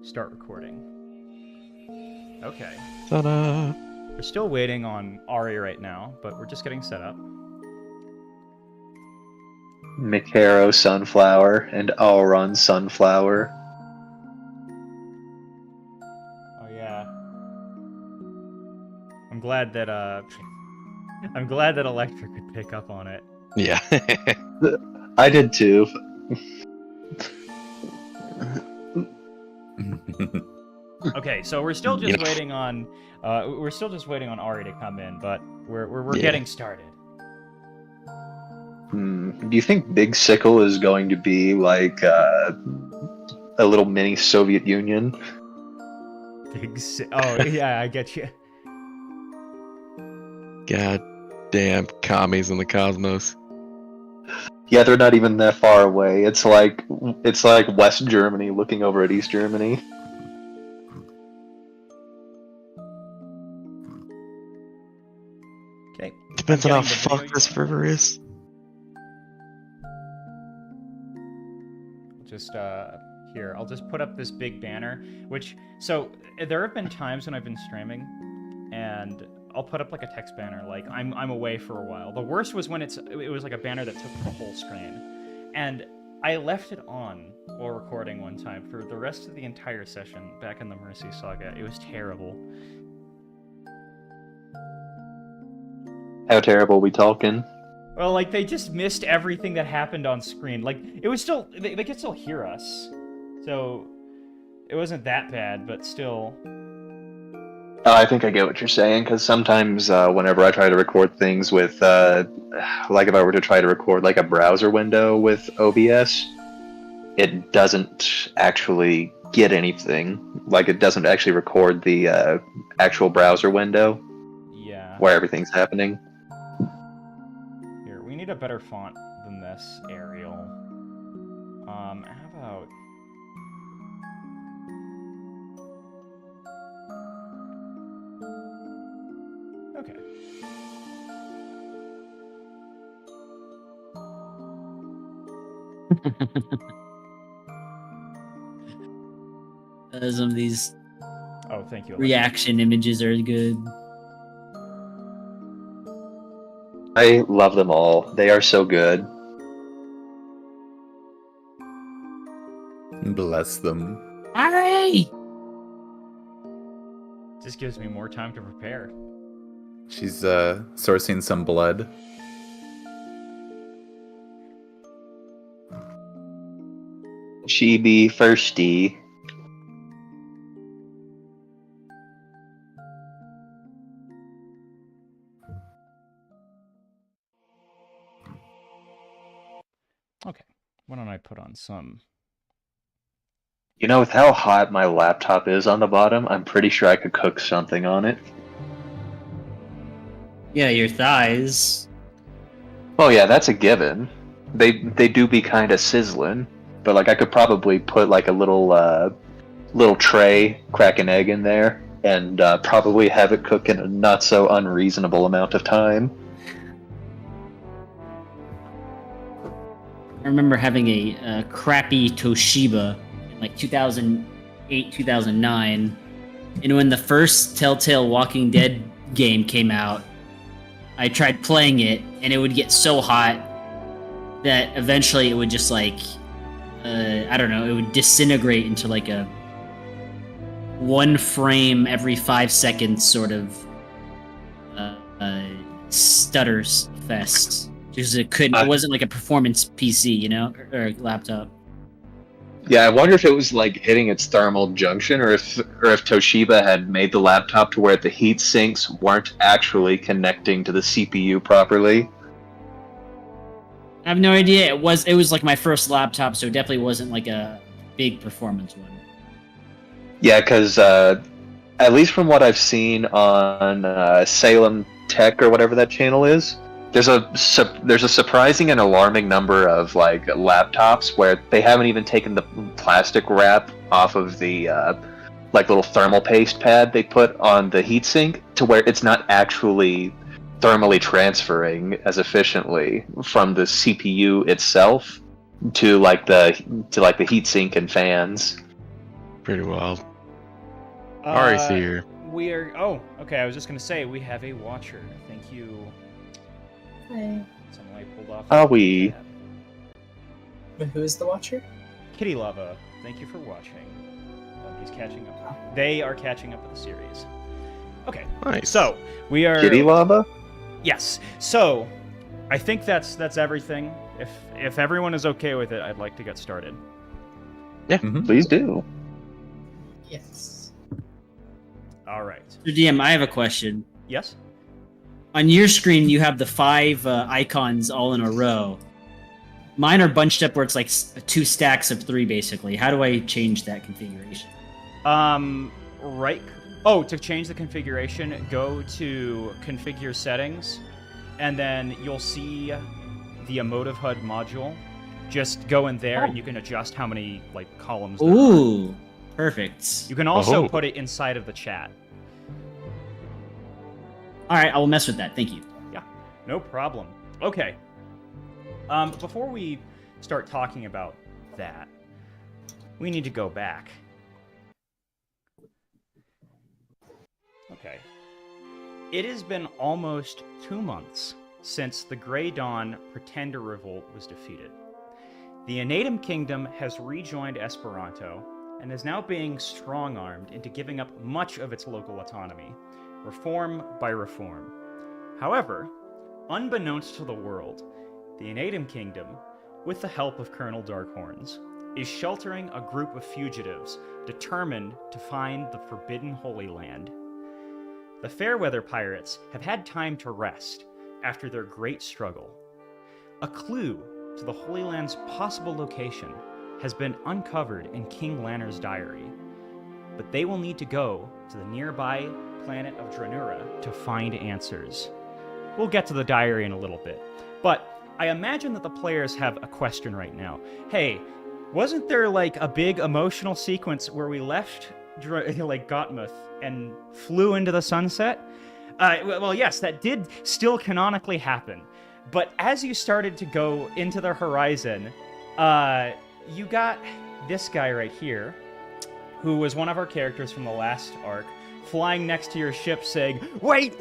Start recording. Okay. Ta-da! We're still waiting on Ari right now, but we're just getting set up. Mikaro Sunflower and Auron Sunflower. Oh yeah. I'm glad that Electra could pick up on it. Yeah. I did too. Okay, so we're still just You know- waiting on Ari to come in, but we're Yeah. getting started. Do you think Big Sickle is going to be like a little mini Soviet Union? Oh yeah, I get you. God damn commies in the cosmos. Yeah, they're not even that far away. It's like West Germany looking over at East Germany. Okay. Depends on how getting the video fucked this river is. Just here, I'll just put up this big banner. So there have been times when I've been streaming, and I'll put up like a text banner, like I'm away for a while. The worst was when it was like a banner that took the whole screen, and I left it on while recording one time for the rest of the entire session back in the Mercy Saga. It was terrible. How terrible we talking? Well, like they just missed everything that happened on screen. Like it was still they could still hear us, so it wasn't that bad, but still. I think I get what you're saying, because sometimes whenever I try to record things with, like if I were to try to record like a browser window with OBS, it doesn't actually get anything. Like it doesn't actually record the actual browser window Yeah. where everything's happening. Here, we need a better font than this, Arial. How about... Okay. Some of these Oh, thank you. Alexa. reaction images are good. I love them all. They are so good. Bless them. Alright! Just gives me more time to prepare. She's sourcing some blood. She be thirsty. Okay. Why don't I put on some... You know, with how hot my laptop is on the bottom, I'm pretty sure I could cook something on it. Yeah, your thighs. Oh yeah, that's a given. They do be kind of sizzling, but like I could probably put like a little tray, crack an egg in there, and probably have it cook in a not so unreasonable amount of time. I remember having a crappy Toshiba in like 2008, 2009. And when the first Telltale Walking Dead game came out, I tried playing it, and it would get so hot that eventually it would just like, I don't know, it would disintegrate into like a one frame every 5 seconds sort of stutters fest. Because it wasn't like a performance PC, you know, or laptop. Yeah, I wonder if it was like hitting its thermal junction, or if Toshiba had made the laptop to where the heat sinks weren't actually connecting to the CPU properly. I have no idea. It was like my first laptop, so it definitely wasn't like a big performance one. Yeah, because at least from what I've seen on Salem Tech or whatever that channel is, there's a surprising and alarming number of like laptops where they haven't even taken the plastic wrap off of the like little thermal paste pad they put on the heatsink, to where it's not actually thermally transferring as efficiently from the CPU itself to like the heatsink and fans. Pretty wild. Ari's here. We are. Oh, okay. I was just gonna say we have a watcher. Thank you. Hi. Somebody pulled off. Are we? But who is the watcher? Kitty Lava. Thank you for watching. He's catching up. They are catching up with the series. Okay. Nice. So we are. Kitty lava? Yes. So I think that's everything. If everyone is okay with it, I'd like to get started. Mhm. Please do. Yes. All right. So DM, I have a question. Yes. On your screen, you have the 5 icons all in a row. Mine are bunched up where it's like 2 stacks of 3, basically. How do I change that configuration? Right. Oh, to change the configuration, go to Configure Settings, and then you'll see the Emotive HUD module. Just go in there, and you can adjust how many columns. There are. Ooh, perfect. You can also Oh. put it inside of the chat. All right, I will mess with that. Thank you. No problem. Okay. Before we start talking about that, we need to go back. Okay. It has been almost 2 months since the Grey Dawn Pretender Revolt was defeated. The Anatum Kingdom has rejoined Esperanto and is now being strong-armed into giving up much of its local autonomy, reform by reform. However, unbeknownst to the world, the Anatum Kingdom, with the help of Colonel Darkhorns, is sheltering a group of fugitives determined to find the Forbidden Holy Land. The Fairweather pirates have had time to rest after their great struggle. A clue to the Holy Land's possible location has been uncovered in King Lanner's diary, but they will need to go to the nearby planet of Dranura to find answers. We'll get to the diary in a little bit, but I imagine that the players have a question right now. Hey, wasn't there a big emotional sequence where we left Gottmuth and flew into the sunset? Well, yes, that did still canonically happen. But as you started to go into the horizon, you got this guy right here, who was one of our characters from the last arc, flying next to your ship saying, Wait!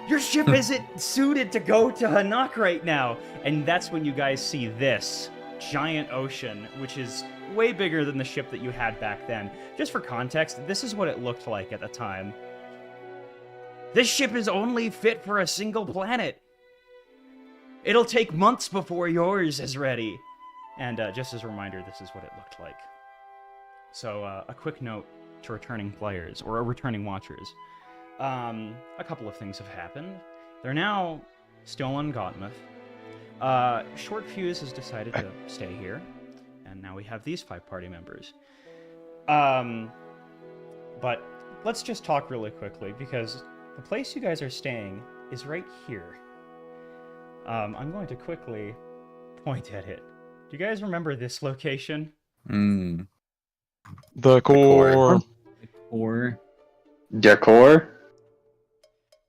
Your ship isn't suited to go to Hanaq right now! And that's when you guys see this giant ocean, which is way bigger than the ship that you had back then. Just for context, this is what it looked like at the time. This ship is only fit for a single planet. It'll take months before yours is ready. And just as a reminder, this is what it looked like. So a quick note to returning players, or returning watchers. A couple of things have happened. They're now still on Gottmuth. Short Fuse has decided to stay here, and now we have these 5 party members. But let's just talk really quickly, because the place you guys are staying is right here. I'm going to quickly point at it. Do you guys remember this location? The core. Or Decor?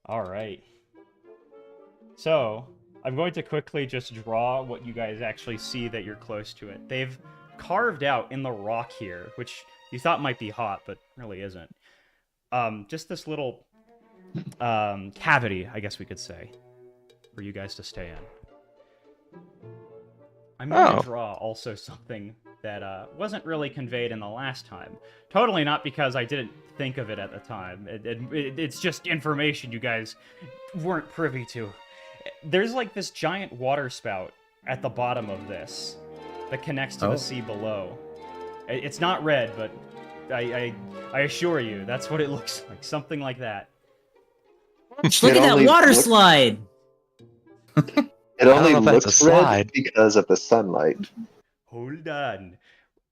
Alright. So, I'm going to quickly just draw what you guys actually see that you're close to it. They've carved out in the rock here, which you thought might be hot, but really isn't. Just this little cavity, I guess we could say, for you guys to stay in. I'm going to draw also something that wasn't really conveyed in the last time. Totally not because I didn't think of it at the time. It's just information you guys weren't privy to. There's this giant water spout at the bottom of this that connects to the sea below. It's not red, but I assure you, that's what it looks like. Something like that. look at that water slide. It only know if that's looks a red slide. because of the sunlight. Hold on.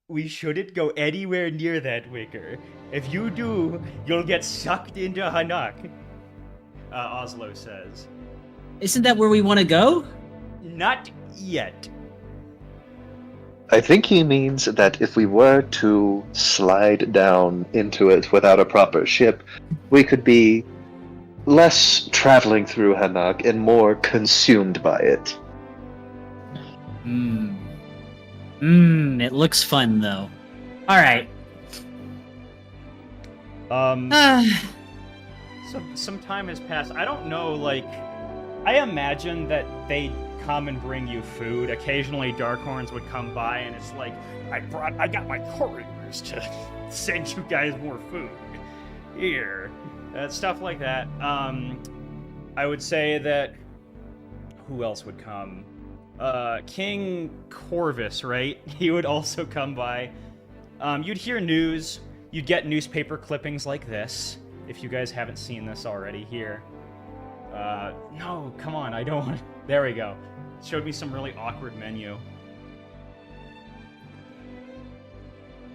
We shouldn't go anywhere near that, Wicker. If you do, you'll get sucked into Hanaq. Oslo says. Isn't that where we want to go? Not yet. I think he means that if we were to slide down into it without a proper ship, we could be less traveling through Hanaq and more consumed by it. It looks fun though. All right. Some time has passed. I don't know, like, I imagine that they'd come and bring you food. Occasionally Darkhorns would come by and it's like, I got my couriers to send you guys more food. Here. Stuff like that. I would say that, who else would come? King Corvus, right? He would also come by. You'd hear news. You'd get newspaper clippings like this, if you guys haven't seen this already here. No, come on, I don't want... There we go. Showed me some really awkward menu.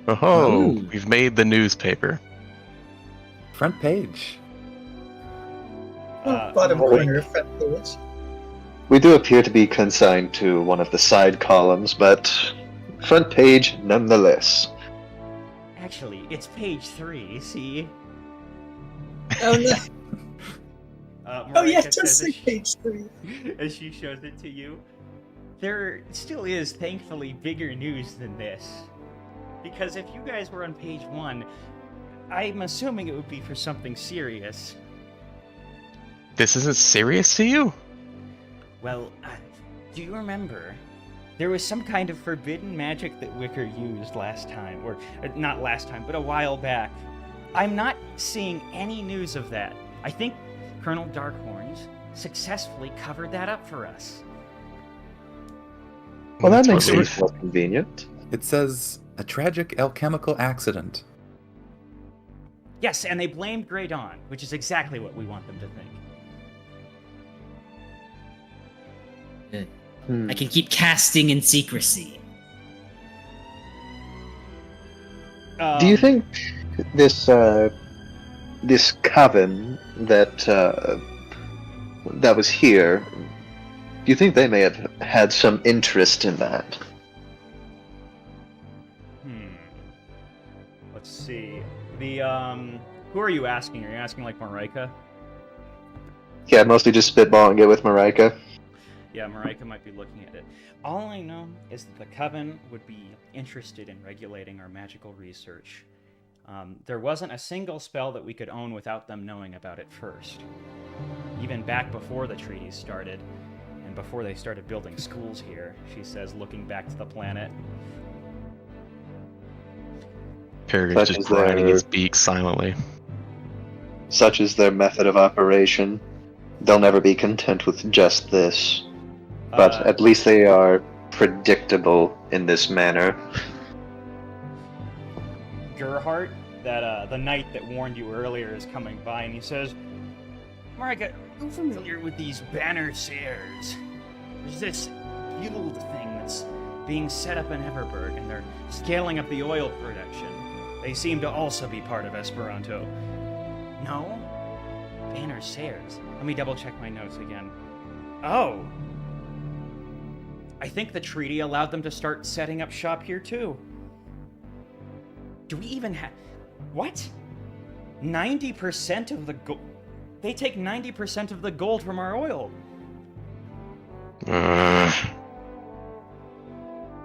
Oh, Ooh. we've made the newspaper. Front page. Bottom corner, front page. We do appear to be consigned to one of the side columns, but front page nonetheless. Actually, it's page 3, see? Oh no! Oh yeah, Marika just says say page 3. as she shows it to you. There still is, thankfully, bigger news than this. Because if you guys were on page 1, I'm assuming it would be for something serious. This isn't serious to you? Well, do you remember? There was some kind of forbidden magic that Wicker used last time, or not last time, but a while back. I'm not seeing any news of that. I think Colonel Darkhorns successfully covered that up for us. Well, that That's makes what we- things more convenient. It says a tragic alchemical accident. Yes, and they blamed Grey Dawn, which is exactly what we want them to think. Hmm. I can keep casting in secrecy. Do you think this this coven that that was here? Do you think they may have had some interest in that? Let's see. The who are you asking? Are you asking like Marika? Yeah, mostly just spitballing it with Marika. Yeah, Marika might be looking at it. All I know is that the Coven would be interested in regulating our magical research. There wasn't a single spell that we could own without them knowing about it first. Even back before the treaties started, and before they started building schools here, she says, looking back to the planet. Peregrine's Such just as grinding their- his beak silently. Such is their method of operation. They'll never be content with just this. But at least they are predictable in this manner. Gerhardt, that the knight that warned you earlier, is coming by, and he says, Marika, are you familiar with these banner sayers? There's this guild thing that's being set up in Everberg, and they're scaling up the oil production. They seem to also be part of Esperanto. No? Banner sayers. Let me double check my notes again. Oh! I think the treaty allowed them to start setting up shop here too. Do we even have... What? 90% of the gold... They take 90% of the gold from our oil.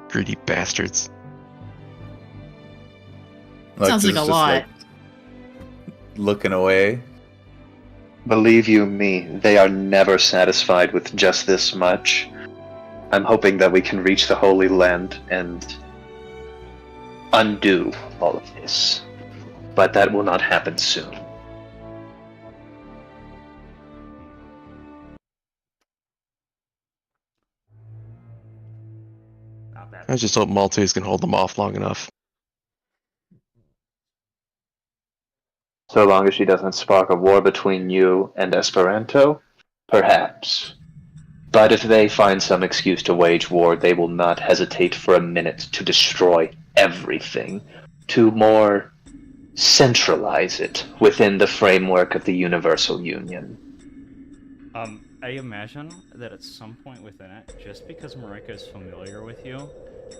Greedy bastards. Sounds like Lexus a just, lot. Looking away. Believe you me, they are never satisfied with just this much. I'm hoping that we can reach the Holy Land and undo all of this. But that will not happen soon. Not bad. I just hope Maltese can hold them off long enough. So long as she doesn't spark a war between you and Esperanto, perhaps. But if they find some excuse to wage war, they will not hesitate for a minute to destroy everything, to more centralize it within the framework of the Universal Union. I imagine that at some point within it, just because Marika is familiar with you,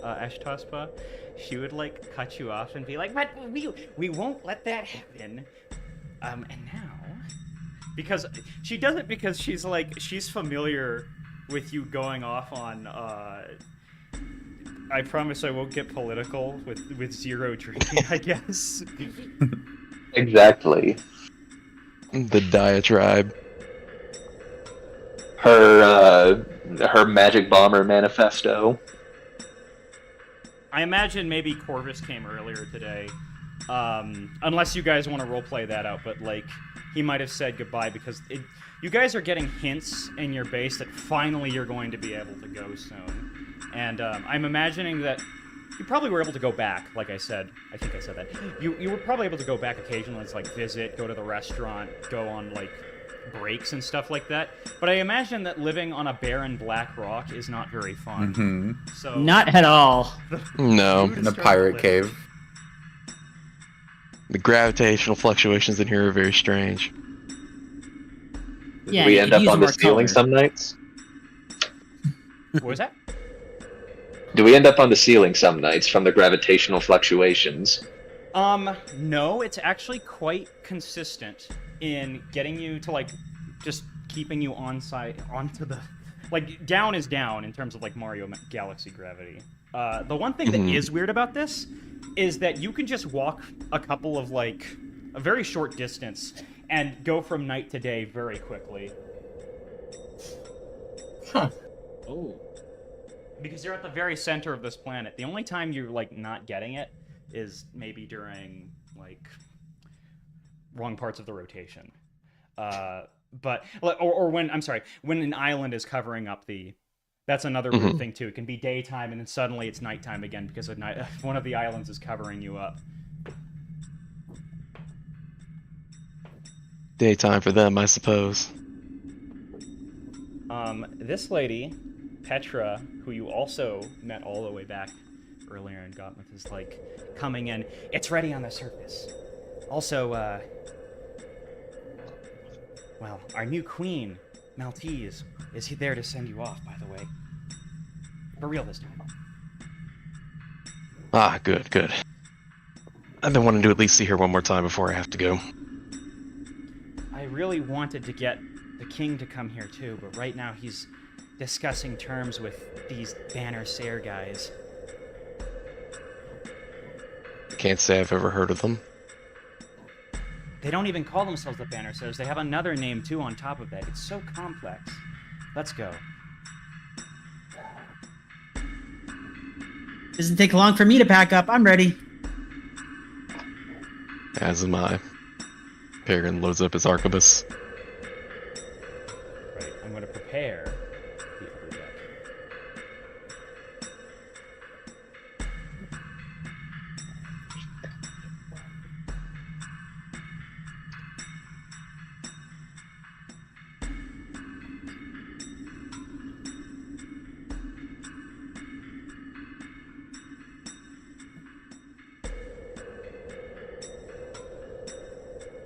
Ashtaspa, she would like cut you off and be like, "But we won't let that happen." And now, because she does it because she's familiar with you going off on. I promise I won't get political with zero drinking, I guess. Exactly. The diatribe. Her magic bomber manifesto. I imagine maybe Corvus came earlier today. Unless you guys want to roleplay that out, but like he might have said goodbye because you guys are getting hints in your base that finally you're going to be able to go soon. And I'm imagining that you probably were able to go back, like I said. I think I said that. You were probably able to go back occasionally, like visit, go to the restaurant, go on like breaks and stuff like that. But I imagine that living on a barren black rock is not very fun. Mm-hmm. So Not at all. No. In a pirate cave. The gravitational fluctuations in here are very strange. Yeah, We you end could up use on the more ceiling color. some nights. What was that? Do we end up on the ceiling some nights from the gravitational fluctuations? No, it's actually quite consistent in getting you to, like, just keeping you onto the... Like, down is down in terms of, like, Mario Galaxy gravity. The one thing that is weird about this is that you can just walk a couple of, like, a very short distance and go from night to day very quickly. Huh. Oh. Because you're at the very center of this planet. The only time you're, like, not getting it is maybe during, like, wrong parts of the rotation. But when, I'm sorry, when an island is covering up the... That's another weird thing, too. It can be daytime, and then suddenly it's nighttime again because one of the islands is covering you up. Daytime for them, I suppose. This lady, Petra, who you also met all the way back earlier and got with, is, like, coming in. It's ready on the surface. Also, well, our new queen, Maltese, is there to send you off, by the way. For real this time. Ah, good, good. I've been wanting to at least see her one more time before I have to go. I really wanted to get the king to come here too, but right now he's discussing terms with these Banner Sayer guys. Can't say I've ever heard of them. They don't even call themselves the Banner Sayers. They have another name too on top of that. It's so complex. Let's go. Doesn't take long for me to pack up. I'm ready. As am I. Peregrine loads up his arquebus. Right, I'm going to prepare the upper deck.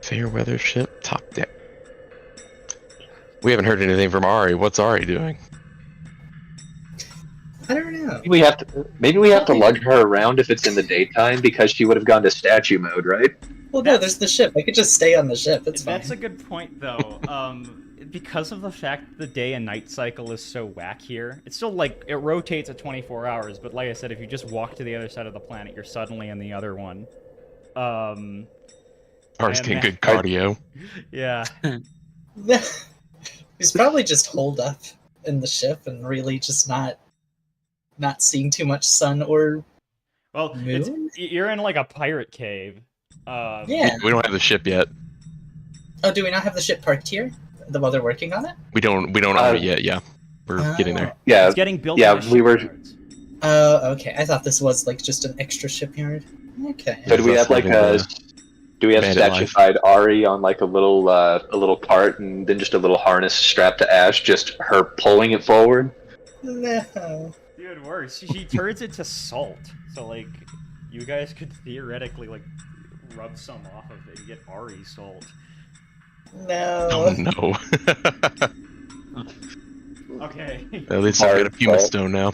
Fairweather ship, top deck. We haven't heard anything from Ari. What's Ari doing? I don't know. Maybe we have to lug her around if it's in the daytime because she would have gone to statue mode, right? Well, no, there's the ship. I could just stay on the ship. It's fine. That's a good point, though. Because of the fact the day and night cycle is so whack here, it's still like it rotates at 24 hours. But like I said, if you just walk to the other side of the planet, you're suddenly in the other one. Ari's getting good cardio. Yeah. He's probably just holed up in the ship and really just not seeing too much sun or Well, moon. you're in like a pirate cave. Yeah. We don't have the ship yet. Oh, do we not have the ship parked here? While they're working on it? We don't own it yet. Yeah, we're getting there. Yeah, It's getting built. yeah, in the we were- shipyards. Oh, okay. I thought this was like just an extra shipyard. Okay. So do we have like a? Do we have bandit life. statuified Ari on like a little cart and then just a little harness strapped to Ash, just her pulling it forward? No. Dude, worse. She turns it to salt. So like, you guys could theoretically like rub some off of it and get Ari salt. No. Oh no. Okay. At least I've got a Puma stone now.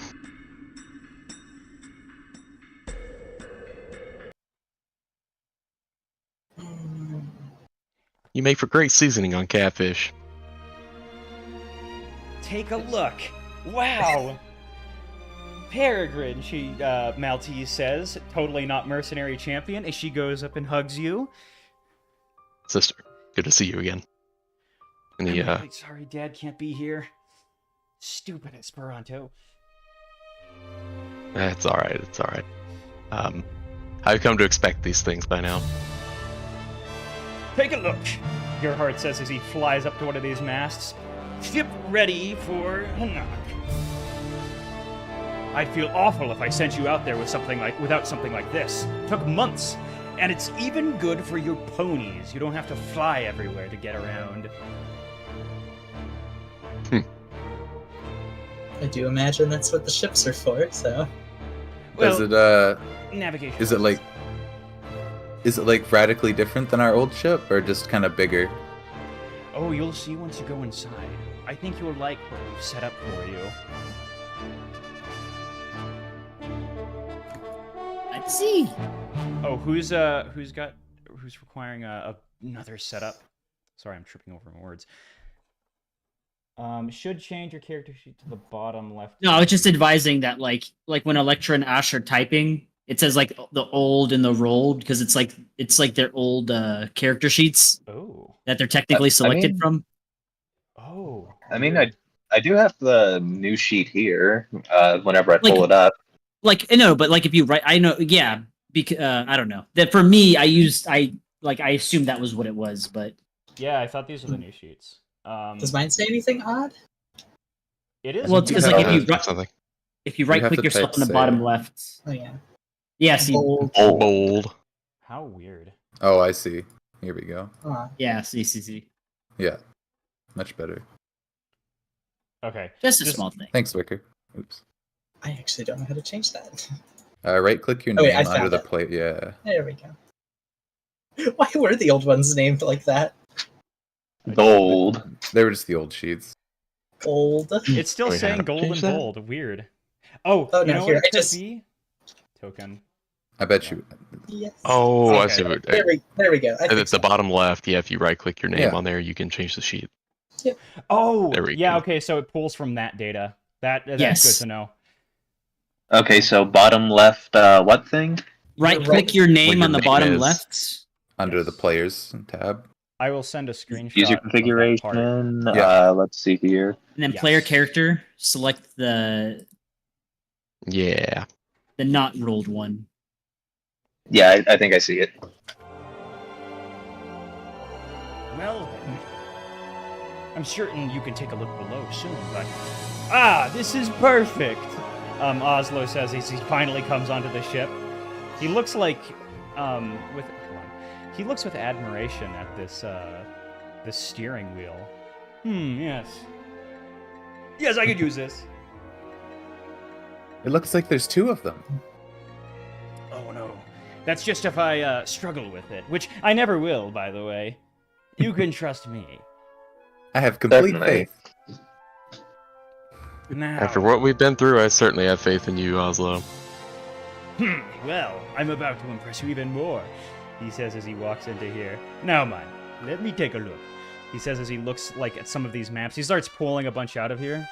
You make for great seasoning on catfish. Take a look. Wow. Peregrine, Maltese says, totally not mercenary champion, as she goes up and hugs you. Sister, good to see you again. And I'm he, really sorry Dad can't be here. Stupid Esperanto. it's all right. It's all right. I've come to expect these things by now. Take a look, Gerhardt says as he flies up to one of these masts. Ship ready for Hanaq. I'd feel awful if I sent you out there without something like this. Took months, and it's even good for your ponies. You don't have to fly everywhere to get around. I do imagine that's what the ships are for, so. Does it Navigation. is it like radically different than our old ship, or just kind of bigger? Oh, you'll see once you go inside. I think you'll like what we've set up for you. Let's see. Oh, who's requiring another setup? Sorry, I'm tripping over my words. Should change your character sheet to the bottom left. No, I was just advising that like when Electra and Ash are typing, it says like the old and the rolled because it's like their old character sheets Oh. that they're technically selected mean- from. Oh. I mean, I do have the new sheet here. Whenever I pull Like- it up. Like no, but like if you write, I know, yeah, because I don't know that for me, I assumed that was what it was, but Yeah, I thought these were the new sheets. Does mine say anything odd? It is. Well, it's 'cause, like, if you something right have click to yourself type on the say- bottom left, Oh yeah. yeah, see, Bold. bold. How weird. Oh, I see. Here we go. yeah, see, Yeah, much better. Okay. just a Just- small thing. Thanks, Wicker. Oops. I actually don't know how to change that. Right click your Oh, wait, name I under found the it. plate. Yeah. There we go. Why were the old ones named like that? Gold. They were just the old sheets. Gold. It's still Wait, how saying to gold change and that? bold. Weird. Oh, Oh, you no, know here, what it I could just- be? Token. I bet you. Yes. Oh, I Okay. see. What, There we go. I at think the bottom left, yeah, if you right click your name Yeah. on there, you can change the sheet. Oh, There we yeah. go. Okay, so it pulls from that data. That's Yes. good to know. Okay, so bottom left, what thing? Right Your click right- your name What your on the name bottom is. left. Under the Yes. players tab. I will send a screenshot. User of that part. configuration. Yeah. Let's see here. And then Yes. player character, select the Yeah. not rolled one. Yeah, I think I see it. Well, then. I'm certain you can take a look below soon, but this is perfect. Oslo says as he finally comes onto the ship. He looks like he looks with admiration at this steering wheel. Yes. Yes, I could use this. It looks like there's two of them. Oh no. That's just if I struggle with it, which I never will, by the way. You can trust me. I have complete Certainly. faith. Now, After what we've been through, I certainly have faith in you, Oslo. Well, I'm about to impress you even more, he says as he walks into here. Now, man, let me take a look. He says as he looks like at some of these maps. He starts pulling a bunch out of here.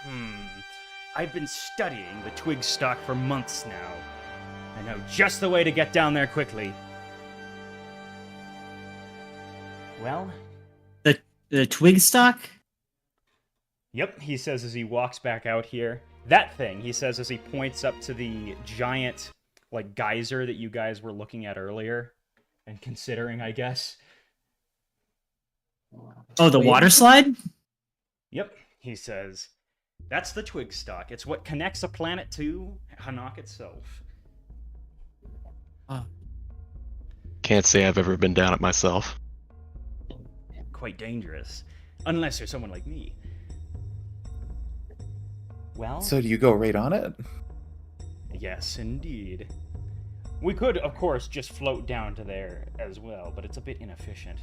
I've been studying the twig stock for months now. I know just the way to get down there quickly. Well, The twig stock. yep, he says as he walks back out here. That thing, he says as he points up to the giant, like, geyser that you guys were looking at earlier and considering, I guess. Oh, the Twig? water slide. Yep, he says. That's the twig stock. It's what connects a planet to Hanaq itself. Can't say I've ever been down it myself. Quite dangerous. Unless you're someone like me. Well, So do you go right on it? yes, indeed. We could, of course, just float down to there as well, but it's a bit inefficient.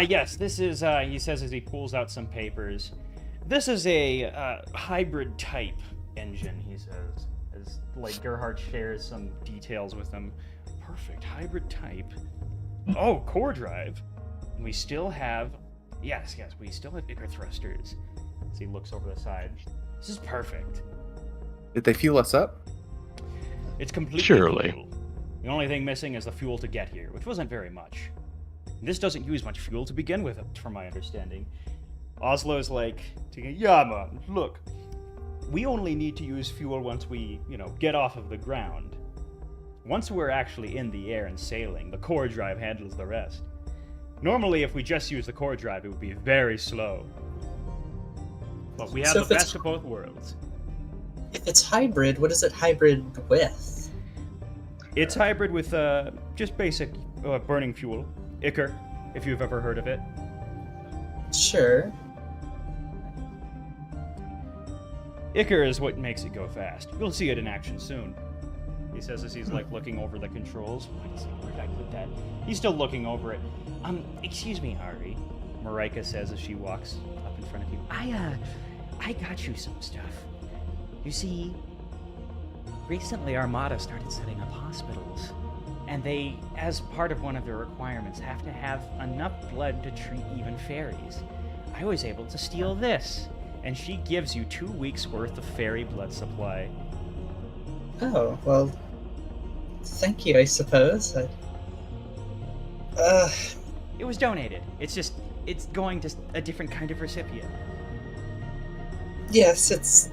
Yes, this is, he says as he pulls out some papers. This is a hybrid type engine, he says, as, like, Gerhardt shares some details with him. Perfect, hybrid type. Oh, core drive. We still have, yes, we still have bigger thrusters. As he looks over the side. This is perfect. Did they fuel us up? It's completely Surely. full. The only thing missing is the fuel to get here, which wasn't very much. This doesn't use much fuel to begin with, from my understanding. Oslo's like, yeah, man, look. We only need to use fuel once we, get off of the ground. Once we're actually in the air and sailing, the core drive handles the rest. Normally, if we just use the core drive, it would be very slow. But we have So the if best of both worlds. If it's hybrid, what is it hybrid with? It's hybrid with just basic burning fuel. Ichor, if you've ever heard of it. Sure. Ichor is what makes it go fast. You'll see it in action soon. He says as he's looking over the controls. Where did I put that? He's still looking over it. Excuse me, Ari. Marika says as she walks up in front of you. I got you some stuff. You see, recently Armada started setting up hospitals. And they, as part of one of their requirements, have to have enough blood to treat even fairies. I was able to steal this. And she gives you 2 weeks worth of fairy blood supply. Oh, well, thank you, I suppose. It was donated. It's going to a different kind of recipient. Yes, it's...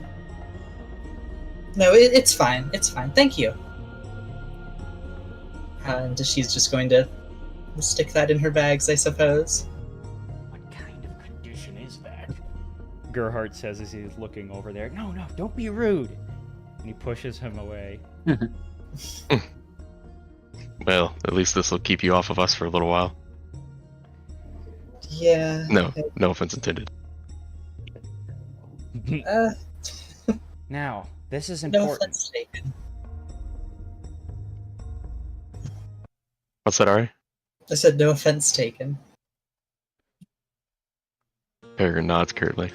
No, it's fine. It's fine. Thank you. And she's just going to stick that in her bags, I suppose. What kind of condition is that? Gerhardt says as he's looking over there. No, don't be rude. And he pushes him away. Well, at least this will keep you off of us for a little while. Yeah. No offense intended. Now, this is No important. offense taken. What's that, Ari? I said no offense taken. Peregrine nods curtly.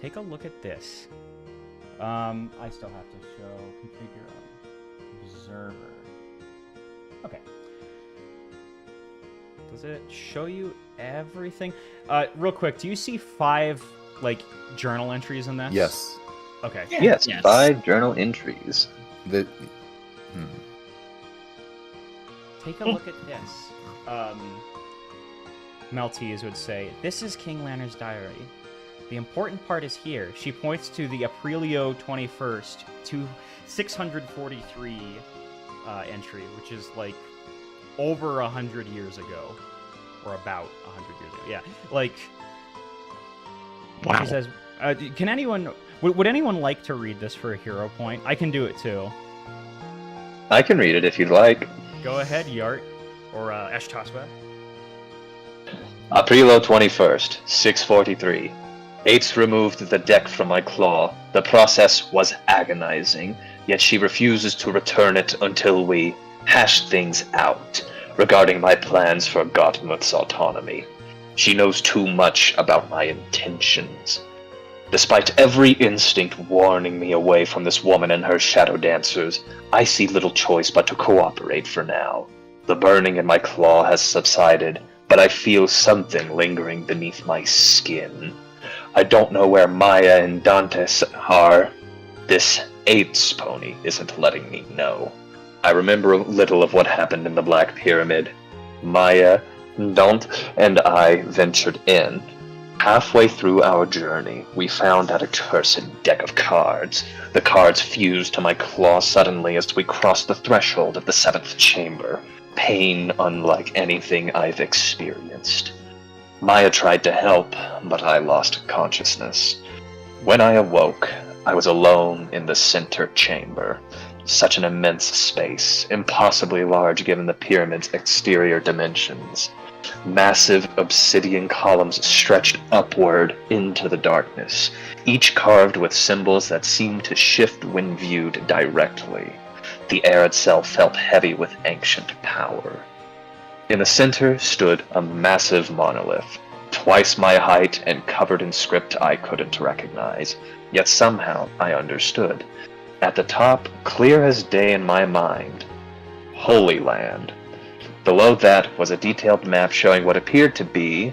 Take a look at this. I still have to show configure observer. Okay. Does it show you everything? Real quick, do you see 5 journal entries in this? Yes. Okay. Yeah. Yes, Yes. 5 journal entries. Take a look at this. Maltese would say, "This is King Lanner's diary. The important part is here." She points to the Aprilio 21st to 643 entry, which is over 100 years ago, or about 100 years ago. Yeah, Wow. She says, "Can anyone? Would anyone like to read this for a hero point? I can do it too. I can read it if you'd like. Go ahead, Yart, or Eshtaspa." Aprilo 21st, 643. Ates removed the deck from my claw. The process was agonizing, yet she refuses to return it until we hash things out regarding my plans for Gottmuth's autonomy. She knows too much about my intentions. Despite every instinct warning me away from this woman and her shadow dancers, I see little choice but to cooperate for now. The burning in my claw has subsided, but I feel something lingering beneath my skin. I don't know where Maya and Dantes are. This Ates pony isn't letting me know. I remember little of what happened in the Black Pyramid. Maya, Dante, and I ventured in. Halfway through our journey, we found that accursed deck of cards. The cards fused to my claw suddenly as we crossed the threshold of the 7th chamber. Pain unlike anything I've experienced. Maya tried to help, but I lost consciousness. When I awoke, I was alone in the center chamber. Such an immense space, impossibly large given the pyramid's exterior dimensions. Massive obsidian columns stretched upward into the darkness, each carved with symbols that seemed to shift when viewed directly. The air itself felt heavy with ancient power. In the center stood a massive monolith, twice my height and covered in script I couldn't recognize, yet somehow I understood. At the top, clear as day in my mind, Holy Land. Below that was a detailed map showing what appeared to be,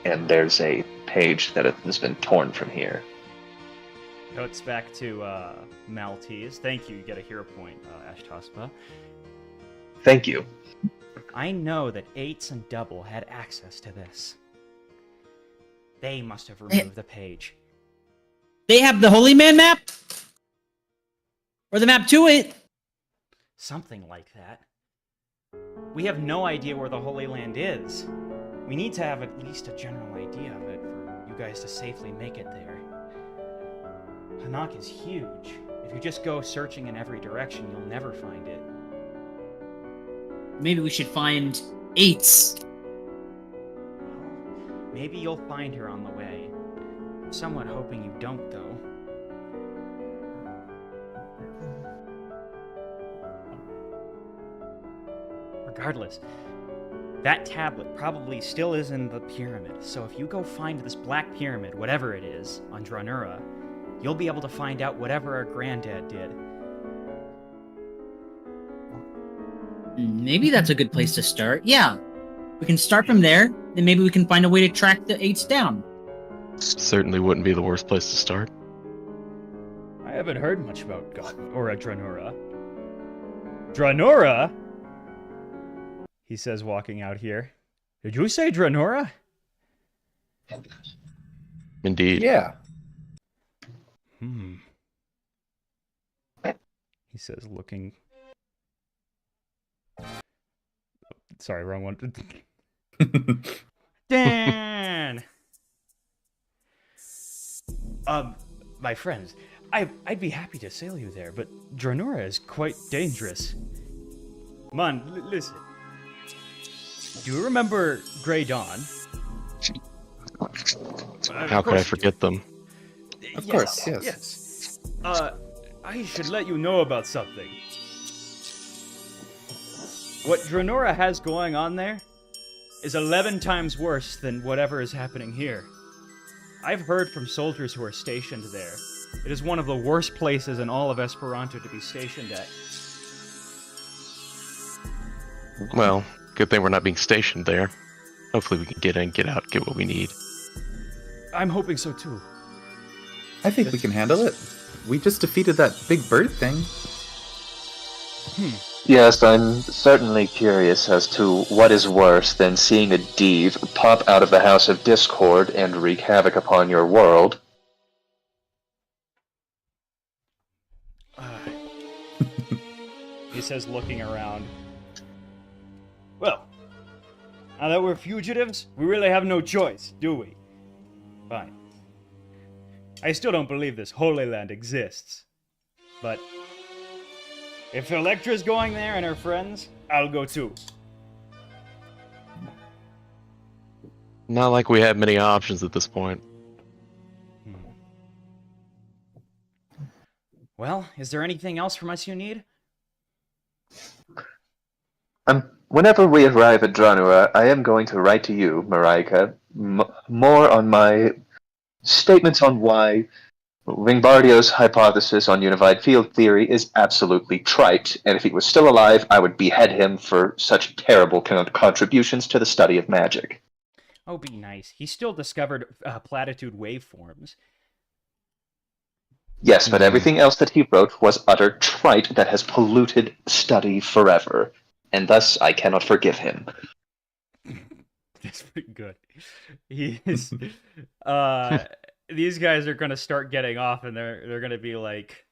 and there's a page that has been torn from here. Cuts back to Maltese. Thank you. You get a hero point, Ashtaspa. Thank you. I know that Eights and Double had access to this. They must have removed the page. They have the Holy Man map? Or the map to it? Something like that. We have no idea where the Holy Land is. We need to have at least a general idea of it for you guys to safely make it there. Hanaq is huge. If you just go searching in every direction, you'll never find it. Maybe we should find Eights. Well, maybe you'll find her on the way. I'm somewhat hoping you don't, though. Regardless, that tablet probably still is in the pyramid, so if you go find this black pyramid, whatever it is, on Dranura, you'll be able to find out whatever our granddad did. Maybe that's a good place to start. Yeah. We can start from there, then maybe we can find a way to track the Eights down. Certainly wouldn't be the worst place to start. I haven't heard much about Dranura. Dranura? He says, walking out here. Did you say Dranura? Indeed. Yeah. He says, looking... Sorry, wrong one. Dan! My friends, I'd be happy to sail you there, but Dranura is quite dangerous. Man, listen. Do you remember Grey Dawn? How could I forget them? Of course, yes. Yes. I should let you know about something. What Dranura has going on there is 11 times worse than whatever is happening here. I've heard from soldiers who are stationed there. It is one of the worst places in all of Esperanto to be stationed at. Well, good thing we're not being stationed there. Hopefully we can get in, get out, get what we need. I'm hoping so too. I think we can handle it. We just defeated that big bird thing. Yes, I'm certainly curious as to what is worse than seeing a Div pop out of the House of Discord and wreak havoc upon your world. He says, looking around. Well, now that we're fugitives, we really have no choice, do we? Fine. I still don't believe this Holy Land exists. But if Electra's going there and her friends, I'll go too. Not like we have many options at this point. Well, is there anything else from us you need? Whenever we arrive at Dranura, I am going to write to you, Marika, more on my statements on why Wingbardio's hypothesis on unified field theory is absolutely trite, and if he was still alive, I would behead him for such terrible contributions to the study of magic. Oh, be nice. He still discovered platitude waveforms. Yes, but everything else that he wrote was utter trite that has polluted study forever, and thus I cannot forgive him. That's pretty good. He is. These guys are gonna start getting off, and they're gonna be like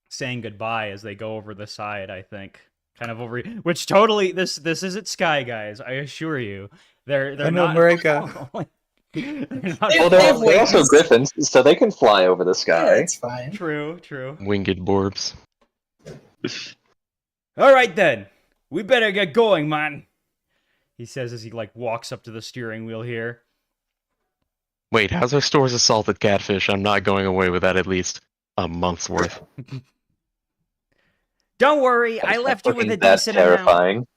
saying goodbye as they go over the side. I think, kind of over. Which totally this isn't Sky Guys. I assure you, they're I know, not. Marika. Well, they're also griffins, so they can fly over the Yeah, sky. it's fine. True. Winged Borbs. All right then, we better get going, man. He says as he walks up to the steering wheel here. Wait, how's our stores of salted catfish? I'm not going away without at least a month's worth. Don't worry, I That's left not you with a looking that decent amount. terrifying.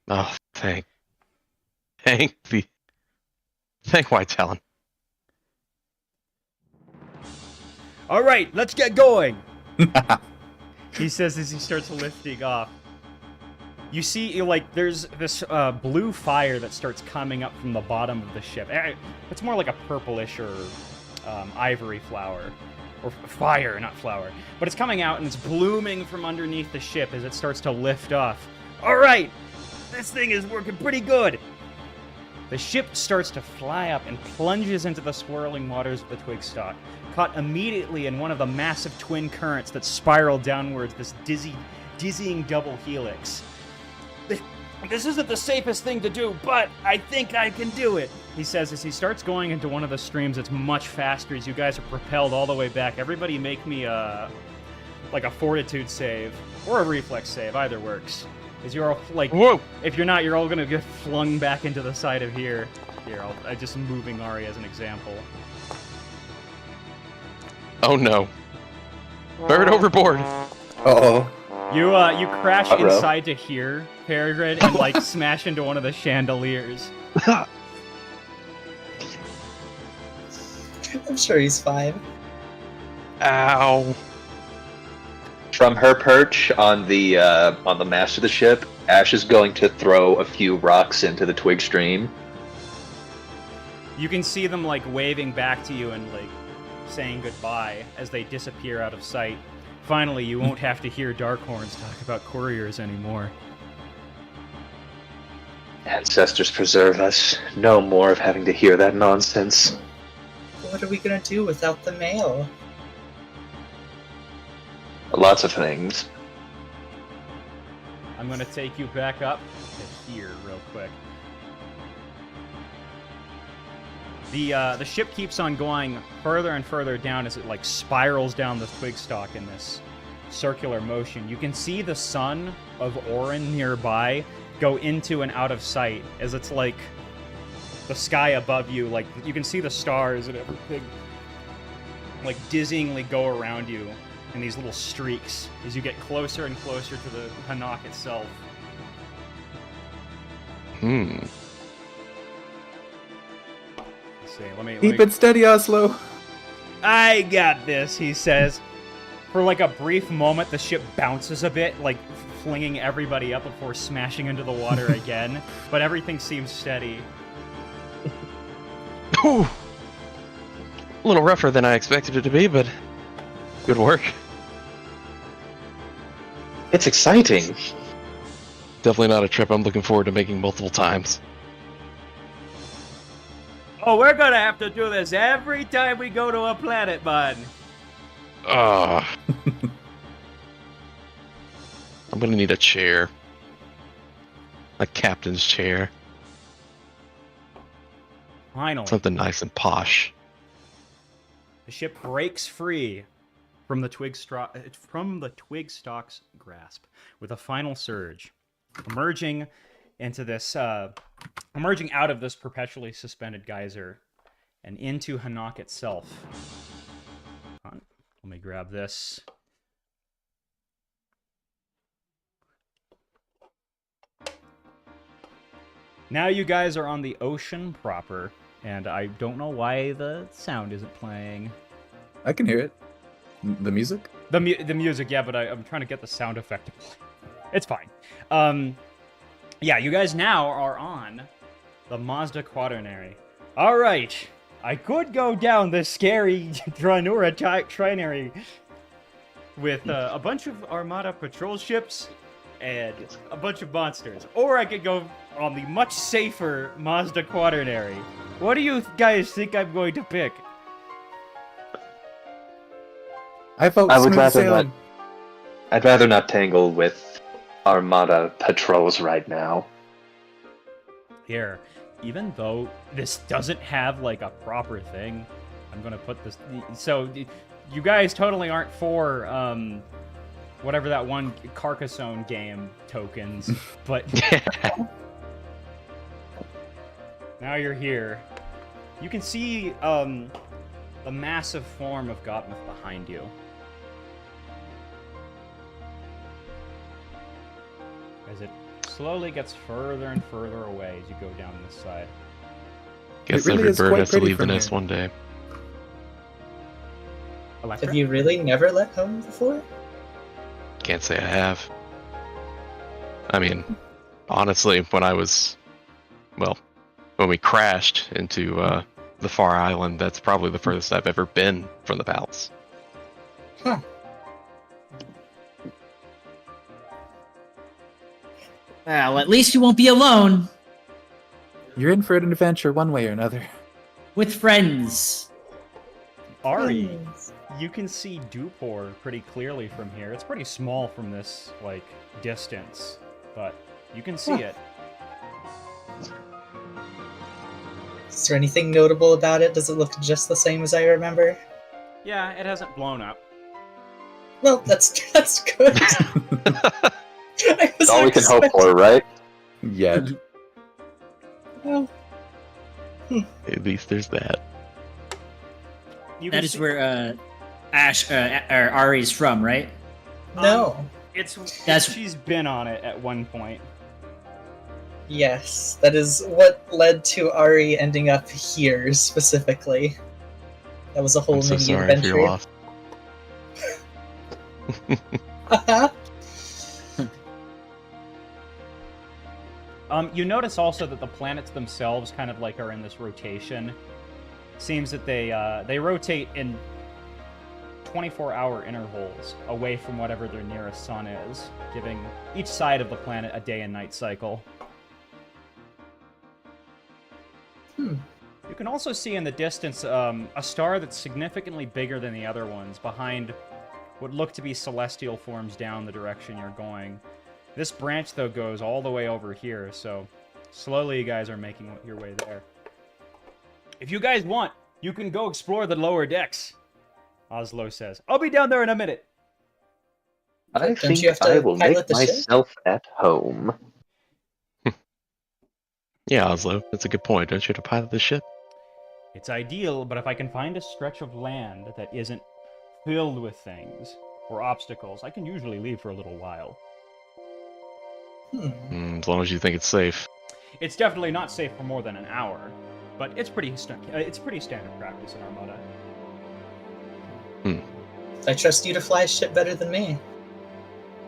Oh, thank White Talon. All right, let's get going. He says as he starts lifting off. You see, there's this blue fire that starts coming up from the bottom of the ship. It's more like a purplish or ivory flower. Or fire, not flower. But it's coming out and it's blooming from underneath the ship as it starts to lift off. All right, this thing is working pretty good. The ship starts to fly up and plunges into the swirling waters of the twig stalk, caught immediately in one of the massive twin currents that spiral downwards this dizzying double helix. This isn't the safest thing to do, but I think I can do it, he says as he starts going into one of the streams that's much faster as you guys are propelled all the way back. Everybody make me like a fortitude save or a reflex save, either works. As you're all, like, Whoa! if you're not, you're all gonna get flung back into the side of here. Here, I just moving Ari as an example. Oh no. Bird overboard! Uh-oh. You crash Uh-oh. inside to here, Peregrine, and like smash into one of the chandeliers. I'm sure he's fine. Ow. From her perch on the mast of the ship, Ash is going to throw a few rocks into the twig stream. You can see them like waving back to you and like saying goodbye as they disappear out of sight. Finally, you won't have to hear Darkhorns talk about couriers anymore. Ancestors preserve us. No more of having to hear that nonsense. What are we gonna do without the mail? Lots of things. I'm gonna take you back up to here real quick. The ship keeps on going further and further down as it like spirals down the twig stalk in this circular motion. You can see the sun of Orin nearby go into and out of sight as it's like the sky above you, like you can see the stars and everything like dizzyingly go around you in these little streaks as you get closer and closer to the Hanaq itself. Hmm. Let's see, let me Keep it steady, Oslo. I got this, he says. For like a brief moment, the ship bounces a bit, like flinging everybody up before smashing into the water again. But everything seems steady. Ooh. A little rougher than I expected it to be, but good work. It's exciting. Definitely not a trip I'm looking forward to making multiple times. Oh, we're gonna have to do this every time we go to a planet, bud. I'm gonna need a chair. A captain's chair. Finally, Something nice and posh. the ship breaks free from the twig stalk's grasp with a final surge, emerging out of this perpetually suspended geyser and into Hanaq itself. Hold on, let me grab this. Now you guys are on the ocean proper, and I don't know why the sound isn't playing. I can hear it. The music? The music, yeah, but I'm trying to get the sound effect to play. It's fine. Yeah, you guys now are on the Mazda Quaternary. All right, I could go down this scary Dranura trinary with a bunch of Armada patrol ships and a bunch of monsters, or I could go on the much safer Mazda Quaternary. What do you guys think I'm going to pick? I vote I would smooth rather sailing. I'd rather not tangle with Armada patrols right now. Here, even though this doesn't have like a proper thing, I'm gonna put this. So, you guys totally aren't for whatever that one Carcassonne game tokens, but now you're here. You can see the massive form of Gottmith behind you. As it slowly gets further and further away as you go down this side. Guess really every is bird quite has to pretty leave the from nest here. one day. Electra? Have you really never let home before? Can't say I have. I mean, honestly, when we crashed into the far island, that's probably the furthest I've ever been from the palace. Huh. Well, at least you won't be alone. You're in for an adventure one way or another. With friends. Ari, you can see Dupor pretty clearly from here. It's pretty small from this, like, distance, but you can see it. Is there anything notable about it? Does it look just the same as I remember? Yeah, it hasn't blown up. Well, that's good. That's all we can hope for, right? Yet. Well, At least there's that. You That can is see- where Ash or Ari's from, right? no. That's- She's been on it at one point. Yes, that is what led to Ari ending up here specifically. That was a whole I'm so mini sorry if adventure. you're lost. You notice also that the planets themselves kind of like are in this rotation. Seems that they rotate in 24-hour intervals away from whatever their nearest sun is, giving each side of the planet a day and night cycle. You can also see in the distance a star that's significantly bigger than the other ones behind what look to be celestial forms down the direction you're going. This branch, though, goes all the way over here, so slowly you guys are making your way there. If you guys want, you can go explore the lower decks, Oslo says. I'll be down there in a minute. I Don't think you have to I will pilot make the ship? myself at home. Yeah, Oslo, that's a good point. Don't you have to pilot the ship? It's ideal, but if I can find a stretch of land that isn't filled with things or obstacles, I can usually leave for a little while. As long as you think it's safe. It's definitely not safe for more than an hour, but it's pretty standard practice in Armada. I trust you to fly a ship better than me.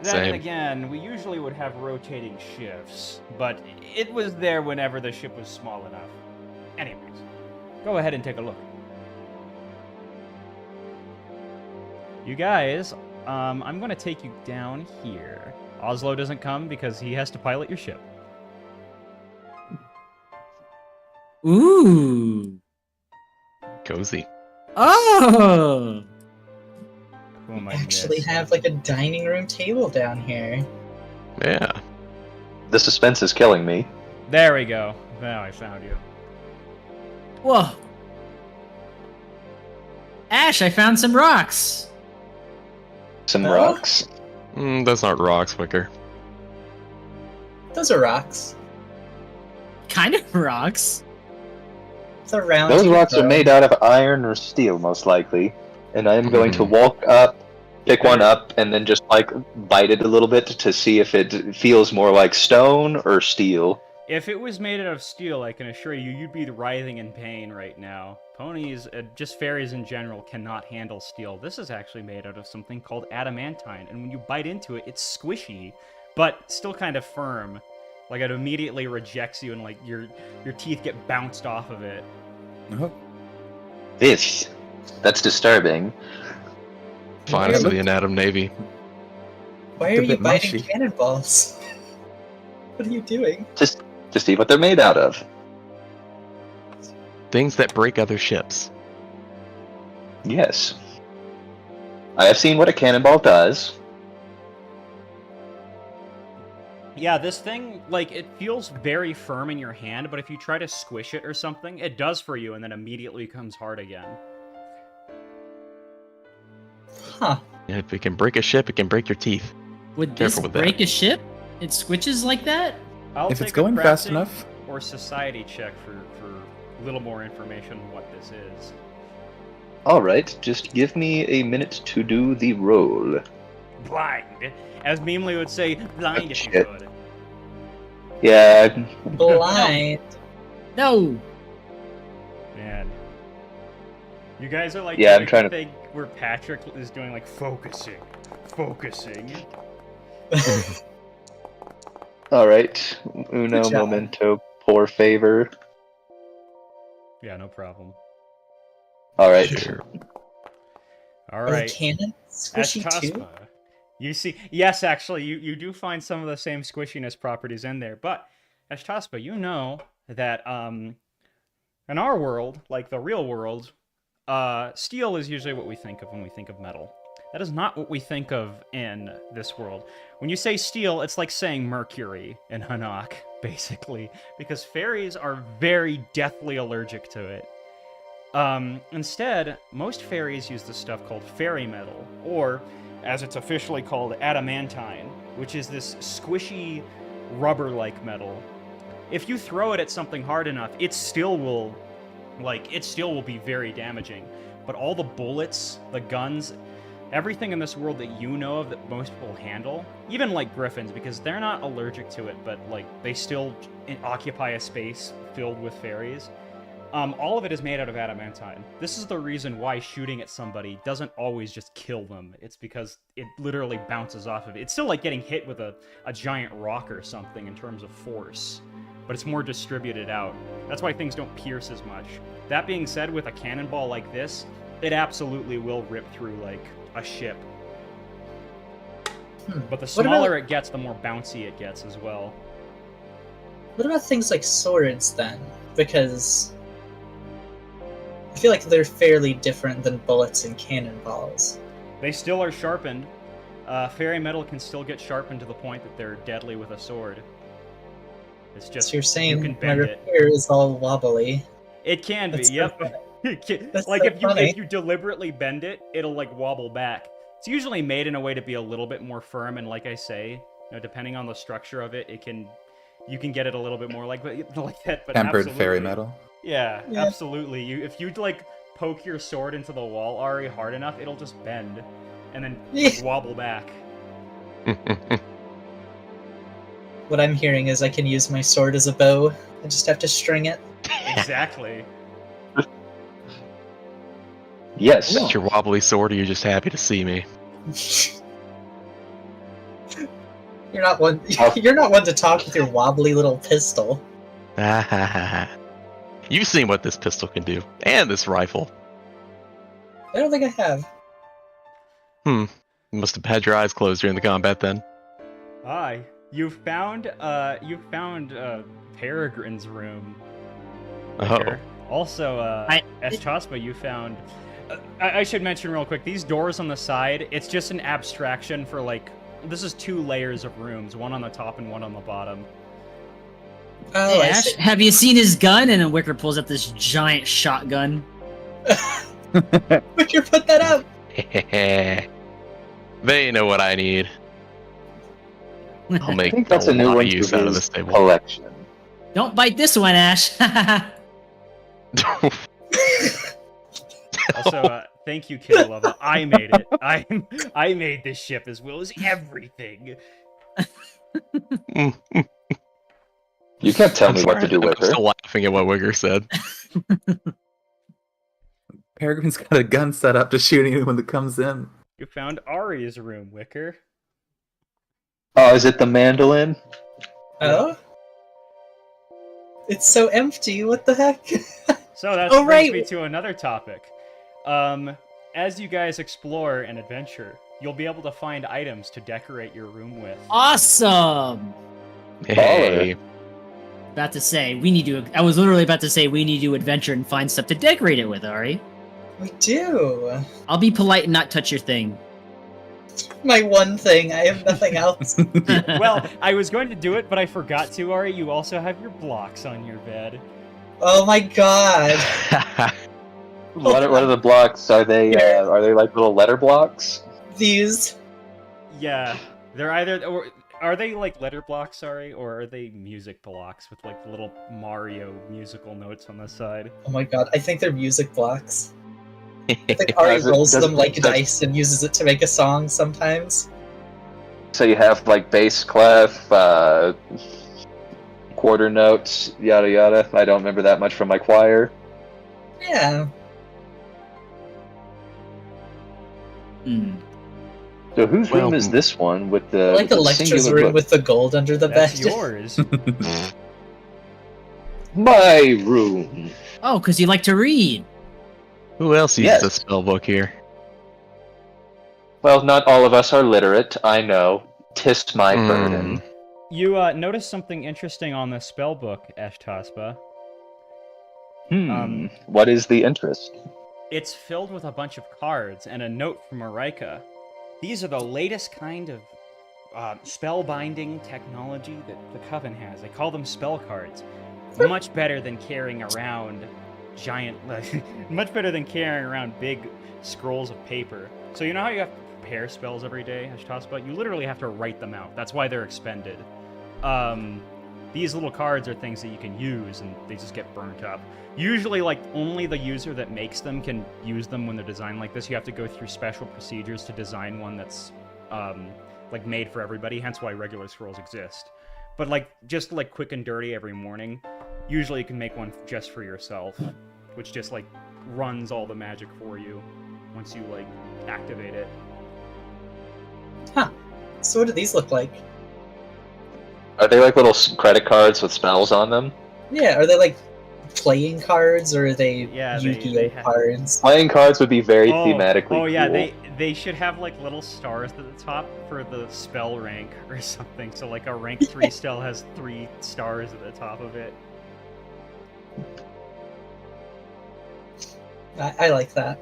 Then Same. again, we usually would have rotating shifts, but it was there whenever the ship was small enough. Anyways, go ahead and take a look. You guys, I'm going to take you down here. Oslo doesn't come because he has to pilot your ship. Ooh. Cozy. Oh. Who am I Actually missed? have like a dining room table down here. Yeah. The suspense is killing me. There we go. Now I found you. Whoa. Ash, I found some rocks. Some Oh. rocks. That's not rocks, Wicker. Those are rocks. Kind of rocks. It's a round. Those rocks are bro. made out of iron or steel, most likely. And I am going to Mhm. walk up, pick one up, and then just like bite it a little bit to see if it feels more like stone or steel. If it was made out of steel, I can assure you, you'd be writhing in pain right now. Ponies, just fairies in general, cannot handle steel. This is actually made out of something called adamantine, and when you bite into it, it's squishy, but still kind of firm. Like, it immediately rejects you, and like your teeth get bounced off of it. Oh, This. That's disturbing. Finest Yeah, of the Anatom Navy. Why It's are a you bit biting mushy. cannonballs? What are you doing? Just to see what they're made out of. Things that break other ships. Yes. I have seen what a cannonball does. Yeah, this thing, like, it feels very firm in your hand, but if you try to squish it or something, it does for you, and then immediately becomes hard again. Huh. Yeah, if it can break a ship, it can break your teeth. Would this Careful with that. break a ship? It switches like that? I'll if take it's a going fast crafting enough, or society check for a little more information on what this is. Alright, just give me a minute to do the roll. Blind. As Meemly would say, blind if you Shit. could. Yeah, Blind. No. Man. You guys are like Yeah, I'm doing trying the to- thing where Patrick is doing like focusing. alright. Uno Good job. momento por favor. Yeah, no problem. Alright. Sure. All Are the right. cannon squishy too? Ashtaspa, You see, yes, actually, you do find some of the same squishiness properties in there, but Ashtaspa, you know that in our world, like the real world, steel is usually what we think of when we think of metal. That is not what we think of in this world. When you say steel, it's like saying mercury in Hanaq, basically, because fairies are very deathly allergic to it. Instead, most fairies use this stuff called fairy metal, or, as it's officially called, adamantine, which is this squishy, rubber-like metal. If you throw it at something hard enough, it still will be very damaging. But all the bullets, the guns, everything in this world that you know of that most people handle, even like griffins, because they're not allergic to it, but like they still occupy a space filled with fairies. All of it is made out of adamantine. This is the reason why shooting at somebody doesn't always just kill them. It's because it literally bounces off of it. It's still like getting hit with a giant rock or something in terms of force, but it's more distributed out. That's why things don't pierce as much. That being said, with a cannonball like this, it absolutely will rip through, like, a ship. But the smaller it gets, the more bouncy it gets as well. What about things like swords, then? Because I feel like they're fairly different than bullets and cannonballs. They still are sharpened. Fairy metal can still get sharpened to the point that they're deadly with a sword. It's just, so you're saying you can my bend it. repair is all wobbly. It can be, That's so yep. funny. That's Like so if funny. you deliberately bend it, it'll like wobble back. It's usually made in a way to be a little bit more firm, and like I say, you know, depending on the structure of it, you can get it a little bit more like that. But Tempered absolutely. fairy metal. Yeah, Yeah. absolutely. If you like poke your sword into the wall, Ari, hard enough, it'll just bend, and then Yeah. wobble back. What I'm hearing is I can use my sword as a bow. I just have to string it. Exactly. Yes. Is that your wobbly sword, or you're just happy to see me? You're not one. Oh. You're not one to talk with your wobbly little pistol. You've seen what this pistol can do, and this rifle. I don't think I have. You must have had your eyes closed during the combat then. Hi. You've found Peregrine's room. Oh. Here. Also, Eschaspa, you found. I should mention real quick. These doors on the side, it's just an abstraction for like. This is 2 layers of rooms, one on the top and one on the bottom. Oh, Hey, I Ash, see. have you seen his gun? And then Wicker pulls out this giant shotgun. Wicker, put that up. They know what I need. I'll I make think that's a new lot one of to use out of his this table. collection. Don't bite this one, Ash. Also, thank you, Kidalova. I made it. I made this ship as well as everything. You can't tell I'm me what to sorry, do I'm with her. still laughing at what Wigger said. Peregrine's got a gun set up to shoot anyone that comes in. You found Ari's room, Wicker. Oh, is it the mandolin? Oh? It's so empty. What the heck? So that Oh, brings right. me to another topic. As you guys explore and adventure, you'll be able to find items to decorate your room with. Awesome. Hey, About to say we need to. I was literally about to say we need to adventure and find stuff to decorate it with, Ari. We do. I'll be polite and not touch your thing. My one thing. I have nothing else. Well, I was going to do it, but I forgot to, Ari. You also have your blocks on your bed. Oh my god. What are the blocks? Are they like little letter blocks? These. Yeah, they're either... Or, are they like letter blocks, sorry, or are they music blocks with like little Mario musical notes on the side? Oh my god. I think they're music blocks. I think Ari rolls them like dice and uses it to make a song sometimes. So you have like bass clef, quarter notes, yada yada. I don't remember that much from my choir. Yeah. Hmm. So whose Well, room is this one with the I like with the Electra's singular room book? with the gold under the That's bed. yours. My room. Oh, because you like to read. Who else uses Yes. a spell book here? Well, not all of us are literate, I know. 'Tis my burden. You noticed something interesting on the spell book, Ashtaspa. What is the interest? It's filled with a bunch of cards and a note from Marika. These are the latest kind of spell-binding technology that the Coven has. They call them spell cards. Much better than carrying around much better than carrying around big scrolls of paper. So you know how you have to prepare spells every day, Ashtaspa? You literally have to write them out. That's why they're expended. These little cards are things that you can use, and they just get burnt up. Usually, like, only the user that makes them can use them when they're designed like this. You have to go through special procedures to design one that's, like, made for everybody, hence why regular scrolls exist. But, like, just, like, quick and dirty every morning, usually you can make one just for yourself, which just, like, runs all the magic for you once you, like, activate it. Huh. So what do these look like? Are they like little credit cards with spells on them? Yeah, are they like playing cards or are they Yeah, Yu-Gi-Oh have- cards? Playing cards would be very thematically Oh yeah, cool. they should have like little stars at the top for the spell rank or something. So like a rank 3 spell has 3 stars at the top of it. I like that.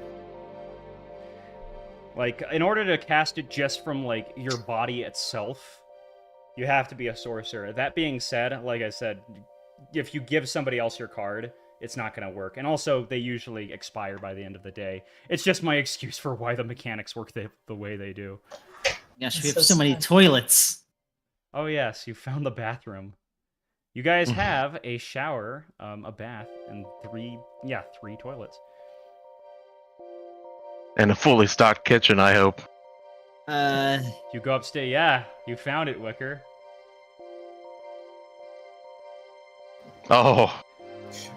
Like in order to cast it just from like your body itself, you have to be a sorcerer. That being said, like I said, if you give somebody else your card, it's not going to work. And also, they usually expire by the end of the day. It's just my excuse for why the mechanics work the way they do. Gosh, we That's have so so many sad. toilets. Oh yes, you found the bathroom. You guys have a shower, a bath, and 3 toilets. And a fully stocked kitchen, I hope. You go upstairs. Yeah, you found it, Wicker. Oh,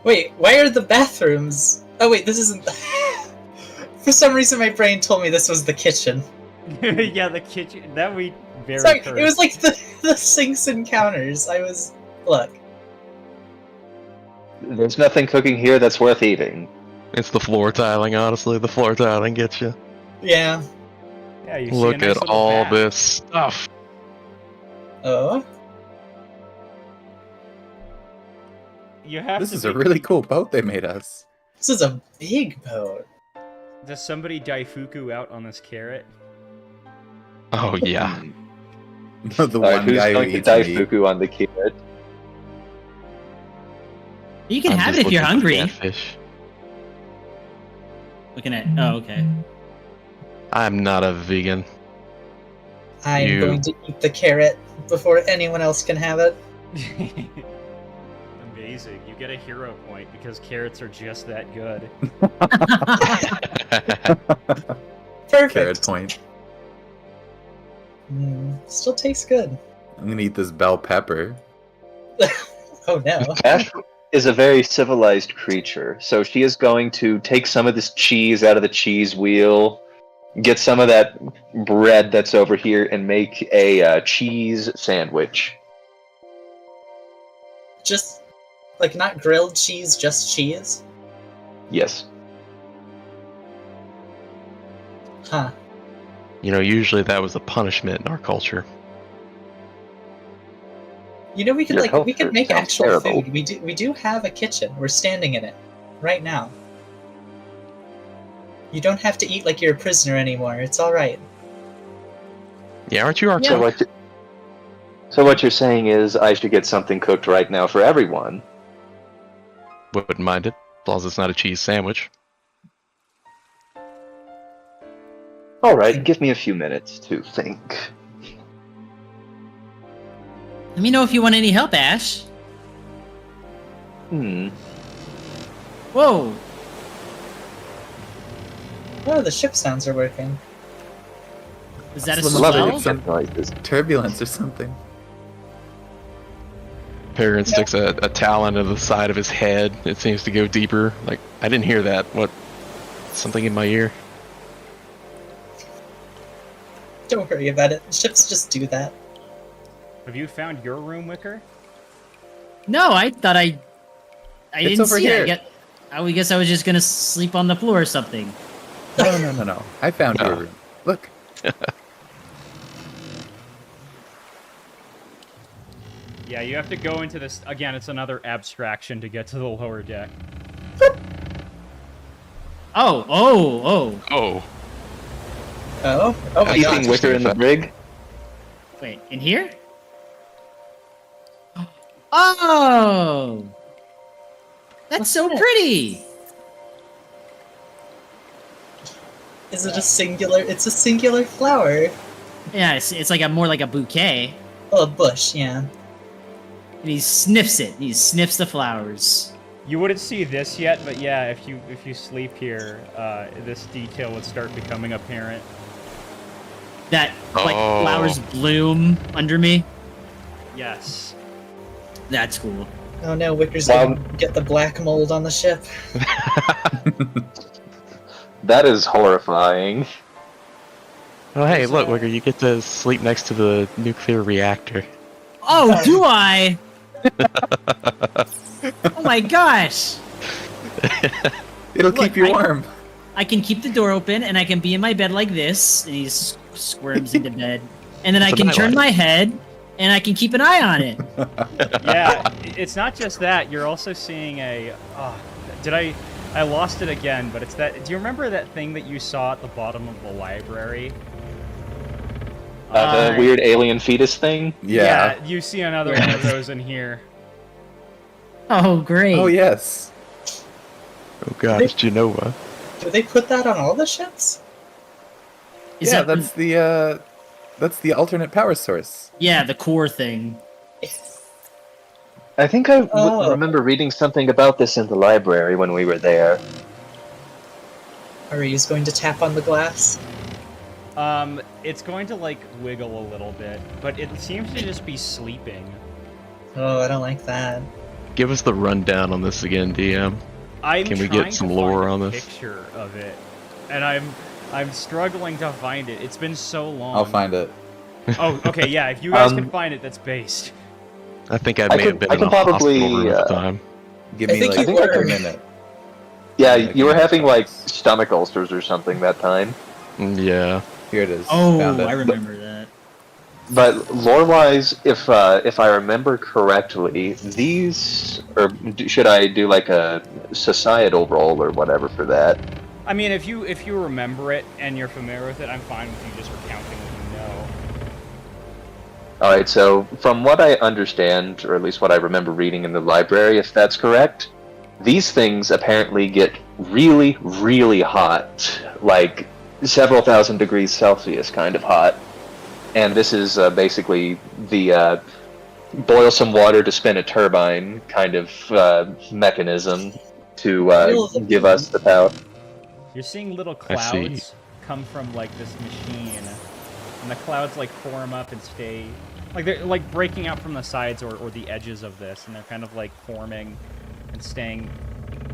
Wait, why are the bathrooms? Oh wait, this isn't. For some reason, my brain told me this was the kitchen. Yeah, the kitchen. That we very Sorry, first. it was like the sinks and counters. Look. There's nothing cooking here that's worth eating. it's the floor tiling, honestly. The floor tiling gets you. Yeah. Yeah, you see a Look nice at little all bath. this stuff. Oh. You have This to is a be- really cool boat they made us. This is a big boat. Does somebody daifuku out on this carrot? Oh, yeah. The Alright, one who's guy who going to eats meat. Daifuku on the carrot? You can I'm have just it if you're looking for hungry. catfish. Looking at. Oh, okay. I'm not a vegan. I'm You- going to eat the carrot before anyone else can have it. Amazing. You get a hero point because carrots are just that good. Perfect. Carrot point. Still tastes good. I'm gonna eat this bell pepper. Oh no. Ash is a very civilized creature, so she is going to take some of this cheese out of the cheese wheel, get some of that bread that's over here, and make a cheese sandwich. Just like not grilled cheese, just cheese? Yes. Huh. You know, usually that was a punishment in our culture. You know, we could Your we could culture make sounds actual terrible. food. We do have a kitchen. We're standing in it right now. You don't have to eat like you're a prisoner anymore. It's all right. Yeah, aren't you our So cook? what you're saying is I should get something cooked right now for everyone. Wouldn't mind it, as long as it's not a cheese sandwich. All right, give me a few minutes to think. Let me know if you want any help, Ash. Whoa. Oh, the ship sounds are working. Is that a That's Love spell? it. Ship noises. Turbulence or something. Peregrine sticks a talon to the side of his head. It seems to go deeper. Like, I didn't hear that. What? Something in my ear? Don't worry about it. Ships just do that. Have you found your room, Wicker? No, I thought I It's didn't over see here. it. I guess I was just gonna sleep on the floor or something. No. I found your Oh. room. Look. Yeah, you have to go into this again. It's another abstraction to get to the lower deck. Oh. Oh, Oh my Anything god. wicker in the brig? Wait, in here? Oh! That's What's so that? pretty! Is it a singular? It's a singular flower. Yeah, it's like more like a bouquet. Oh, a bush, yeah. And he sniffs it. He sniffs the flowers. You wouldn't see this yet, but yeah, if you sleep here, this detail would start becoming apparent. That, like, Oh. flowers bloom under me. Yes. That's cool. Oh no, Wicker's Wow. gonna get the black mold on the ship. That is horrifying. Oh, hey, look, Wicker, you get to sleep next to the nuclear reactor. Oh, do I? Oh my gosh! It'll Look, keep you warm. I can keep the door open, and I can be in my bed like this, and he squirms into bed. And then I It's a can turn nightlight. my head, and I can keep an eye on it. Yeah, it's not just that. You're also seeing a. I lost it again, but it's that. Do you remember that thing that you saw at the bottom of the library? The weird alien fetus thing? Yeah. You see another one of those in here. Oh, great. Oh yes. Oh god, it's Genova. Do they put that on all the ships? Is Yeah, that that's the alternate power source. yeah, the core thing. I think I Oh. remember reading something about this in the library when we were there. Ari's going to tap on the glass. It's going to like wiggle a little bit, but it seems to just be sleeping. Oh, I don't like that. Give us the rundown on this again, DM. Can we get some lore on this? Picture of it, and I'm struggling to find it. It's been so long. I'll find it. Oh, okay, yeah. If you guys can find it, that's based. I think I I may could- have been I in a could probably, hospital room at the time. Give I me think like you a were. minute. Yeah, Yeah, you were give me having a like second. stomach ulcers or something that time. Yeah. Here it is. Oh, Found it. I remember that. But lore-wise, if I remember correctly, these should I do like a societal roll or whatever for that? I mean, if you remember it and you're familiar with it, I'm fine with you just recounting what you know. All right, so from what I understand, or at least what I remember reading in the library, if that's correct, these things apparently get really, really hot, like several thousand degrees Celsius kind of hot. And this is basically the boil some water to spin a turbine kind of mechanism to give us the power. You're seeing little I see. clouds come from like this machine, and the clouds like form up and stay, like they're like breaking out from the sides or the edges of this, and they're kind of like forming and staying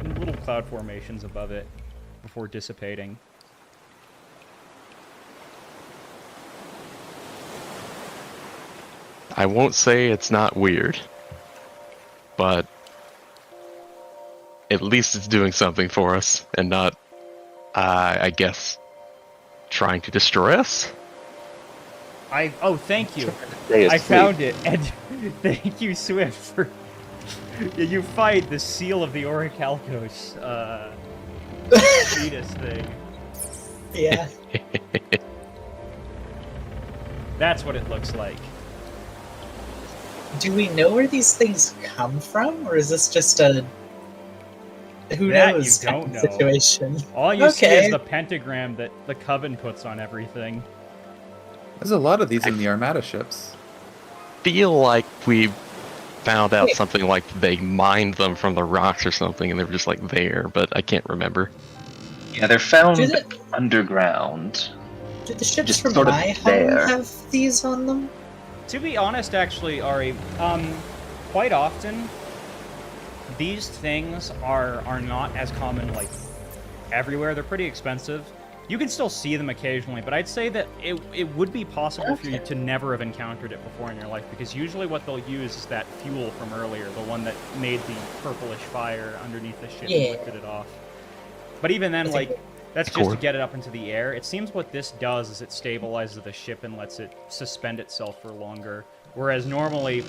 in little cloud formations above it before dissipating. I won't say it's not weird, but at least it's doing something for us and not, I guess, trying to destroy us. Oh, thank you. Stay I asleep. found it, and thank you, Swift, for you find the seal of the Orichalcos fetus thing. Yeah. That's what it looks like. Do we know where these things come from, or is this just a who That knows you type don't of know. situation? All you see Okay. is the pentagram that the Coven puts on everything. There's a lot of these in the Armada ships. Feel like we found out Wait. something like they mined them from the rocks or something and they were just like there, but I can't remember. Yeah, they're found Do the, underground. do the ships Just from sort of my home there. have these on them? To be honest, actually, Ari, quite often these things are not as common like everywhere. They're pretty expensive. You can still see them occasionally, but I'd say that it would be possible for you to never have encountered it before in your life, because usually what they'll use is that fuel from earlier, the one that made the purplish fire underneath the ship Yeah. and lifted it off. But even then, I think like, That's just to Cord. get it up into the air. It seems what this does is it stabilizes the ship and lets it suspend itself for longer. Whereas normally,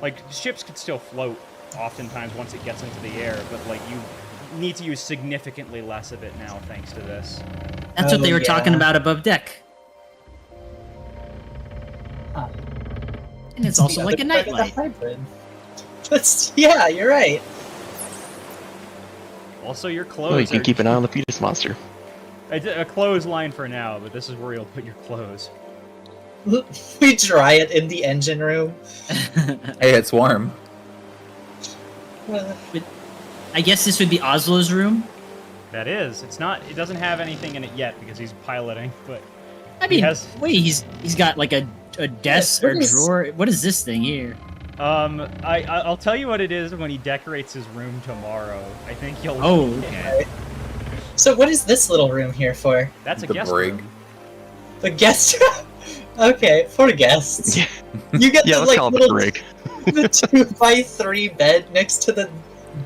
like, ships could still float oftentimes once it gets into the air, but, like, you need to use significantly less of it now thanks to this. That's what they were talking about above deck. Huh. And it's the also like a other part of the nightlight. hybrid. Yeah, you're right. Also, your clothes Well, you can are- keep an eye on the fetus monster. a clothesline for now, but this is where you'll put your clothes. We dry it in the engine room. Hey, it's warm. I guess this would be Oslo's room. That is. It's not. It doesn't have anything in it yet because he's piloting. But I mean, has- wait, he's got like a desk or what is- drawer. What is this thing here? I'll tell you what it is when he decorates his room tomorrow. I think you'll. Oh, okay. So what is this little room here for? That's a The guest brig. room. The guest room? Okay, for guests. Yeah. You get Yeah, the let's like call it the little break. the 2x3 bed next to the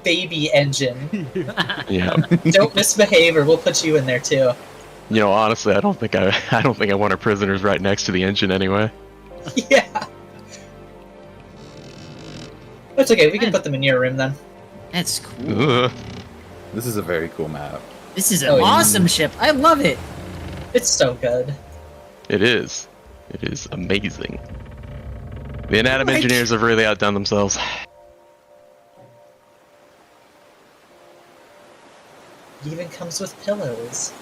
baby engine. Yeah. Don't misbehave or we'll put you in there too. You know, honestly, I don't think I want our prisoners right next to the engine anyway. Yeah. That's okay, we can put them in your room then. That's cool. Ugh. This is a very cool map. This is an Oh, yeah. awesome ship. I love it. It's so good. It is. It is amazing. The Anatom Like- engineers have really outdone themselves. It even comes with pillows.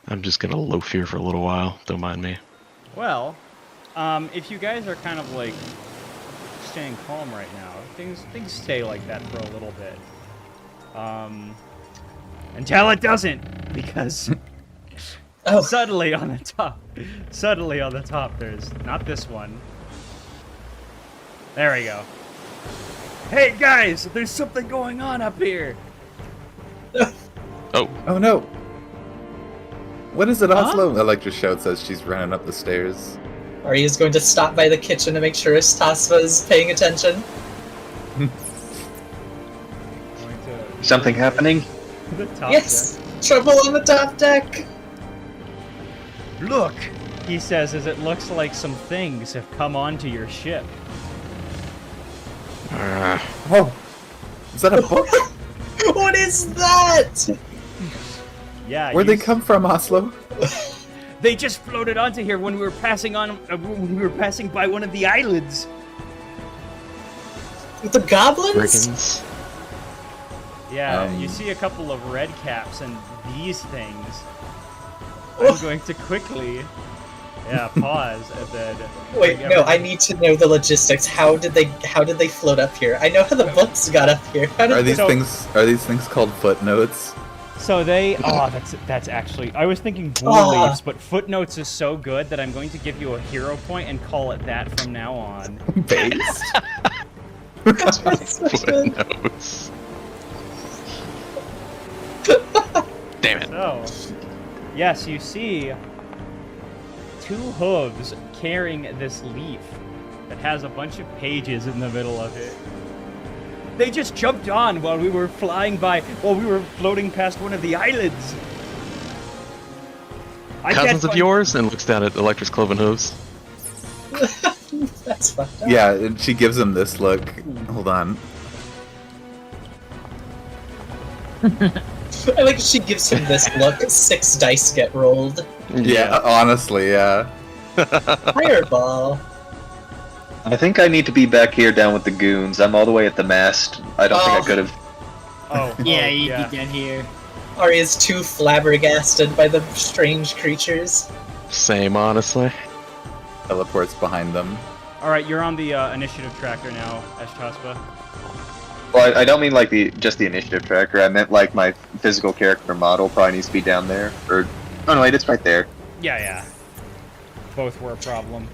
I'm just gonna loaf here for a little while. Don't mind me. Well, if you guys are kind of like staying calm right now, things stay like that for a little bit. Until it doesn't, because Oh, suddenly on the top, there's not this one. There we go. Hey guys, there's something going on up here. Oh, Oh no! What is it, Oslo? Electra shouts as she's running up the stairs. Arya's going to stop by the kitchen to make sure Tasva is paying attention. Going to Something happening? the top Yes! Trouble on the top deck! deck. Look, he says, as it looks like some things have come onto your ship. Oh! Is that a book? What is that? Yeah. Where'd they come from, Oslo? They just floated onto here when we were passing by one of the islands. The goblins? Brigands. Yeah, you see a couple of red caps and these things. I'm going to quickly, pause and then. Wait, bring no, I everything- need to know the logistics. How did they float up here? I know how the books got up here. How did Are these So- things called footnotes? So they. Oh, that's actually. I was thinking blue Ah. leaves, but footnotes is so good that I'm going to give you a hero point and call it that from now on. Based? Footnotes. Damn it. So, yes, you see two hooves carrying this leaf that has a bunch of pages in the middle of it. They just jumped on while we were floating past one of the islands. I can't Cousins of find- yours? And looks down at Electra's cloven hooves. That's fucked up. Yeah, and she gives him this look. Hold on. I like she gives him this look. 6 dice get rolled. Yeah, honestly, yeah. Fireball. I think I need to be back here down with the goons. I'm all the way at the mast. I don't think I could have. Oh, Yeah, oh, you'd yeah. be down here. Arya's too flabbergasted by the strange creatures. Same, honestly. Teleports behind them. All right, you're on the initiative tracker now, Ashtaspa. Well, I don't mean like just the initiative tracker. I meant like my physical character model probably needs to be down there. Or oh no, wait, it's right there. Yeah. Both were a problem.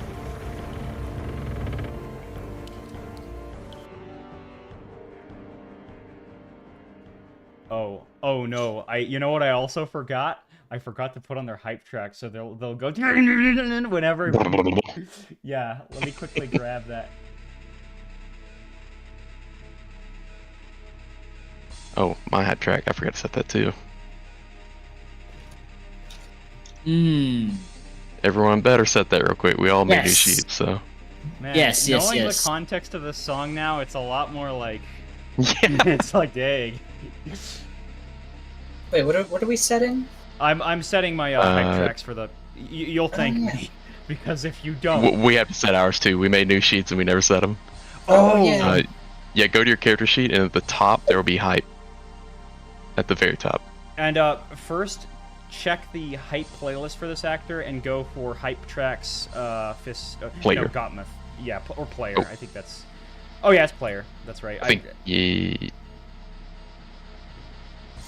Oh no! You know what I also forgot I forgot to put on their hype track, so they'll go whenever. Yeah, let me quickly grab that. Oh, my hype track. I forgot to set that too. Everyone better set that real quick. We all made new Yes. sheets, so. Man, Yes, knowing yes. the context of the song now, it's a lot more like. Yeah. It's like, dang. Wait, what are we setting? I'm setting my hype tracks for the. You'll thank me, because if you don't. We have to set ours too. We made new sheets and we never set them. Oh, yeah. Yeah, go to your character sheet and at the top there will be hype. At the very top. And first, check the hype playlist for this actor and go for hype tracks. Player. No, Gottmouth. Yeah, or player. Oh. I think that's. Oh yeah, it's player. That's right. I think. Yeah.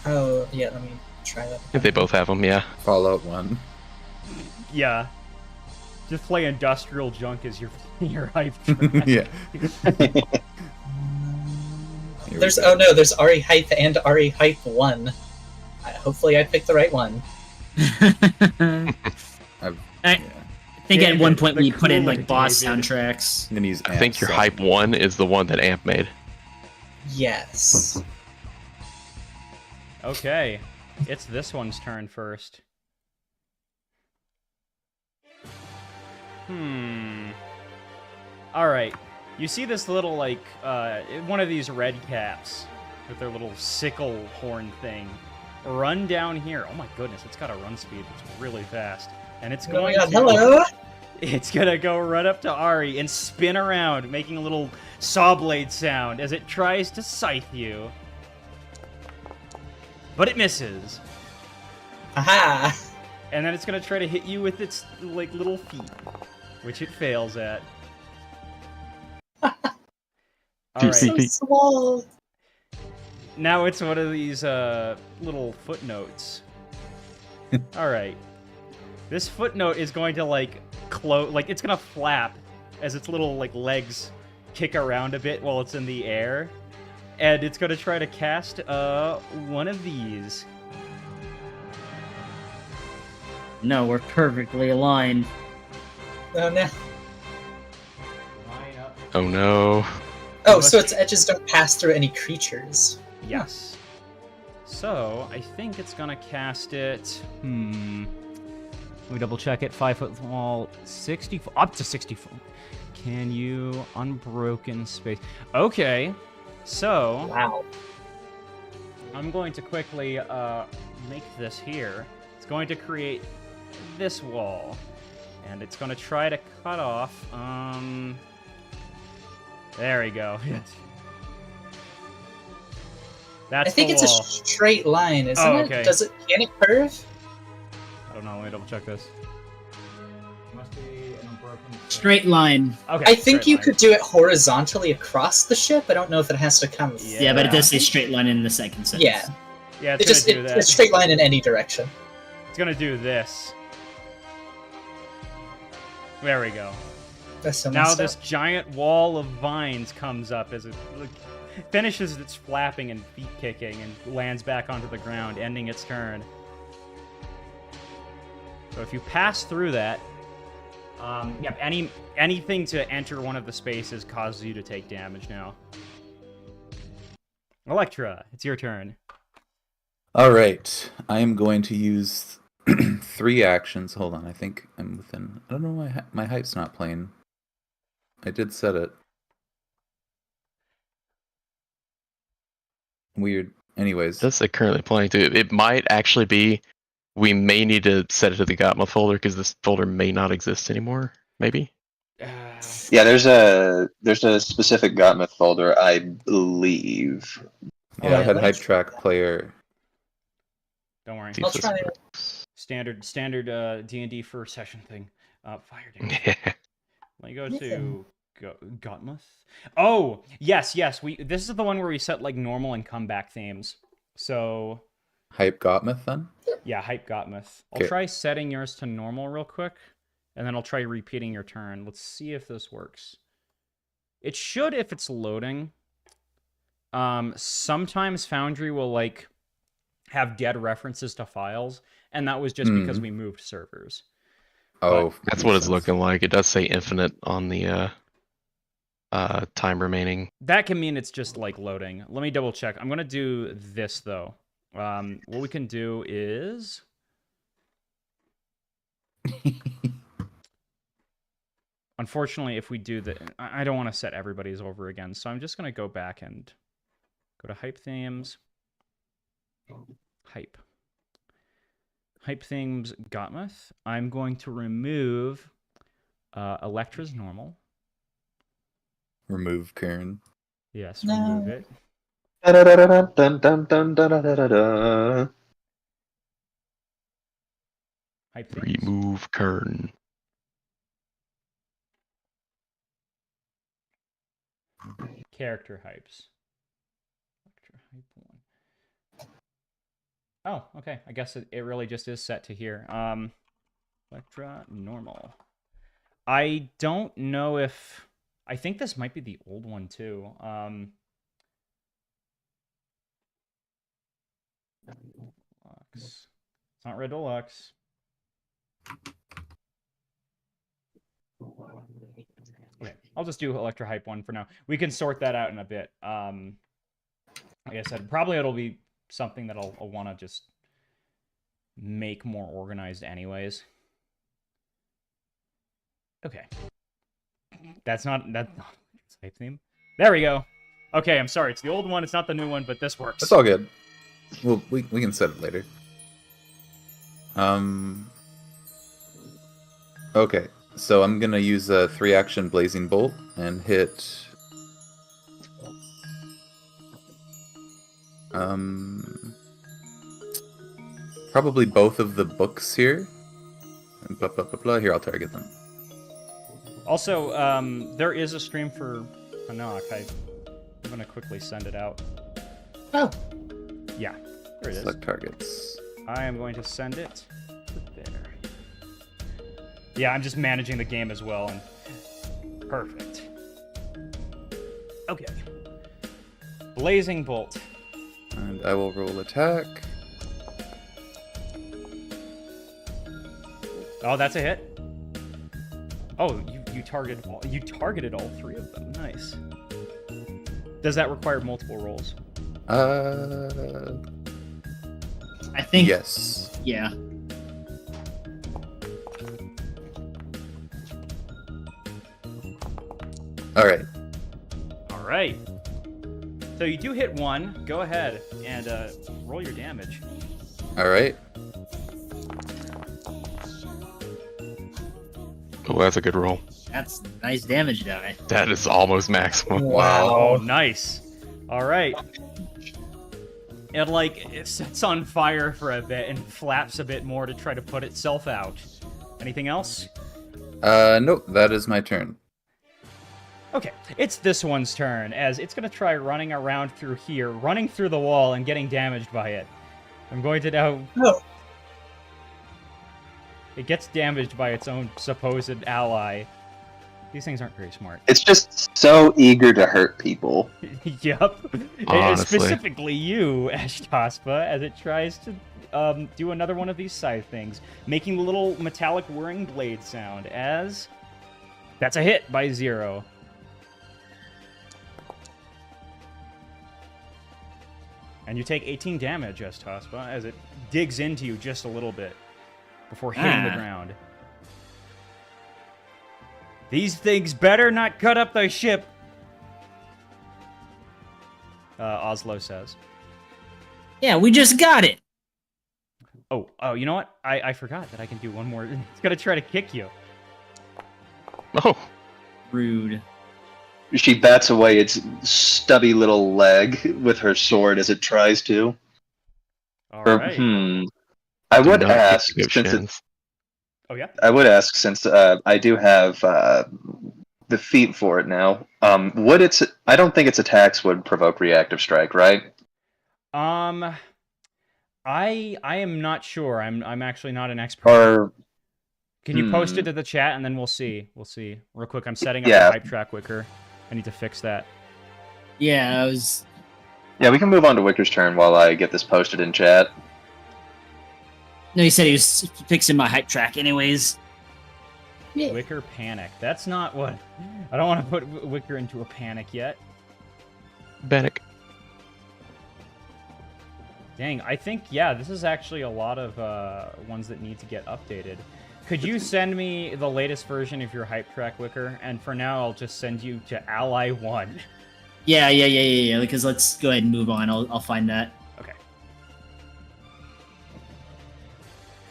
Oh, yeah, let me try that. If they both have them, yeah. Fallout 1. Yeah. Just play industrial junk as your hype track. Yeah. There's there's Ari Hype and Ari Hype 1. Hopefully I picked the right one. I think at one point the we put in cooler like boss David. soundtracks. I'm gonna use. I think your hype 1 is the one that Amp made. Yes. Okay, it's this one's turn first. Alright, you see this little, like, one of these red caps with their little sickle horn thing run down here. Oh my goodness, it's got a run speed that's really fast. And it's going to... Hello! It's gonna go right up to Ari and spin around, making a little saw blade sound as it tries to scythe you. But it misses. Aha! And then it's gonna try to hit you with its, like, little feet, which it fails at. Alright, So small. now it's one of these, little footnotes. Alright. This footnote is going to, like, it's gonna flap as its little, like, legs kick around a bit while it's in the air. And it's gonna try to cast, one of these. No, we're perfectly aligned. Oh, no. Line up. Oh no. Oh, so its edges don't pass through any creatures. Yes. So, I think it's gonna cast it. Let me double check it. 5 foot wall, 60 up to 60 foot. Can you unbroken space? Okay. So, Wow. I'm going to quickly make this here. It's going to create this wall, and it's going to try to cut off. There we go. That's I think the it's wall. a straight line, isn't Oh, it? okay. Can it curve? I don't know. Let me double check this. Must be an unbroken. Straight line. Okay. I think straight you line. could do it horizontally across the ship. I don't know if it has to come. Yeah, but it does say straight line in the second sentence. Yeah. Yeah, It it's just gonna do that. it's a straight line in any direction. It's gonna do this. There we go. That's so Now messed this up. giant wall of vines comes up as it finishes its flapping and feet kicking and lands back onto the ground, ending its turn. So if you pass through that, yep, anything to enter one of the spaces causes you to take damage now. Electra, it's your turn. All right, I am going to use 3 actions. Hold on, I think I'm within. I don't know why my hype's not playing. I did set it. Weird. Anyways, That's currently playing too. It might actually be. We may need to set it to the Gotma folder because this folder may not exist anymore. Maybe. Yeah, there's a specific Gotmouth folder, I believe. yeah, I had let me hype track player. Don't worry. See I'll if this try it. works. Standard D&D first session thing. Fire damage. Yeah. Let me go Yeah. to Gotmuth. Oh, yes. This is the one where we set like normal and comeback themes. So Hype Gotmouth then? yeah, hype Gotmuth. I'll Okay. try setting yours to normal real quick, and then I'll try repeating your turn. Let's see if this works. It should if it's loading. Sometimes Foundry will like have dead references to files, and that was just because we moved servers. Oh, That's makes what it's sense. looking like. It does say infinite on the time remaining. That can mean it's just like loading. Let me double check. I'm gonna do this though. What we can do is unfortunately, if we do the, I don't want to set everybody's over again, so I'm just gonna go back and go to hype themes, hype themes, Gotmuth. I'm going to remove Electra's normal. Remove Kern. Yes, No. remove it. Da-da-da-da-dun-dun-dun-dun-dun-dun. Hype themes. Remove Kern. Character hypes. Electra hype 1. Oh, okay. I guess it really just is set to here. Electra normal. I don't know if... I think this might be the old one, too. Deluxe. It's not Red Deluxe. Okay, I'll just do Electra Hype 1 for now. We can sort that out in a bit. Like I said, probably it'll be something that I'll want to just make more organized anyways. Okay. That's not hype theme. There we go. Okay, I'm sorry. It's the old one. It's not the new one, but this works. That's all good. Well, we can set it later. Okay, so I'm gonna use a 3-action Blazing Bolt and hit. Probably both of the books here. Blah, blah, blah, blah. Here, I'll target them. Also, there is a stream for Hanaq. I'm gonna quickly send it out. Oh, Yeah, there it is. Select targets. I am going to send it there. Yeah, I'm just managing the game as well, and perfect. Okay. Blazing Bolt. And I will roll attack. Oh, that's a hit. Oh, you targeted all 3 of them. Nice. Does that require multiple rolls? I think. Yes. Yeah. All right. All right. So you do hit 1. Go ahead and roll your damage. All right. Oh, that's a good roll. That's nice damage die. That is almost maximum. Oh, nice. All right. It sets on fire for a bit and flaps a bit more to try to put itself out. Anything else? Nope. That is my turn. Okay, it's this one's turn, as it's going to try running around through here, running through the wall and getting damaged by it. I'm going to now... no. It gets damaged by its own supposed ally. These things aren't very smart. It's just so eager to hurt people. Yup. Honestly. Specifically you, Ashtaspa, as it tries to do another one of these side things, making the little metallic whirring blade sound, as... That's a hit by 0. And you take 18 damage, Ashtaspa, as it digs into you just a little bit before hitting the ground. These things better not cut up the ship, Oslo says. Yeah, we just got it. Oh, you know what? I forgot that I can do one more. It's gonna try to kick you. Oh, Rude. She bats away its stubby little leg with her sword as it tries to. All Or, right. I do would not ask, give since chance. Oh, yeah? I would ask, since I do have the feat for it now. Would its? I don't think its attacks would provoke reactive strike, right? I am not sure. I'm actually not an expert. Or Can you post it to the chat and then we'll see. We'll see. Real quick, I'm setting up Yeah. the hype track wicker. I need to fix that. Yeah, I was. yeah, we can move on to Wicker's turn while I get this posted in chat. No, he said he was fixing my hype track anyways. Yeah. Wicker panic. That's not what. I don't want to put Wicker into a panic yet. Bannock. Dang, I think, yeah, this is actually a lot of ones that need to get updated. Could you send me the latest version of your hype track, Wicker? And for now, I'll just send you to Ally 1. Yeah. Because let's go ahead and move on. I'll find that. Okay.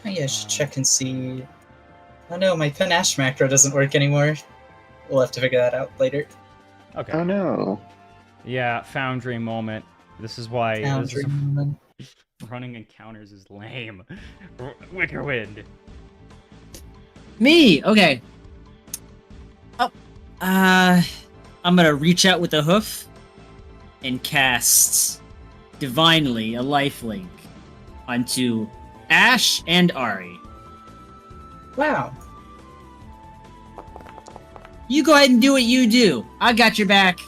Yeah, I should check and see. Oh no, my panache macro doesn't work anymore. We'll have to figure that out later. Okay. Oh no. Yeah, Foundry moment. This is why Foundry moment. running encounters is lame. Wicker Wind. Me. Okay. Oh. I'm gonna reach out with a hoof and cast divinely a lifelink onto Ash and Ari. Wow. You go ahead and do what you do. I got your back.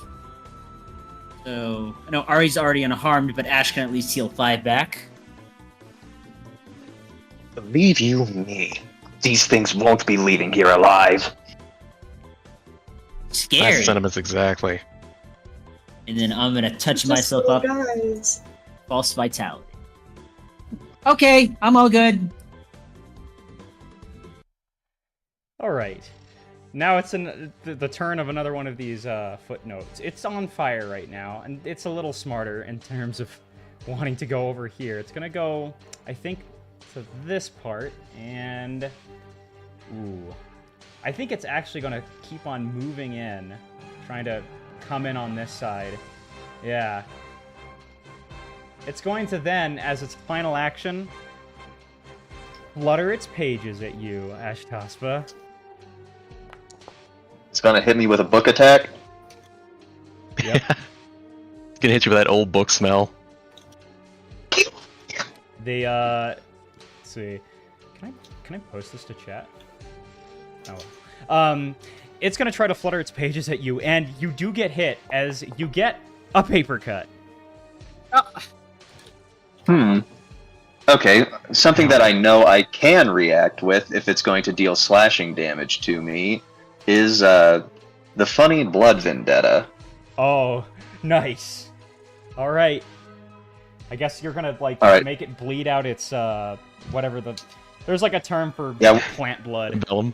So, I know Ari's already unharmed, but Ash can at least heal 5 back. Believe you me, these things won't be leaving here alive. That's Scary. the sentiments exactly. And then I'm gonna touch Just myself little up. Guys. False vitality. Okay, I'm all good. All right. Now it's the turn of another one of these footnotes. It's on fire right now, and it's a little smarter in terms of wanting to go over here. It's going to go, I think, to this part, and... Ooh. I think it's actually going to keep on moving in, trying to come in on this side. Yeah. It's going to then, as its final action, flutter its pages at you, Ashtaspa. It's gonna hit me with a book attack. Yep. It's gonna hit you with that old book smell. They let's see. Can I post this to chat? Oh. It's gonna try to flutter its pages at you, and you do get hit as you get a paper cut. Okay, something that I know I can react with if it's going to deal slashing damage to me is the funny blood vendetta. Oh, nice. All right. I guess you're gonna like All right. make it bleed out its whatever the. There's like a term for Yeah. plant blood. Vellum.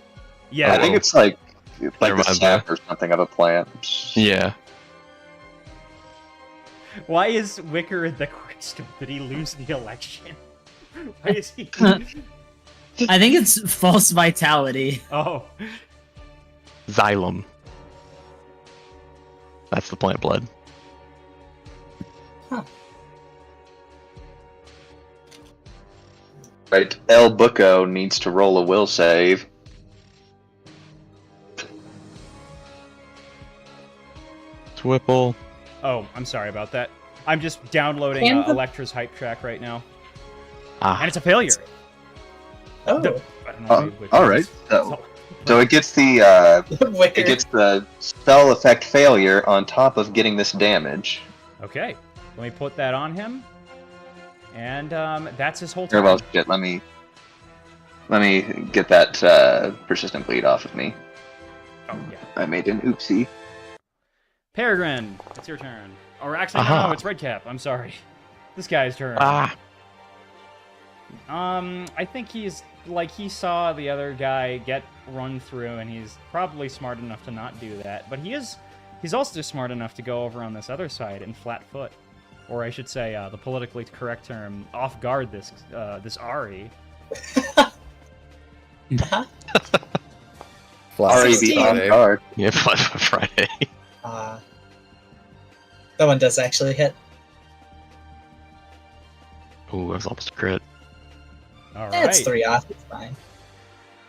Yeah. I think it's like Never the mind sap or something of a plant. Yeah. Why is Wicker the Christ? Did he lose the election? Why is he? I think it's false vitality. Oh. Xylem. That's the plant blood. Right, El Bucco needs to roll a will save. Twipple. Oh, I'm sorry about that. I'm just downloading Can the- Electra's hype track right now, Ah. and it's a failure. Oh, I don't know which all is. right. So it gets the Wicker. it gets the spell effect failure on top of getting this damage. Okay, let me put that on him, and that's his whole Or turn. well, shit. Let me get that persistent bleed off of me. Oh yeah, I made an oopsie. Peregrine, it's your turn. Or actually, Aha. no, it's Redcap. I'm sorry. This guy's turn. Ah. I think he's like he saw the other guy get run through, and he's probably smart enough to not do that. But he's also smart enough to go over on this other side and flat foot, or I should say, the politically correct term, off guard this Ari. Already Sixteen. be on guard. Yeah, Friday. That one does actually hit. Ooh, that was almost a crit. All Eh, it's right. 3 off. It's fine.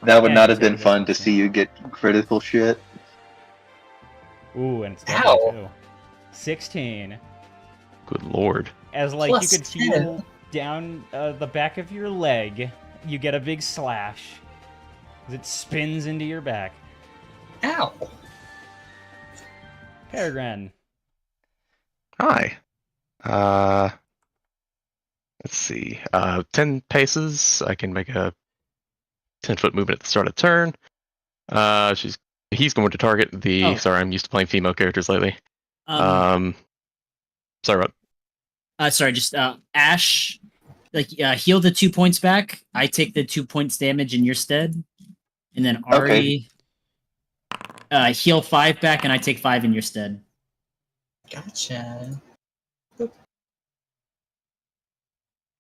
That would Yeah, not you have been did. fun to see you get critical shit. Ooh, and it's Ow. double too. 16. Good lord. As like Plus you could 10. feel down the back of your leg, you get a big slash. As it spins into your back. Ow. Peregrine. Hi. Let's see. 10 paces. I can make a 10-foot movement at the start of the turn. He's going to target the. Oh. Sorry, I'm used to playing female characters lately. Um, Sorry about. sorry, just Ash, heal the 2 points back. I take the 2 points damage in your stead, and then Ari, heal 5 back, and I take 5 in your stead. Gotcha.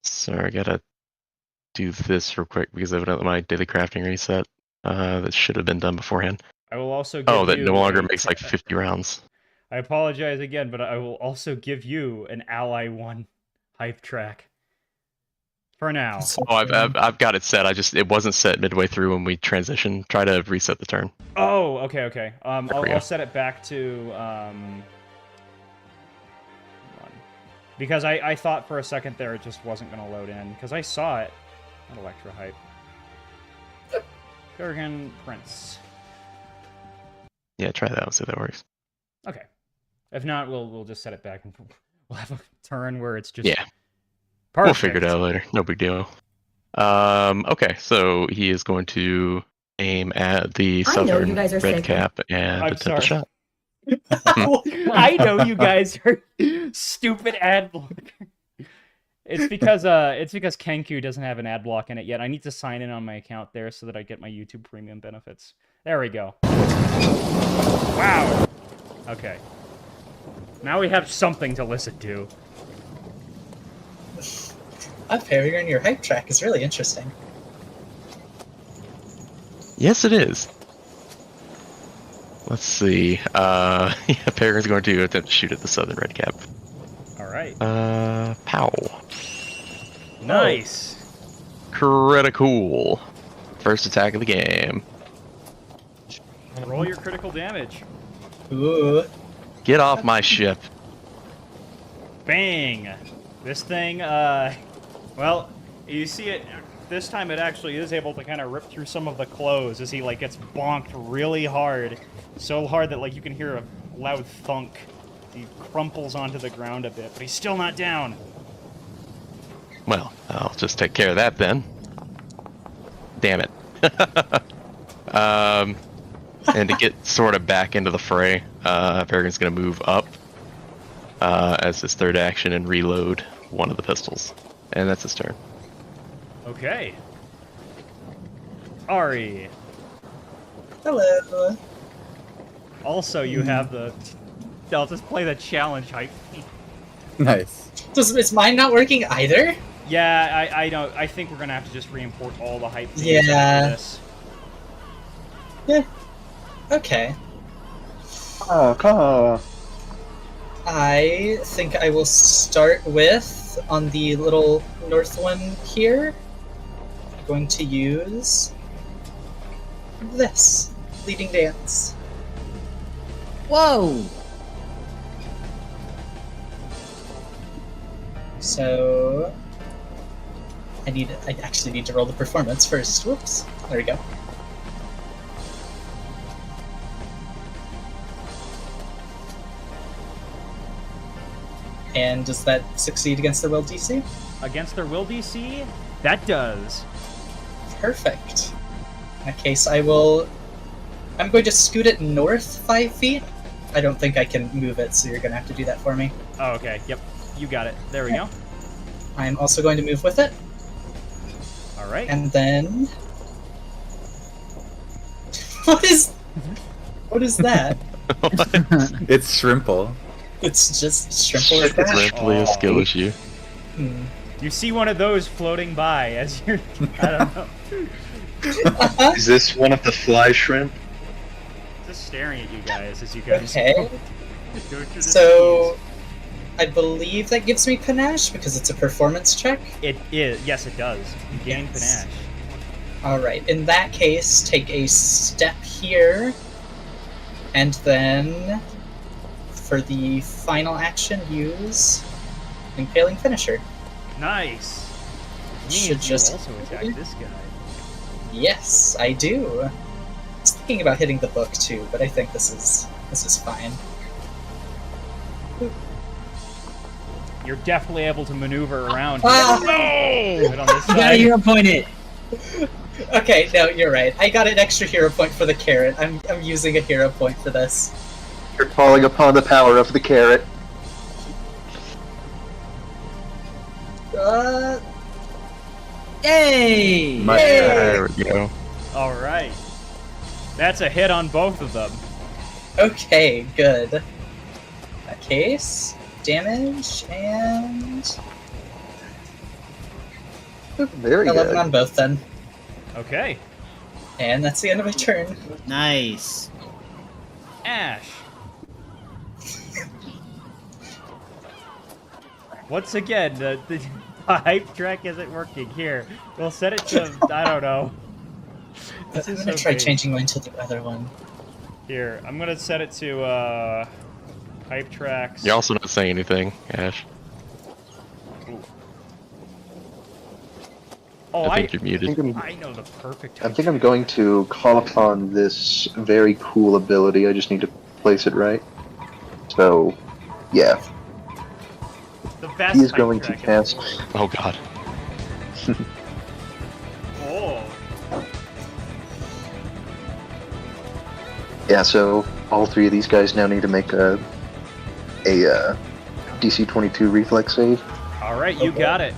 Sorry, I gotta do this real quick because evidently my daily crafting reset. That should have been done beforehand. I will also give That you no longer a- makes like 50 rounds. I apologize again, but I will also give you an Ally 1 hype track. For now. Oh, I've got it set. It wasn't set midway through when we transitioned. Try to reset the turn. Oh, okay. we go. I'll set it back to because I thought for a second there it just wasn't going to load in because I saw it. Not Electro hype. Kurgan Prince. Yeah, try that. See if that works. Okay. If not, we'll just set it back and we'll have a turn where it's just Yeah. perfect. We'll figure it out later. No big deal. Okay, so he is going to aim at the I know southern you guys are red sick. cap and I'm attempt a sorry. shot. I know you guys are stupid ad block. It's because Kenku doesn't have an ad block in it yet. I need to sign in on my account there so that I get my YouTube premium benefits. There we go. Wow. Okay. Now we have something to listen to. Fairweather, your hype track is really interesting. Yes, it is. Let's see. Peregrine's going to attempt to shoot at the southern red cap. All right. Pow. Nice. Critical. First attack of the game. Roll your critical damage. Ooh. Get off my ship. Bang. This thing, well, you see it, this time it actually is able to kind of rip through some of the clothes as he, gets bonked really hard. So hard that, you can hear a loud thunk. He crumples onto the ground a bit, but he's still not down. Well, I'll just take care of that then. Damn it. And to get sort of back into the fray, Peregrine's going to move up as his third action and reload one of the pistols. And that's his turn. Okay. Ari. Hello. Also, you have the... I'll just play the challenge hype. Nice. Is mine not working either? Yeah, I don't. I think we're going to have to just re-import all the hype. Yeah. Into this. Yeah. Okay. Oh. I think I will start with, on the little north one here, I'm going to use this, Leading Dance. Whoa! So, I actually need to roll the performance first. Whoops. There we go. And does that succeed against the will DC? Against their will DC? That does. Perfect. In that case, I'm going to scoot it north 5 feet. I don't think I can move it, so you're going to have to do that for me. Oh, okay. Yep. You got it. There we go. I'm also going to move with it. All right. And then... What is that? It's Shrimple. It's just Shrimple is It's that? simply a skill issue. You see one of those floating by as you're... I don't know. Is this one of the fly shrimp? Just staring at you guys as you guys Okay. go through the So, I believe that gives me panache because it's a performance check. It is. Yes, it does. You gain Yes. panache. Alright, in that case, take a step here, and then, for the final action, use Impaling Finisher. Nice. Should Means you just- also attack this guy. Yes, I do. I was thinking about hitting the book too, but I think this is fine. you're definitely able to maneuver around. Ah! Put it on this You gotta side. hero point it. Okay, no, you're right. I got an extra hero point for the carrot. I'm using a hero point for this. You're calling upon the power of the carrot. Yay! Much Yay! better. There we go. All right. That's a hit on both of them. Okay, good. In that case, damage and Very 11 good. on both then. Okay. And that's the end of my turn. Nice. Ash. Once again, the hype track isn't working. Here, we'll set it to, I don't know. This I'm is gonna so try big. changing mine to the other one. Here, I'm gonna set it to, hype tracks. You're also not saying anything, Ash. Oh, I think you're muted. I know the perfect I hype think I'm track. going to call upon this very cool ability. I just need to place it right. So, yeah, The best he is hype going to track in the cast. world. Oh god. Oh. Yeah, so all three of these guys now need to make a DC 22 reflex save. All right, you Okay. got it.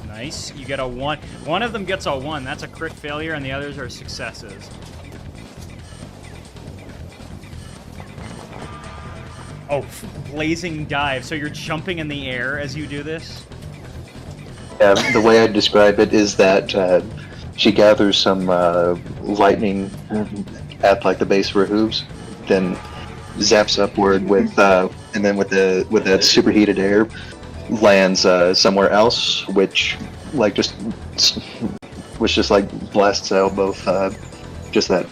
Nice. You get a 1. One of them gets a 1. That's a crit failure, and the others are successes. Oh, blazing dive. So you're jumping in the air as you do this? Yeah, the way I describe it is that she gathers some lightning at like the base of her hooves, then zaps upward with, and then with that superheated air, lands somewhere else, which just like blasts out both just that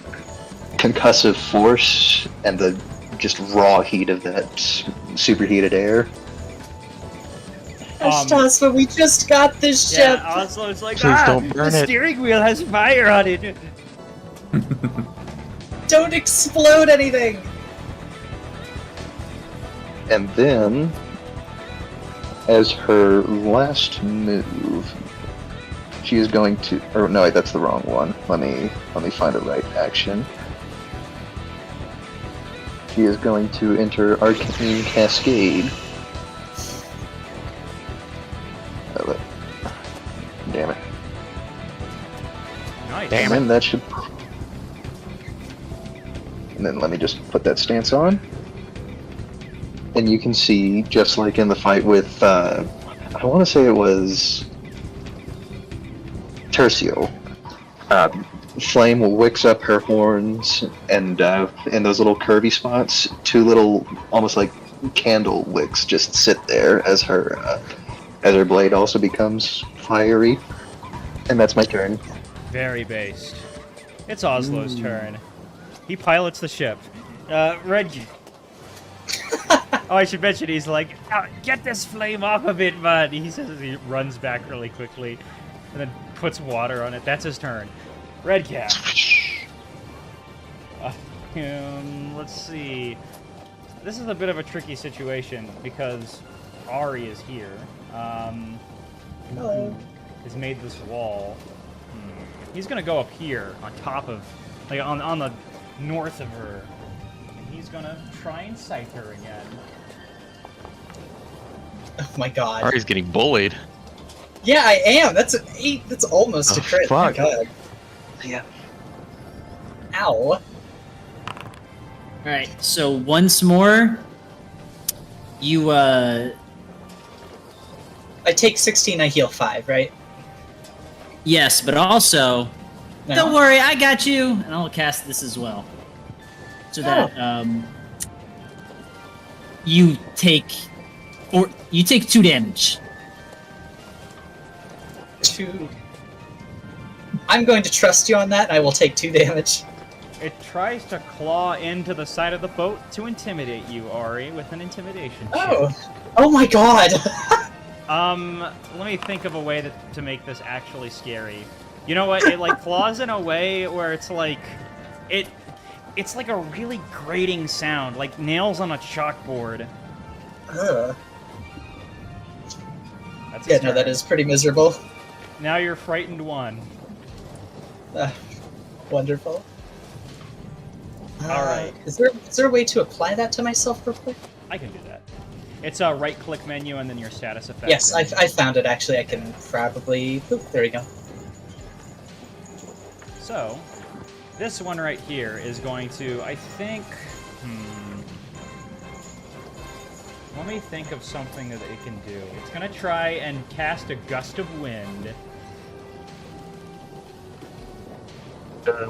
concussive force and the just raw heat of that superheated air. Ashtaspa, we just got this Yeah, ship! Oslo's like, Please don't burn the it." steering wheel has fire on it. Don't explode anything! And then, as her last move, she is going to. Or no, wait, that's the wrong one. Let me find the right action. She is going to enter Arcane Cascade. Oh, damn it! Nice. Damn And then that should. And then let me just put that stance on. And you can see, just like in the fight with, I want to say it was Tercio. Flame wicks up her horns, and in those little curvy spots, two little, almost like candle wicks just sit there as her blade also becomes fiery. And that's my turn. Very based. It's Oslo's turn. He pilots the ship. Reggie. Oh, I should mention he's like, get this flame off of it, bud. He says as he runs back really quickly and then puts water on it. That's his turn. Redcap. Let's see. This is a bit of a tricky situation because Ari is here. Hello. Has made this wall. He's gonna go up here on top of, like on the north of her, and he's gonna try and sight her again. Oh my god. Ari's getting bullied. Yeah, I am! That's an 8! That's almost a Oh, crit. fuck. My god. Yeah. Ow. Alright, so once more, you, I take 16, I heal 5, right? yes, but also, No. don't worry, I got you! And I'll cast this as well. So that, you take 2 damage. 2. I'm going to trust you on that, and I will take 2 damage. It tries to claw into the side of the boat to intimidate you, Ari, with an intimidation check. Oh! Oh my god! Let me think of a way to make this actually scary. You know what? It like claws in a way where it's like, it it's like a really grating sound, like nails on a chalkboard. Ugh. That's Yeah, no, that is pretty miserable. Now you're frightened one. Wonderful. All right. Is there a way to apply that to myself real quick? I can do that. It's a right-click menu and then your status effect. Yes, I found it, actually. I can probably... Oop, there we go. So, this one right here is going to, I think... Let me think of something that it can do. It's going to try and cast a Gust of Wind.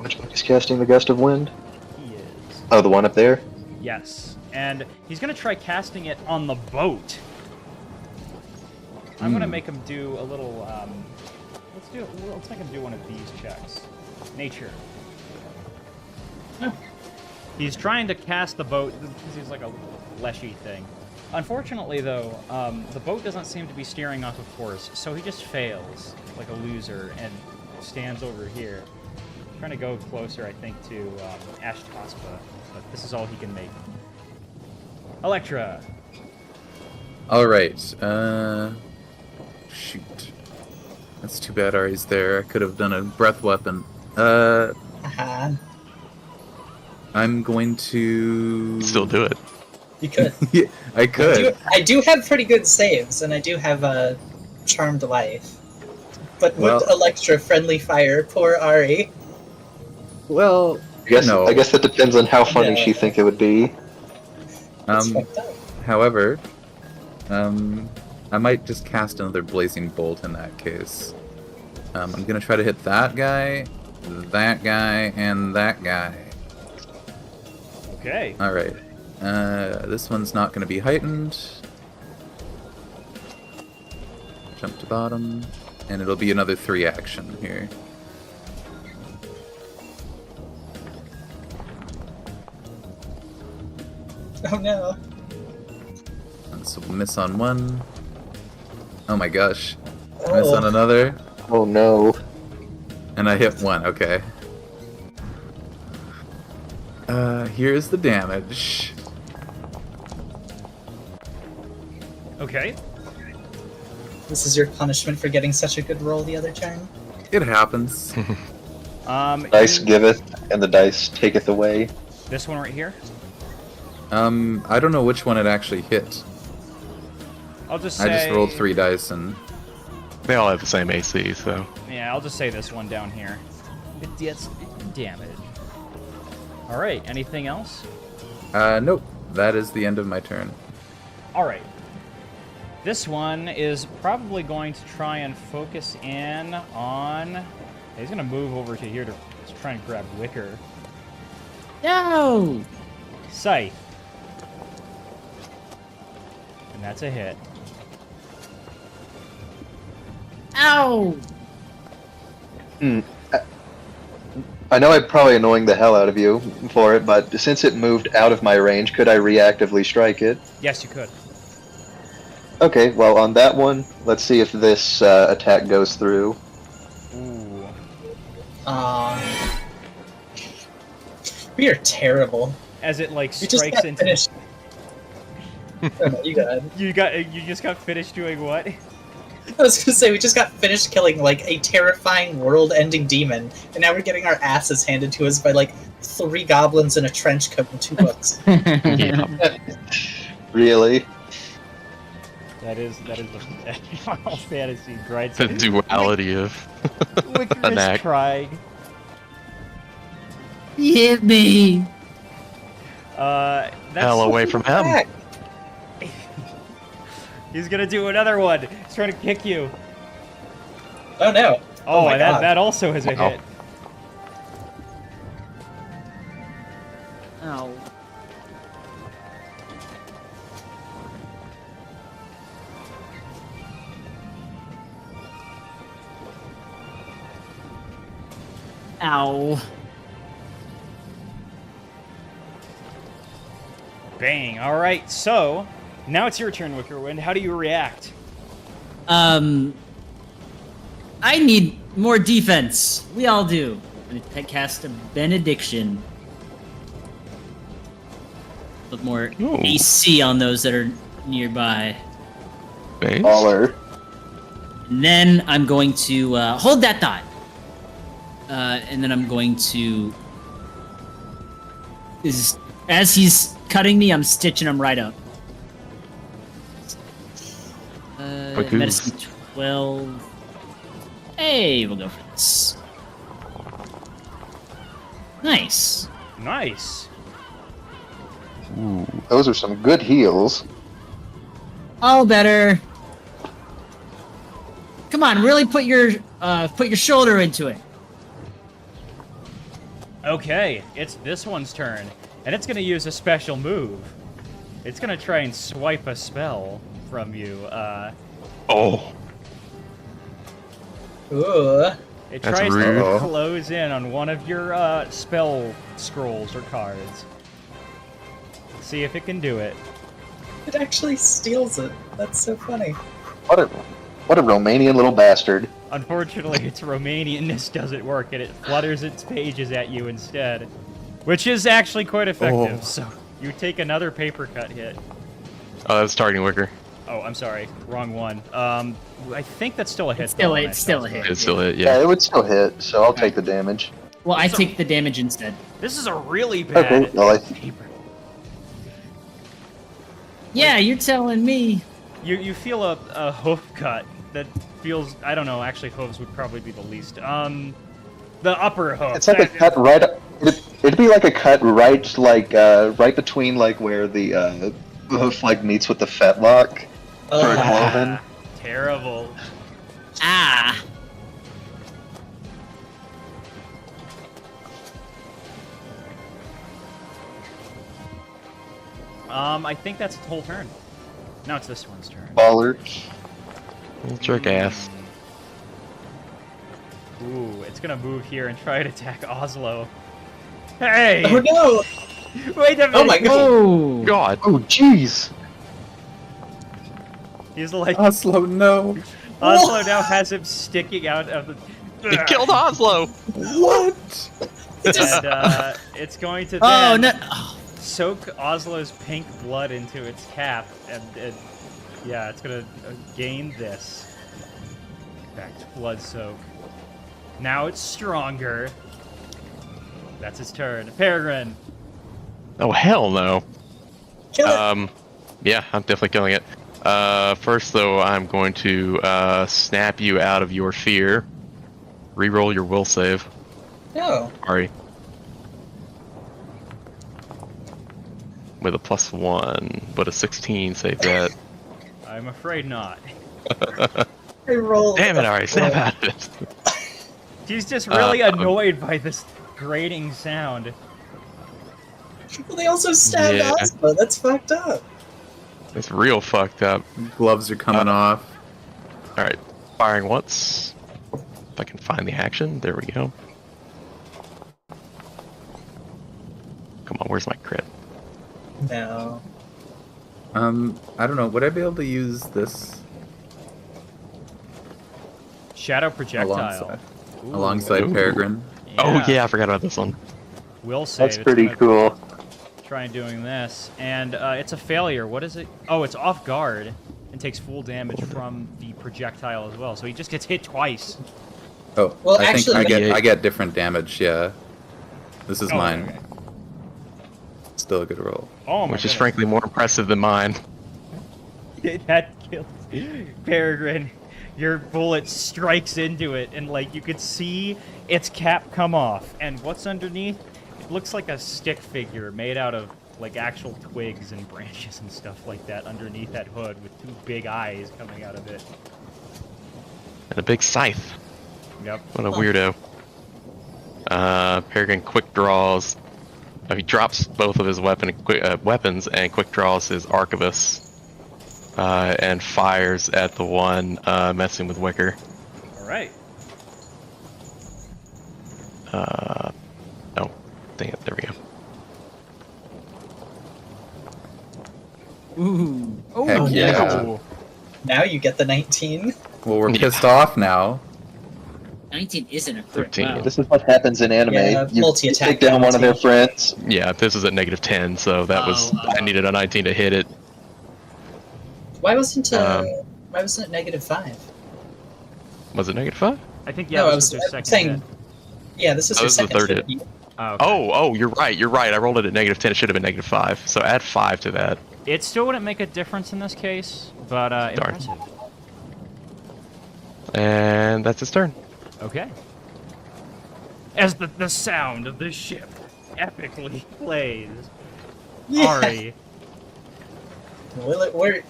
Which one is casting the Gust of Wind? He is. Oh, the one up there? Yes. And he's going to try casting it on the boat. I'm going to make him do a little... Let's make him do one of these checks. Nature. He's trying to cast the boat. This is like a leshy thing. Unfortunately, though, the boat doesn't seem to be steering off of course, so he just fails like a loser and stands over here. Trying to go closer, I think, to Ashtaspa, but this is all he can make. Electra. All right. Shoot. That's too bad Ari's there. I could have done a breath weapon. Uh-huh. I'm going to... Still do it. You could. Yeah, I could. I do have pretty good saves, and I do have a charmed life. But would Electra friendly fire poor Ari? Well, I guess that depends on how funny she think it would be. That's fucked up. However, I might just cast another blazing bolt in that case. I'm gonna try to hit that guy, and that guy. Okay. All right. This one's not gonna be heightened. Jump to bottom, and it'll be another 3 action here. Oh no. So we'll miss on one. Oh my gosh. Miss on another. Oh no. And I hit one, okay. Here's the damage. Okay. This is your punishment for getting such a good roll the other turn? It happens. Dice giveth, and the dice taketh away. This one right here. I don't know which one it actually hit. I'll just say... I just rolled 3 dice and... They all have the same AC, so... Yeah, I'll just say this one down here. It gets damage. Alright, anything else? Nope. That is the end of my turn. Alright. This one is probably going to try and focus in on... He's going to move over to here to try and grab Wicker. No! Scythe. And that's a hit. Ow! I know I'm probably annoying the hell out of you for it, but since it moved out of my range, could I reactively strike it? Yes, you could. Okay, well, on that one, let's see if this attack goes through. Ooh. We are terrible. As it, like, We just strikes got into... finished. Oh, no, you got it. You just got finished doing what? I was gonna say, we just got finished killing, like, a terrifying world-ending demon, and now we're getting our asses handed to us by, like, 3 goblins in a trench coat and 2 books. Really? That is the Final Fantasy, right? The duality of Hanaq. trying. He hit me! That's... Hell away from him. He's gonna do another one. He's trying to kick you. Oh no. Oh, my and God. that also has a Wow. hit. Ow. Ow. Bang. All right. So now it's your turn, Wickerwind. How do you react? I need more defense. We all do. I'm gonna cast a benediction. Put more Ooh. AC on those that are nearby. Base? Baller. And then I'm going to hold that thought. And then I'm going to as he's cutting me, I'm stitching him right up. Quick Medicine 12. Hey, we'll go for this. Nice. Nice. Ooh. Those are some good heals. All better. Come on, really put your shoulder into it. Okay, it's this one's turn, and it's gonna use a special move. It's gonna try and swipe a spell from you. Oh. Ooh. It That's tries rude. to close in on one of your spell scrolls or cards. See if it can do it. It actually steals it. That's so funny. What a Romanian little bastard. Unfortunately, its Romanianness doesn't work, and it flutters its pages at you instead, which is actually quite effective. Oh. So you take another paper cut hit. Oh, that's targeting Wicker. Oh, I'm sorry, wrong one. I think that's still a hit. It's still though, a- when I it's still a spell hit. It's still it, Yeah, yeah. it would still hit, so I'll take the damage. Well, I take the damage instead. This is a really bad Okay, well, paper. Yeah, you're telling me. You feel a hoof cut that feels, I don't know, actually hooves would probably be the least. The upper hoof. It's like a cut right. It'd be like a cut right, right between like where the hoof like meets with the fetlock. Oh, For cloven. Terrible. Ah. I think that's its whole turn. Now it's this one's turn. Baller. Little jerk ass. Ooh, it's gonna move here and try to attack Oslo. Hey! oh no! Wait a minute! Oh my god! Oh. God. Oh jeez. He's like, Oslo, no. Oslo now has him sticking out of the... He killed Oslo! What? And it's going to Oh then no. Oh. soak Oslo's pink blood into its cap, and yeah, it's gonna gain this. Back to blood soak. Now it's stronger. That's his turn. Peregrine. Oh, hell no. Kill it! Yeah, I'm definitely killing it. First, though, I'm going to snap you out of your fear. Reroll your will save. No. Sorry. With a +1, but a 16 save that. I'm afraid not. I rolled. Damn it, Ari, snap out of it. He's just really annoyed by this grating sound. Well, they also stabbed Yeah. Osmo. That's fucked up. It's real fucked up. Gloves are coming off. Alright, firing once. If I can find the action, there we go. Come on, where's my crit? No. I don't know. Would I be able to use this Shadow projectile. alongside, Ooh. alongside Ooh. Peregrine? Oh yeah, I forgot about this one. Will save. That's It's pretty gonna cool. Try doing this, and it's a failure. What is it? Oh, it's off guard and takes full damage from the projectile as well. So he just gets hit twice. Oh, Well, I actually- think I get different damage. Yeah, this is Oh, mine. okay. Still a good roll. Oh my Which is goodness. frankly more impressive than mine. That kills Peregrine. Your bullet strikes into it, and like you could see its cap come off. And what's underneath? It looks like a stick figure made out of like actual twigs and branches and stuff like that underneath that hood with two big eyes coming out of it. And a big scythe. Yep. What a weirdo. Peregrine quick draws. He drops both of his weapons and quick draws his arquebus. And fires at the one messing with Wicker. All right. Oh, dang it, there we go. Ooh. Oh. Heck yeah. Ooh. Now you get the 19. Well, we're Yeah. pissed off now. 19 isn't a crit. 13. Wow. This is what happens in anime. Yeah, you multi-attack take down one of their penalty. friends. Yeah, this is at -10, so that was I needed a 19 to hit it. Why wasn't Um, why wasn't it -5? Was it -5? I think yeah, No, I this was was your second saying. hit. Yeah, this is Oh, your this is the second third hit. hit. Oh, okay. Oh, you're right. I rolled it at -10. It should have been -5. So add 5 to that. It still wouldn't make a difference in this case, but impressive. And that's his turn. Okay. As the sound of the ship epically plays, Yeah. Ari, Will it work?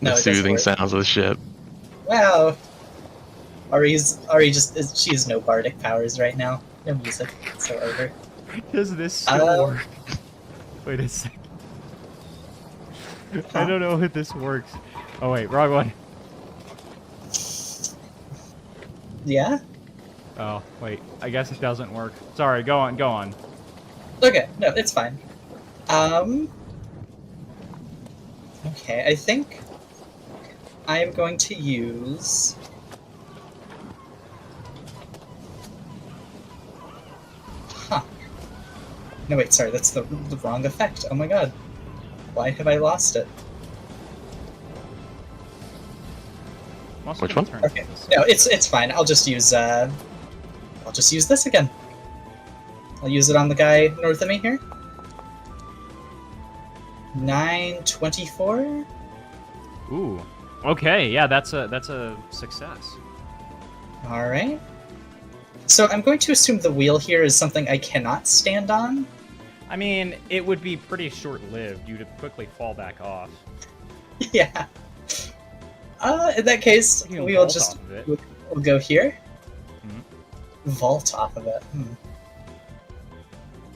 No, The it doesn't soothing work. sounds of the ship. Wow. Ari just she has no bardic powers right now. No music whatsoever. does this still Uh, work? Wait a second. I don't know if this works. Oh wait, wrong one. Yeah? Oh wait, I guess it doesn't work. Sorry, go on, go on. Okay, no, it's fine. Okay, I think I am going to use Huh. No wait, sorry, that's the wrong effect. Oh my god. Why have I lost it? Most Which of the one? turns Okay. are the same. No, it's fine. I'll just use this again. I'll use it on the guy north of me here. 924. Ooh. Okay, yeah, that's a success. All right. So I'm going to assume the wheel here is something I cannot stand on. I mean, it would be pretty short-lived. You'd quickly fall back off. Yeah. In that case, You can we will vault just off of it. we'll go here. Mhm. Vault off of it.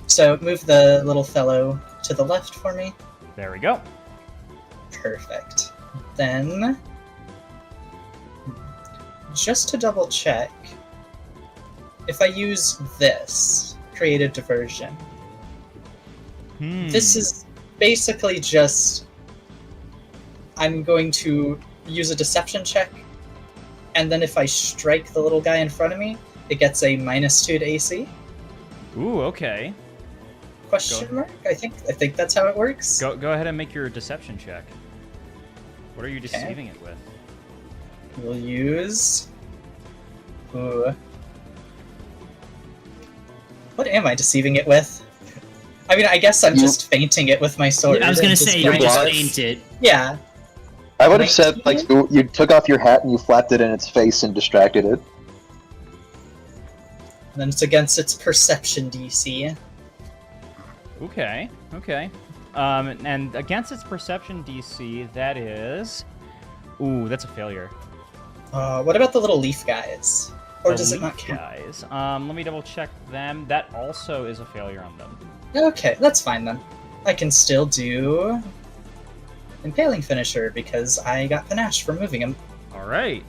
So move the little fellow to the left for me. There we go. Perfect. Then, just to double check, if I use this, create a diversion, this is basically just, I'm going to use a deception check, and then if I strike the little guy in front of me, it gets a -2 to AC. Ooh, okay. Question mark? I think that's how it works. Go ahead and make your deception check. What are you deceiving it with? We'll use. Ooh. What am I deceiving it with? I mean, I guess I'm just fainting it with my sword. I was and gonna just say, trying you just to- faint it. Yeah. I would have said, 19? like, you took off your hat and you flapped it in its face and distracted it. And then it's against its perception DC. Okay, okay. And against its perception DC, that is... Ooh, that's a failure. What about the little leaf guys? Or does it Elite not count? guys. Let me double check them. That also is a failure on them. Okay, that's fine then. I can still do Impaling Finisher because I got Panache for moving him. Alright.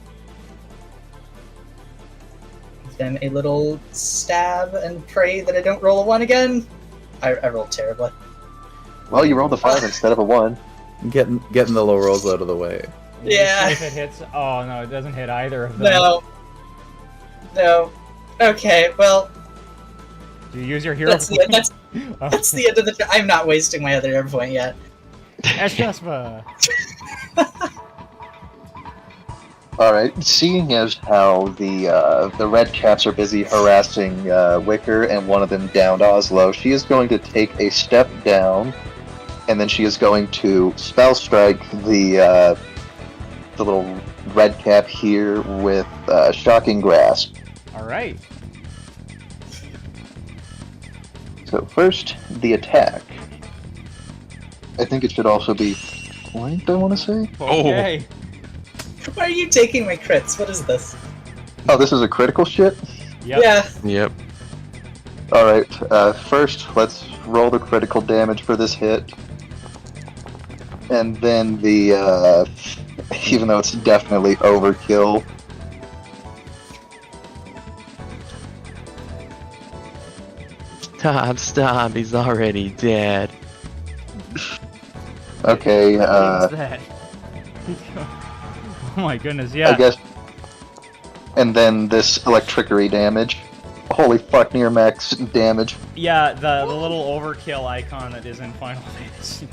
Give them a little stab and pray that I don't roll a 1 again. I rolled terribly. Well, you rolled a 5 instead of a 1. Getting the low rolls out of the way. Did you Yeah. see if it hits... Oh, no, it doesn't hit either of them. No. No. Okay, well, Do you use your hero that's the, point? that's, that's the end of the... I'm not wasting my other hero point yet. Eshkaspa. Alright, seeing as how the red caps are busy harassing Wicker and one of them downed Oslo, she is going to take a step down, and then she is going to spell strike the little red cap here with Shocking Grasp. Alright. So first, the attack. I think it should also be flanked, I want to say? Okay. Why are you taking my crits? What is this? Oh, this is a critical shit? Yep. Yeah. Yep. Alright, first, let's roll the critical damage for this hit. And then the, even though it's definitely overkill. Stop, he's already dead. Okay, What means that? Oh my goodness, yeah. and then this electricity damage. Holy fuck, near max damage. Yeah, the little overkill icon that is in Final Fantasy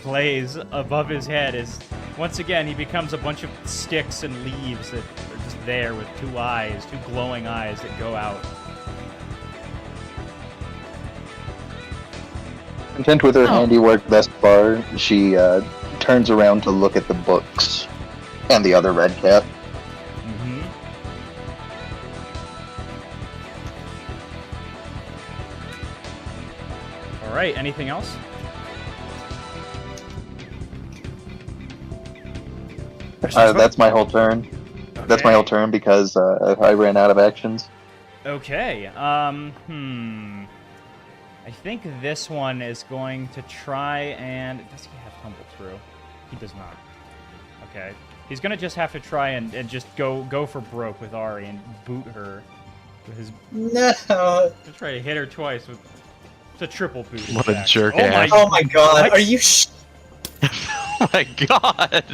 plays above his head is, once again, he becomes a bunch of sticks and leaves that are just there with two eyes, two glowing eyes that go out. Content with her handiwork thus far, she turns around to look at the books and the other red cap. Mm-hmm. All right, anything else? That's my whole turn. That's my whole turn because I ran out of actions. Okay, I think this one is going to try and... Does he have Tumble Through? He does not. Okay. He's going to just have to try and just go for broke with Ari and boot her with his... No. To try to hit her twice with... It's a triple boot. What a attack. jerk Oh my, ass. Oh my god, What? are you Oh my god!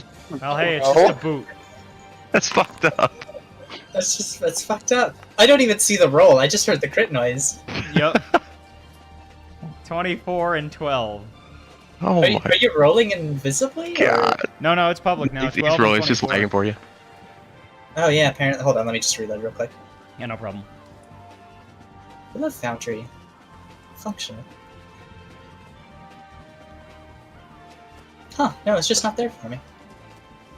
Well, hey, it's just a boot. That's fucked up. That's fucked up. I don't even see the roll, I just heard the crit noise. Yep. 24 and 12. Oh Are you, my are you rolling invisibly? or- god. No, it's public now. He's 12 rolling, and it's just 24. lagging for you. Oh yeah, apparently. Hold on, let me just reload real quick. Yeah, no problem. Reload Foundry. Functional. Huh, no, it's just not there for me.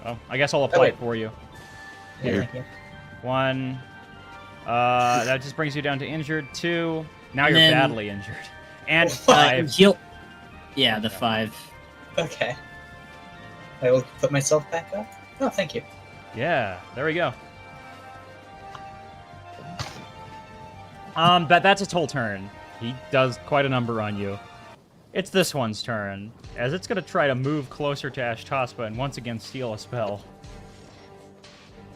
Oh, I guess I'll apply wait. it for you. Yeah, Here. thank you. 1. That just brings you down to injured. 2. Now you're And then- badly injured. And What? 5. Heal. Yeah, the 5. Okay. I will put myself back up. Oh, thank you. Yeah, there we go. That's its whole turn. He does quite a number on you. It's this one's turn, as it's gonna try to move closer to Ashtaspa and once again steal a spell.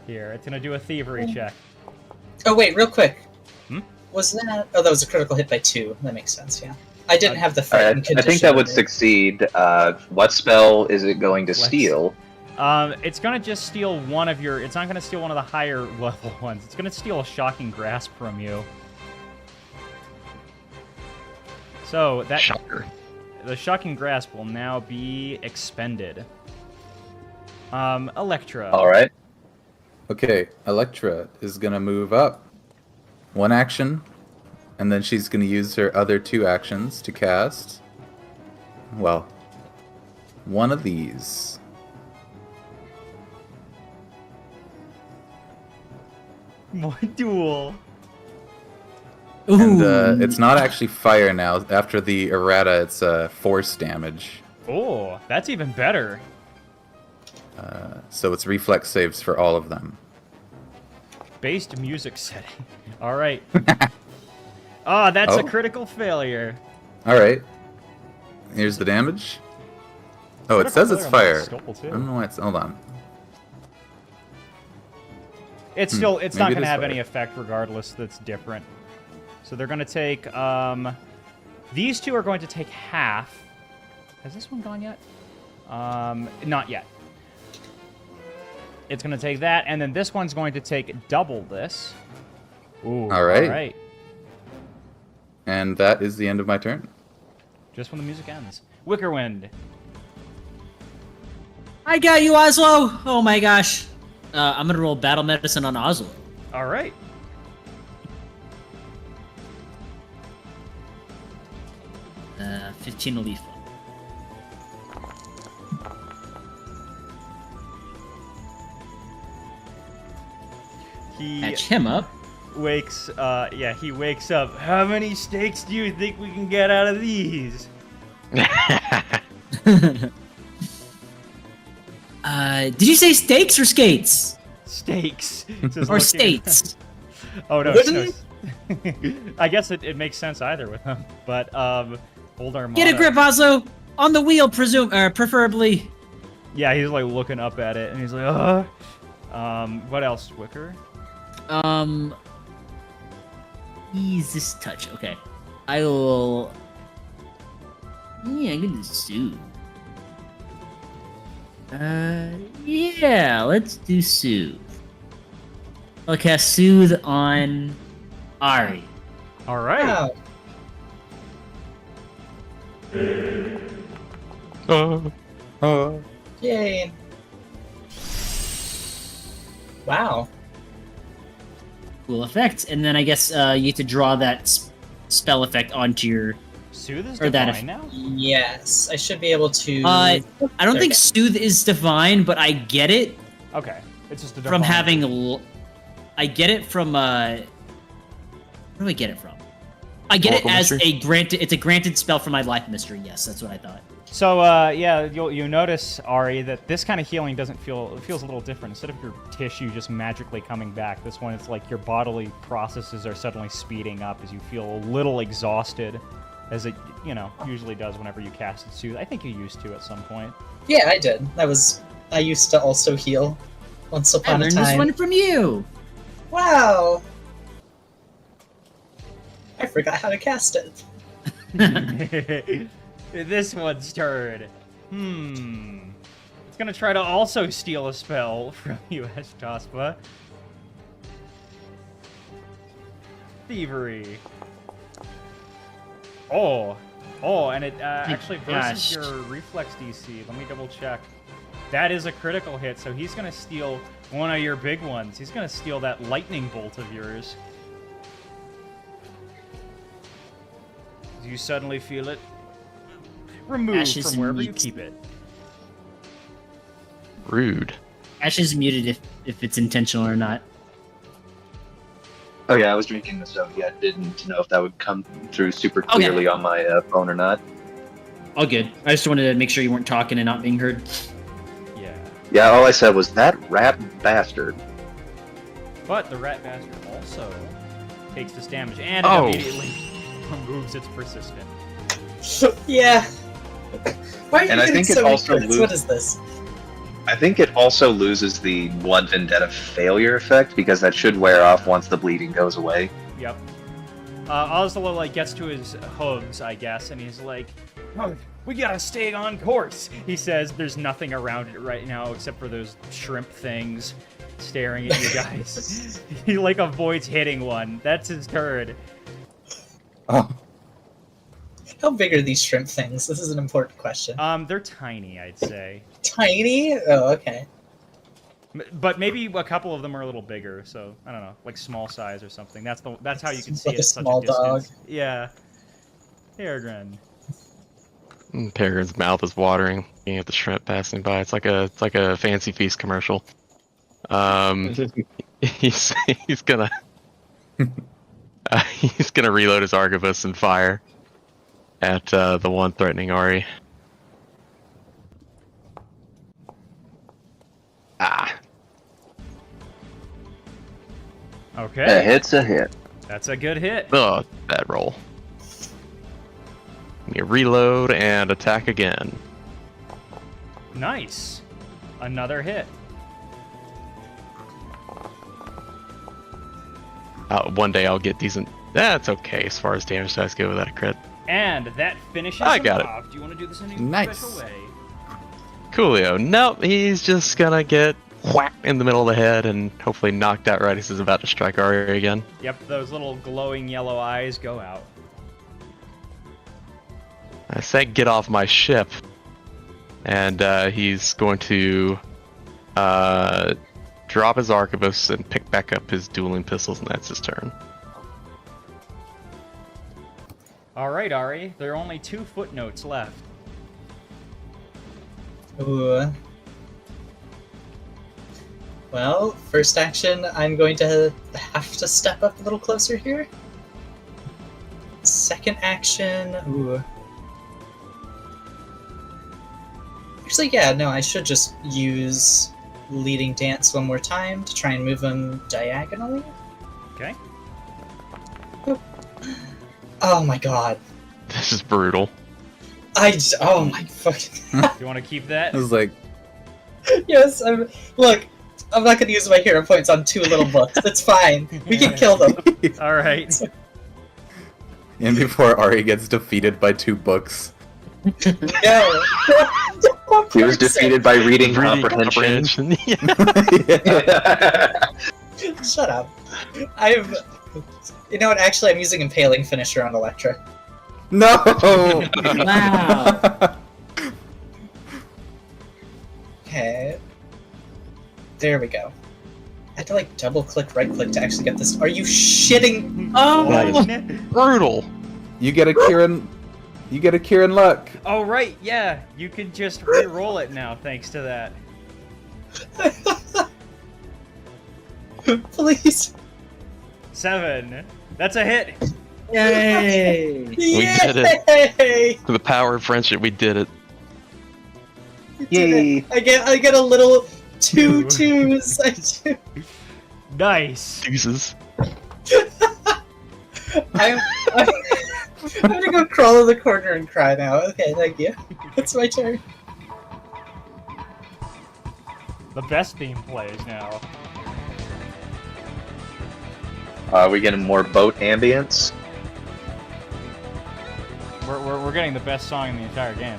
Here, it's gonna do a thievery check. Oh wait, real quick. Hmm? Was that? Oh, that was a critical hit by 2. That makes sense. Yeah. I didn't have the I frightened condition. think that would on it. succeed. What spell is it going to Let's- steal? It's gonna just steal one of your. It's not gonna steal one of the higher level ones. It's gonna steal a shocking grasp from you. So that Shocker. the shocking grasp will now be expended. Electra. All right. Okay, Electra is gonna move up. One action, and then she's gonna use her other 2 actions to cast. Well, one of these. More duel. And Ooh. it's not actually fire now. After the errata, it's force damage. Oh, that's even better. So it's reflex saves for all of them. Based music setting. All right. Oh, that's a Oh. critical failure. All right. Here's the damage. Oh, it Critical says it's failure fire. on that skull, too. I don't know why it's. Hold on. It's still. It's not maybe it going to is have fire. any effect regardless. That's different. So they're going to take. These 2 are going to take half. Has this one gone yet? Not yet. It's going to take that, and then this one's going to take double this. Ooh. All right. All right. And that is the end of my turn. Just when the music ends. Wickerwind. I got you, Oslo! Oh my gosh. I'm gonna roll battle medicine on Oslo. All right. 15 to lethal. He Patch him up. wakes. He wakes up. How many steaks do you think we can get out of these? Did you say steaks or skates? Steaks. It says Or looking- states? Oh no. Wouldn't no. I guess it makes sense either with them. But hold our Get a grip, Oslo! On the wheel, preferably. Yeah, he's like looking up at it, and he's like, what else, Wicker? Ease this touch. Okay. I will. Yeah, I'm gonna soothe. Yeah, let's do soothe. I'll cast Soothe on Ari. All right. Wow. Oh. Yay. Wow. Cool effect. And then I guess you get to draw that spell effect onto your... Soothe is Or that divine now? Yes, I should be able to. I don't think Okay. Soothe is divine, but I get it Okay. It's just a from divine. having... I get it from... Where do I get it from? I get Oracle it as Mystery? it's a granted spell from my life mystery. Yes, that's what I thought. So, yeah, you notice, Ari, that this kind of healing doesn't feel... It feels a little different. Instead of your tissue just magically coming back, this one, it's like your bodily processes are suddenly speeding up as you feel a little exhausted, as it, usually does whenever you cast it Soothe. I think you used to at some point. Yeah, I did. I used to also heal once I upon a learned this time. one from you. Wow. I forgot how to cast it. This one's turn. It's gonna try to also steal a spell from you, Ashtaspa. Thievery. Oh, and it actually versus gosh. your reflex DC. Let me double check. That is a critical hit, so he's gonna steal one of your big ones. He's gonna steal that lightning bolt of yours. Do you suddenly feel it removed Ashes from wherever you meat. keep it? Rude. Ash is muted if it's intentional or not. Oh yeah, I was drinking this, so yeah, didn't know if that would come through super clearly on my phone or not. All good. I just wanted to make sure you weren't talking and not being heard. Yeah. Yeah, all I said was that rat bastard. But the rat bastard also takes this damage and Oh. it immediately removes its persistent. Yeah. Why are you And I getting think it so many also crits? What is this? I think it also loses the one vendetta failure effect because that should wear off once the bleeding goes away. Yep. Oslo gets to his hooves, I guess, and he's like, "Oh, we gotta stay on course." He says there's nothing around it right now except for those shrimp things staring at you guys. He avoids hitting one. That's his turn. Oh. How big are these shrimp things? This is an important question. They're tiny, I'd say. Tiny? Oh, okay. But maybe a couple of them are a little bigger, so I don't know, like small size or something. That's how you can see Like it a at such small a distance. dog. Yeah. Peregrine. Peregrine's mouth is watering, looking at the shrimp passing by. It's like a Fancy Feast commercial. He's gonna he's gonna reload his arquebus and fire at the one threatening Ari. Ah, Okay. A hit's a hit. That's a good hit. oh, bad roll. You reload and attack again. Nice. Another hit. One day I'll get decent. That's okay as far as damage dice go without a crit. And that finishes I him got it. off. Do you want to do this in any Nice. special way? Coolio. Nope, he's just gonna get whacked in the middle of the head and hopefully knocked out right as he's about to strike Ari again. Yep, those little glowing yellow eyes go out. I said get off my ship. And he's going to drop his arquebus and pick back up his dueling pistols, and that's his turn. All right, Ari. There are only 2 footnotes left. Ooh. Well, first action, I'm going to have to step up a little closer here. Second action, ooh. Actually, yeah, no, I should just use Leading Dance one more time to try and move him diagonally. Okay. Oh my god. This is brutal. Oh my fucking. Do you want to keep that? I was like, Yes, look, I'm not gonna use my hero points on 2 little books. It's fine. We can kill them. All right. and before Ari gets defeated by 2 books. No. He was defeated by reading comprehension. Yeah. Shut up. You know what? Actually, I'm using Impaling Finisher on Electra. No! Wow. Okay. There we go. I had to like double click, right click to actually get this. Are you shitting? That is brutal. You get a Kieran. You get a Kieran luck. Oh right, yeah. You can just re-roll it now, thanks to that. Please. 7. That's a hit. Yay! We did it. Yay! To the power of friendship, we did it. We did it. I get a little 2 2s. I do. Nice. Deuces. I'm gonna go crawl in the corner and cry now. Okay, thank you. It's my turn. The best theme plays now. We getting more boat ambience. We're getting the best song in the entire game.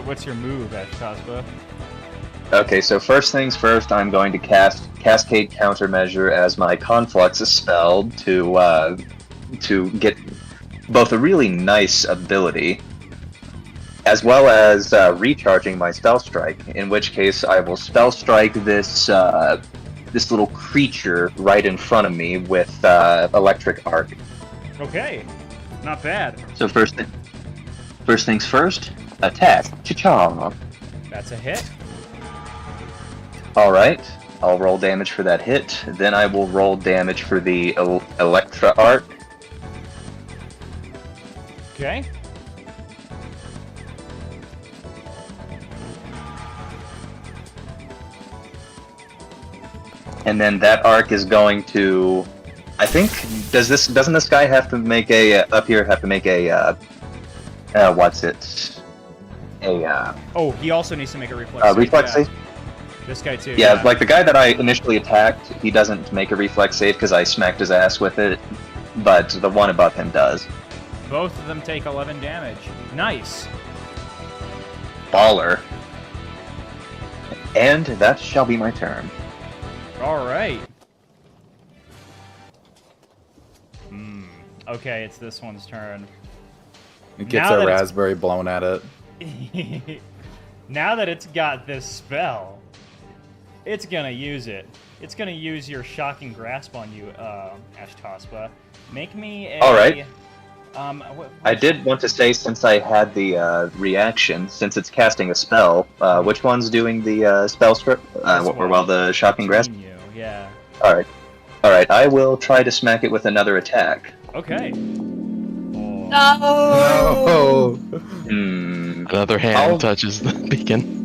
What's your move, Ashtaspa? Okay, so first things first, I'm going to cast Cascade Countermeasure as my Conflux spell to get both a really nice ability, as well as recharging my Spell Strike, in which case I will Spell Strike this little creature right in front of me with Electric Arc. Okay, not bad. So first things first, attack. Cha-cha. That's a hit. Alright, I'll roll damage for that hit, then I will roll damage for the Electra Arc. Okay. And then that arc is going to, I think, doesn't this guy have to make a up here have to make a what's it? Oh, he also needs to make a reflex save. Reflex Yeah. save? This guy too. Yeah, like the guy that I initially attacked, he doesn't make a reflex save because I smacked his ass with it, but the one above him does. Both of them take 11 damage. Nice. Baller. And that shall be my turn. All right. Okay, it's this one's turn. It gets Now a that it's- raspberry blown at it. Now that it's got this spell, it's gonna use it. It's gonna use your shocking grasp on you, Ashtaspa. Make me a. All right. What I did want to say, since I had the reaction, since it's casting a spell, which one's doing the spell strip? The shocking grasp? between you, yeah. Alright. Alright, I will try to smack it with another attack. Okay. Oh. Oh! Another hand I'll- touches the beacon.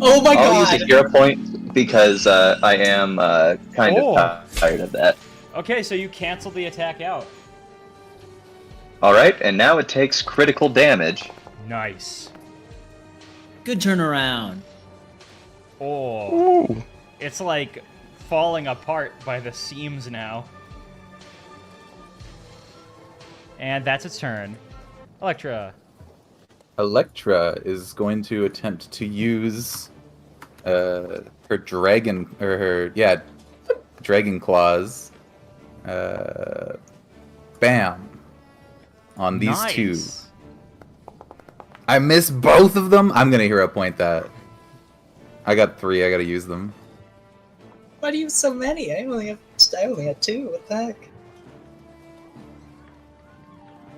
Oh my I'll god! use a hero point because I am kind Oh. of tired of that. Okay, so you cancel the attack out. Alright, and now it takes critical damage. Nice. Good turnaround. Oh. Ooh. It's like falling apart by the seams now. And that's its turn. Electra. Electra is going to attempt to use her dragon claws. Bam. On these two. Nice. I missed both of them. I'm gonna hero point that. I got 3. I gotta use them. Why do you have so many? I only had 2. What the heck?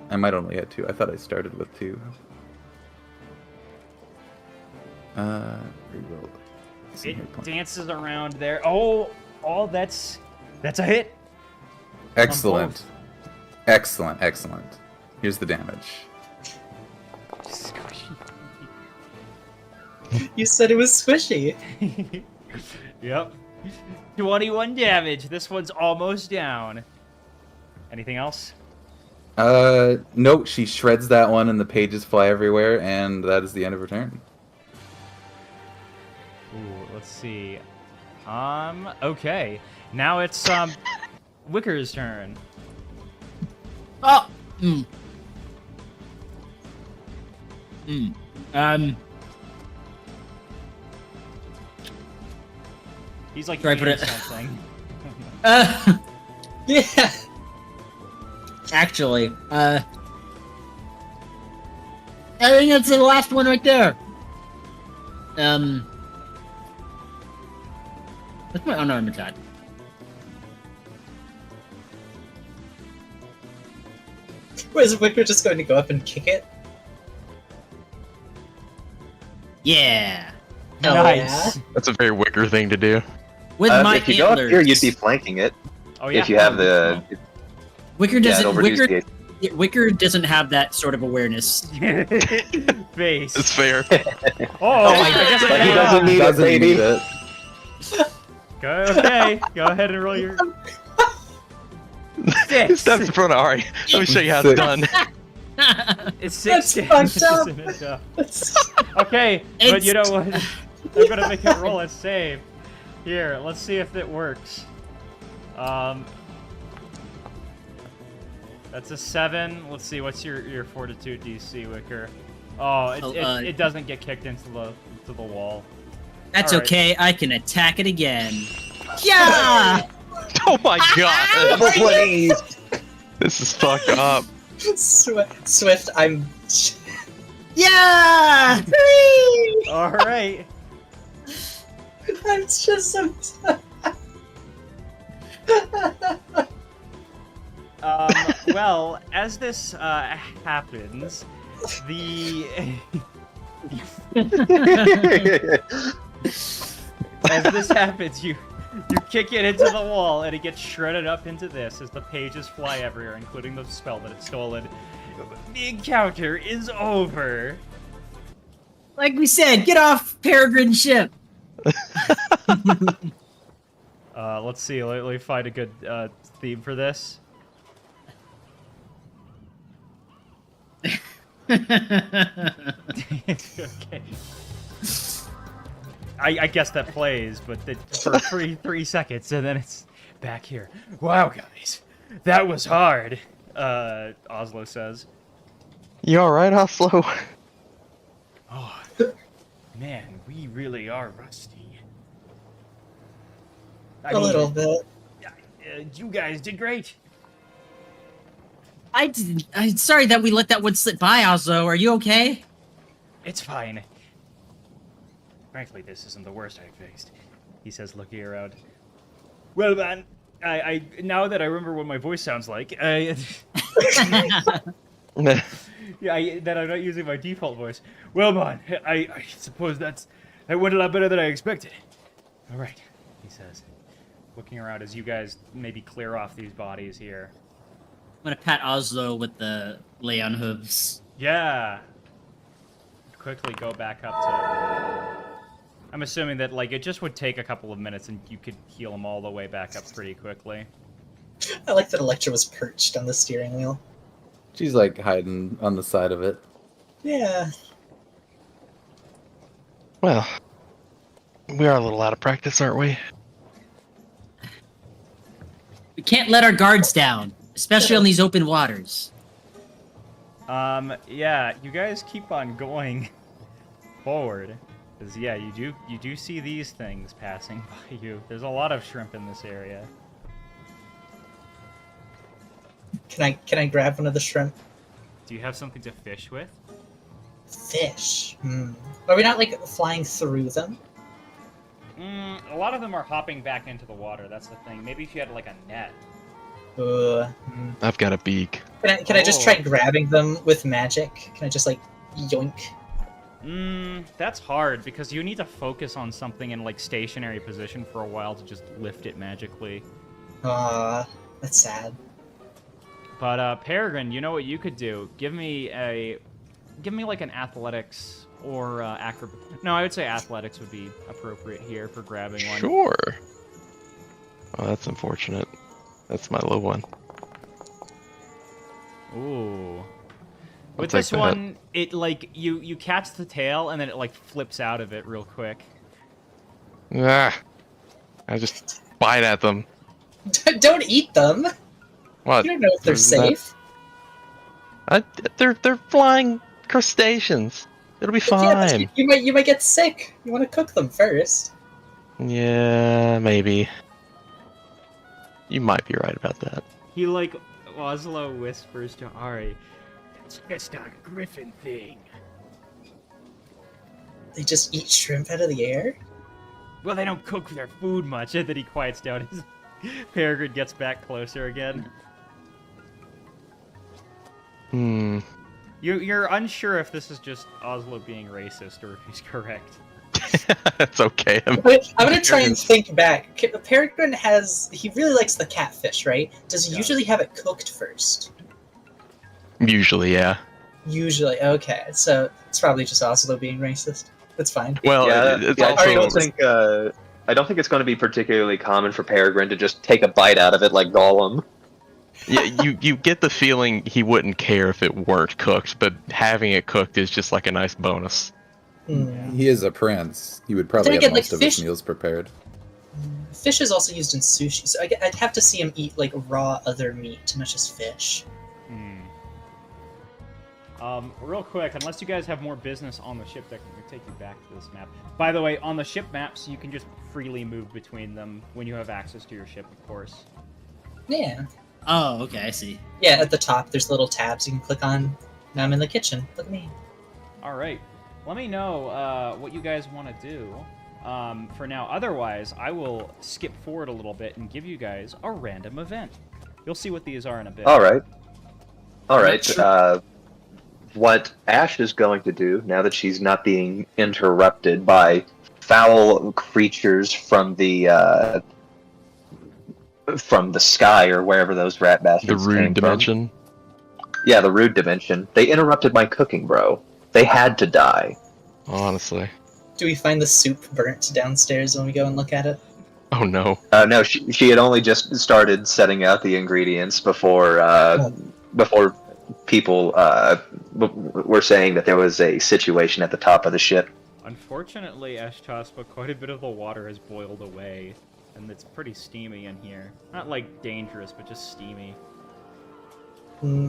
I might only have 2. I thought I started with 2. Reroll. It dances around there. Oh, that's a hit. Excellent. Excellent. Here's the damage. You said it was squishy. Yep. 21 damage. This one's almost down. Anything else? Nope, she shreds that one and the pages fly everywhere, and that is the end of her turn. Ooh, let's see. Okay. Now it's, Wicker's turn. Oh. He's like Try put eating it- something. Yeah. Actually, I think that's the last one right there. That's my unarmed attack. Wait, is Wicker just going to go up and kick it? Yeah. Hell Nice. That's a very Wicker thing to do. With my if you go up antlers. here, you'd be flanking it. Oh yeah. If you have the Wicker yeah, doesn't. it'll reduce Wicker, the Wicker doesn't have that sort of awareness. Base. It's fair. Oh, my I guess But I he got doesn't it. need it, Doesn't baby. need it. Okay, go ahead and roll your. He Six. steps in front of Ari. Let me show you how it's Six. done. It's 6 That's damage, fucked up. isn't it, though? Okay, but It's- you know what? I'm gonna make it roll a save. Here, let's see if it works. That's a 7. Let's see, what's your fortitude DC, Wicker? Oh, it doesn't get kicked into the wall. That's All right. okay. I can attack it again. Yeah. Oh my god! Double 20s. This is fucked up. Swift, I'm. Yeah. All right. I'm just so. Well, as this happens, the as this happens, you kick it into the wall, and it gets shredded up into this as the pages fly everywhere, including the spell that it's stolen. The encounter is over. Like we said, get off Peregrine ship. Let's see. Let me find a good theme for this. Okay. I guess that plays, but for 3 seconds, and then it's back here. Wow, guys, that was hard. Oslo says. You alright, Oslo? Oh, man, we really are rusty. A little bit. You guys did great. I didn't. I'm sorry that we let that one slip by, Oslo. Are you okay? It's fine. Frankly, this isn't the worst I've faced, he says, looking around. Well, man, I now that I remember what my voice sounds like, yeah, that I'm not using my default voice. Well, man, I suppose that went a lot better than I expected. All right, he says, looking around as you guys maybe clear off these bodies here. I'm gonna pat Oslo with the lay on hooves. Yeah. Quickly go back up to... I'm assuming that, like, it just would take a couple of minutes and you could heal them all the way back up pretty quickly. I like that Electra was perched on the steering wheel. She's like hiding on the side of it. Yeah. Well, we are a little out of practice, aren't we? We can't let our guards down, especially on these open waters. Yeah, you guys keep on going forward. Because, yeah, you do see these things passing by you. There's a lot of shrimp in this area. Can I grab one of the shrimp? Do you have something to fish with? Fish. Are we not like flying through them? A lot of them are hopping back into the water, that's the thing. Maybe if you had, like, a net. I've got a beak. Can I just try grabbing them with magic? Can I just like yoink? That's hard, because you need to focus on something in, like, stationary position for a while to just lift it magically. That's sad. But, Peregrine, you know what you could do? Give me, like, an athletics or, No, I would say athletics would be appropriate here for grabbing one. Sure. Oh, that's unfortunate. That's my low one. Ooh. I'll With take this that. one, it, like, you catch the tail, and then it, like, flips out of it real quick. Ah, I just bite at them. Don't eat them. What? You don't know if they're Isn't that- safe. They're flying crustaceans. It'll be Yeah, but fine. you might get sick. You want to cook them first. Yeah, maybe. You might be right about that. He like Oslo whispers to Ari, "It's just a griffin thing." They just eat shrimp out of the air? Well, they don't cook their food much, and then he quiets down. His Peregrine gets back closer again. Hmm. You're unsure if this is just Oslo being racist or if he's correct. It's okay. I'm gonna try and think back. Peregrine he really likes the catfish, right? Does he Yeah. usually have it cooked first? Usually, yeah. Usually, okay. So it's probably just Oslo being racist. That's fine. Well, it's I also don't think it's going to be particularly common for Peregrine to just take a bite out of it like Gollum. yeah. You get the feeling he wouldn't care if it weren't cooked, but having it cooked is just like a nice bonus. Hmm. He is a prince. He would probably Then have again, most like, of his fish- meals prepared. Fish is also used in sushi, so I'd have to see him eat like raw other meat, not just fish. Real quick, unless you guys have more business on the ship deck, I'm going to take you back to this map. By the way, on the ship maps, you can just freely move between them when you have access to your ship, of course. Yeah. Oh, okay, I see. Yeah, at the top, there's little tabs you can click on. Now I'm in the kitchen. Look at me. All right. Let me know what you guys want to do for now. Otherwise, I will skip forward a little bit and give you guys a random event. You'll see what these are in a bit. All right. Sure. What Ash is going to do, now that she's not being interrupted by foul creatures from the sky or wherever those rat The bastards came rude dimension. from. Yeah, the rude dimension. They interrupted my cooking, bro. They had to die. Honestly. Do we find the soup burnt downstairs when we go and look at it? Oh no. No, she had only just started setting out the ingredients before people were saying that there was a situation at the top of the ship. Unfortunately, Ashtaspa, quite a bit of the water has boiled away, and it's pretty steamy in here. Not like dangerous, but just steamy.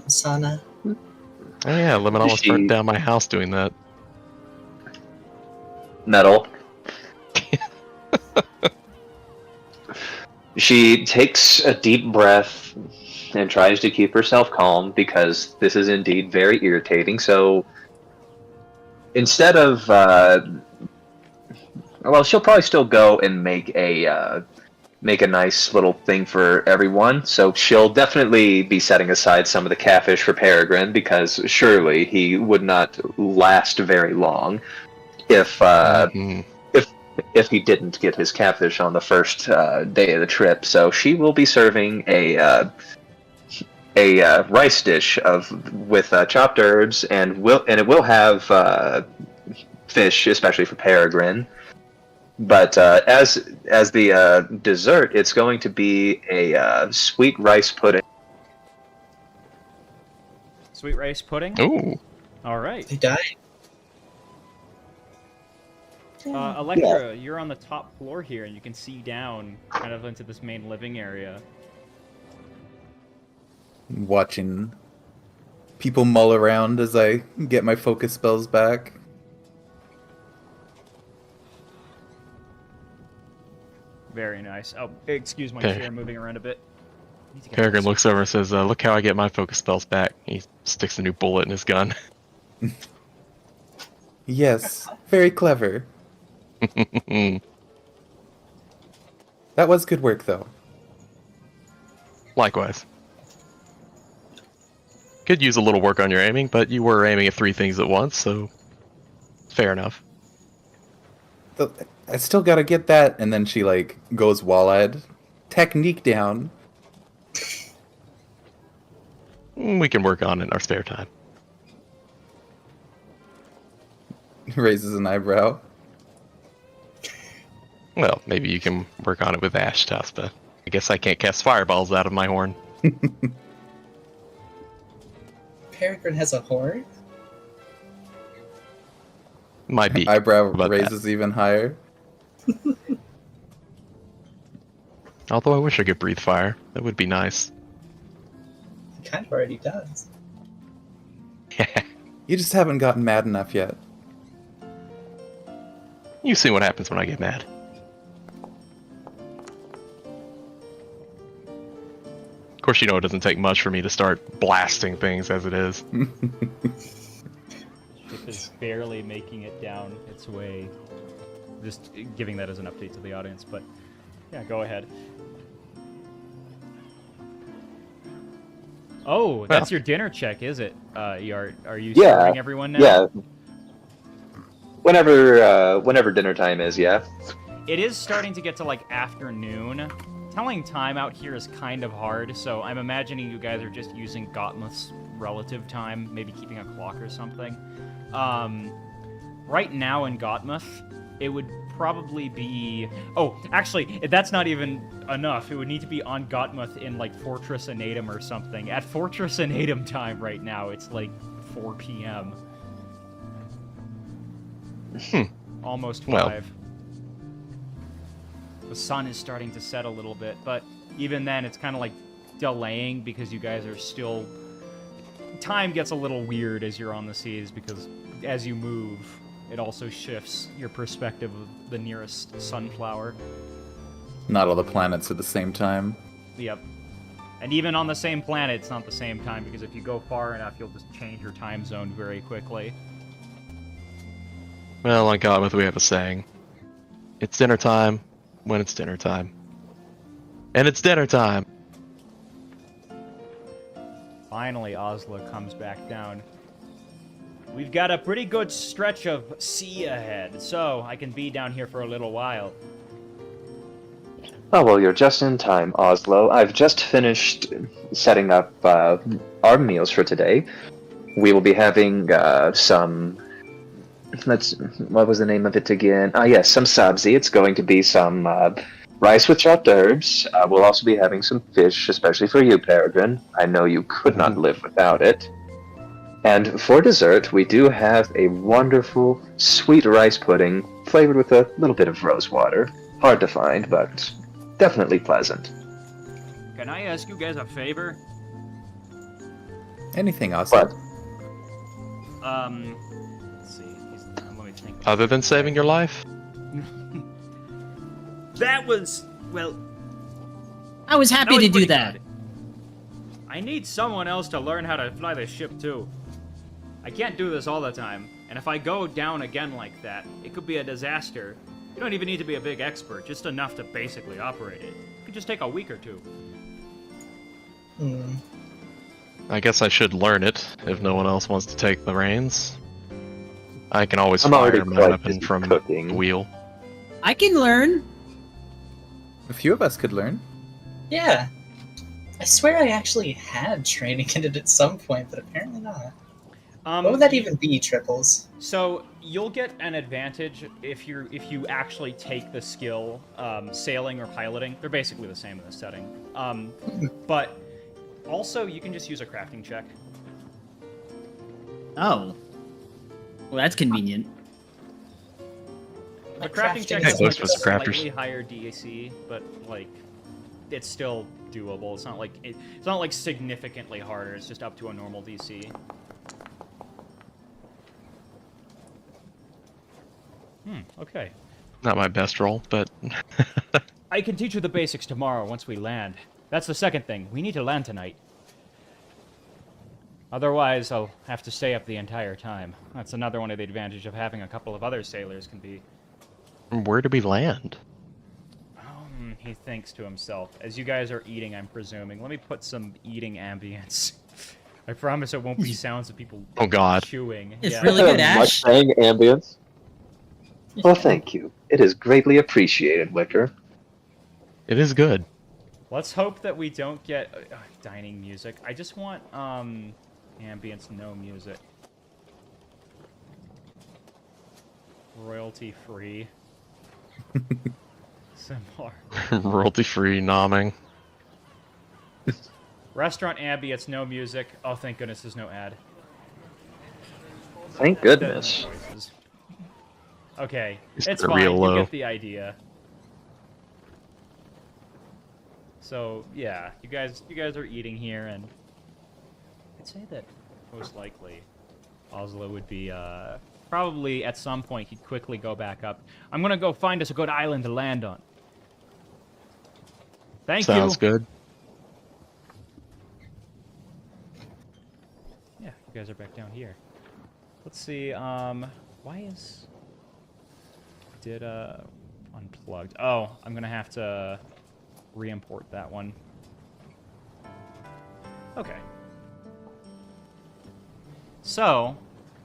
Sana. Oh yeah, Lemon almost She- burnt down my house doing that. Metal. She takes a deep breath and tries to keep herself calm because this is indeed very irritating. So instead of, well, she'll probably still go and make a nice little thing for everyone. So she'll definitely be setting aside some of the catfish for Peregrine because surely he would not last very long if if he didn't get his catfish on the first day of the trip. So she will be serving a rice dish with chopped herbs, and it will have fish, especially for Peregrine. But as the dessert, it's going to be a sweet rice pudding. Sweet rice pudding? Ooh. All right. They died. Electra, you're on the top floor here, and you can see down kind of into this main living area. Watching people mull around as I get my focus spells back. Very nice. Oh, excuse my Okay. chair moving around a bit. Need to get Peregrine closer. looks over and says, look how I get my focus spells back. He sticks a new bullet in his gun. Yes, very clever. That was good work, though. Likewise. Could use a little work on your aiming, but you were aiming at 3 things at once, so fair enough. I still gotta get that, and then she, like, goes wall-eyed. Technique down. We can work on it in our spare time. Raises an eyebrow. Well, maybe you can work on it with Ash Toss, but I guess I can't cast fireballs out of my horn. Peregrine has a horn? Might be. Eyebrow about raises even higher. Although I wish I could breathe fire. That would be nice. He kind of already does. You just haven't gotten mad enough yet. You see what happens when I get mad. course, you know it doesn't take much for me to start blasting things as it is. Ship is barely making it down its way. Just giving that as an update to the audience, but yeah, go ahead. Oh, that's your dinner check, is it? Are you Yeah, serving everyone now? Yeah. Whenever dinner time is, yeah. It is starting to get to like afternoon. Telling time out here is kind of hard, so I'm imagining you guys are just using Gotmuth's relative time, maybe keeping a clock or something. Right now in Gotmuth, it would probably be... Oh, actually, that's not even enough. It would need to be on Gotmuth in, like, Fortress Anatum or something. At Fortress Anatum time right now, it's, like, 4 p.m. Almost 5. Well. The sun is starting to set a little bit, but even then, it's kind of, like, delaying because you guys are still... Time gets a little weird as you're on the seas because as you move... It also shifts your perspective of the nearest sunflower. Not all the planets at the same time. Yep. And even on the same planet, it's not the same time, because if you go far enough, you'll just change your time zone very quickly. Well, on Gotmuth we have a saying. It's dinner time when it's dinner time. And it's dinner time! Finally, Oslo comes back down. We've got a pretty good stretch of sea ahead, so I can be down here for a little while. Oh, well, you're just in time, Oslo. I've just finished setting up our meals for today. We will be having some... What was the name of it again? Yes, some sabzi. It's going to be some rice with chopped herbs. We'll also be having some fish, especially for you, Peregrine. I know you could not live without it. And for dessert, we do have a wonderful sweet rice pudding flavored with a little bit of rose water. Hard to find, but definitely pleasant. Can I ask you guys a favor? Anything awesome. What? Let's see. Let me think. Other than saving your life? That was, well... I was happy was to do pretty that. good. I need someone else to learn how to fly the ship, too. I can't do this all the time, and if I go down again like that, it could be a disaster. You don't even need to be a big expert, just enough to basically operate it. It could just take a week or two. I guess I should learn it, if no one else wants to take the reins. I can always I'm already fire my quite weapon busy from cooking. the wheel. I can learn. A few of us could learn. Yeah. I swear I actually had training in it at some point, but apparently not. What would that even be, Triples? So you'll get an advantage if you actually take the skill sailing or piloting. They're basically the same in this setting. But also you can just use a crafting check. Oh. Well, that's convenient. The crafting check Hey, is those like a was the crafters. slightly higher DAC, but like it's still doable. It's not like significantly harder. It's just up to a normal DC. Okay. Not my best roll, but... I can teach you the basics tomorrow once we land. That's the second thing. We need to land tonight. Otherwise, I'll have to stay up the entire time. That's another one of the advantages of having a couple of other sailors can be. Where do we land? He thinks to himself. As you guys are eating, I'm presuming. Let me put some eating ambience. I promise it won't be sounds of people Oh god. chewing. It's Yeah. really good, Ash. Mustang ambience. Well, thank you. It is greatly appreciated, Wicker. It is good. Let's hope that we don't get dining music. I just want ambience, no music. Royalty free. Similar. Royalty-free nomming. Restaurant ambience, no music. Oh, thank goodness there's no ad. Thank goodness. Voices. Okay, Just it's put it fine. real You low. get the idea. So yeah, you guys are eating here, and I'd say that most likely Oslo would be probably at some point he'd quickly go back up. I'm gonna go find us a good island to land on. Thank Sounds you. good. Yeah, you guys are back down here. Let's see, why is... Did, unplugged. Oh, I'm gonna have to re-import that one. Okay. So,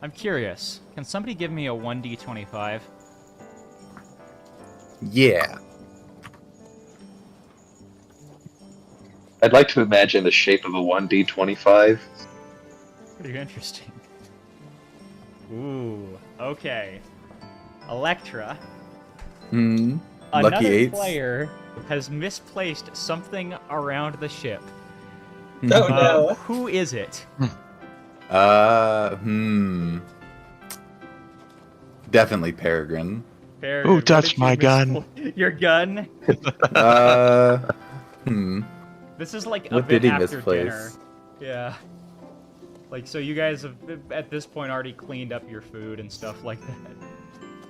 I'm curious. Can somebody give me a 1d25? Yeah. I'd like to imagine the shape of a 1d25. Pretty interesting. Ooh, okay. Electra. Hmm. Lucky Another eights. player has misplaced something around the ship. Oh no. Who is it? Definitely Peregrine. Peregrine, Who what touched did you my gun? Your gun? Hmm. This is like a What bit did he after misplace? dinner. Yeah. Like, so you guys have, at this point, already cleaned up your food and stuff like that.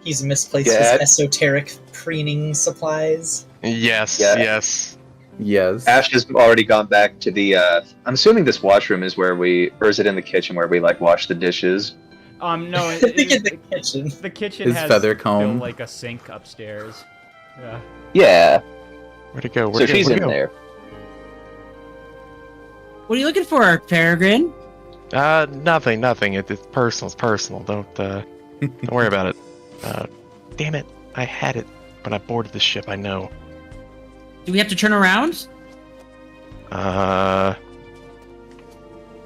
He's misplaced Yeah. his esoteric preening supplies. Yes, Yeah. yes. Yes. Ash has already gone back to the. I'm assuming this washroom is where we, or is it in the kitchen where we like wash the dishes? No, I think in the kitchen. the kitchen His has feather still, comb. like a sink upstairs. Yeah. Yeah. Where'd it go? So Where'd it go? she's Where'd in it go? there. What are you looking for, Peregrine? Nothing. It's personal. It's personal. Don't worry about it. Damn it. I had it when I boarded the ship. I know. Do we have to turn around?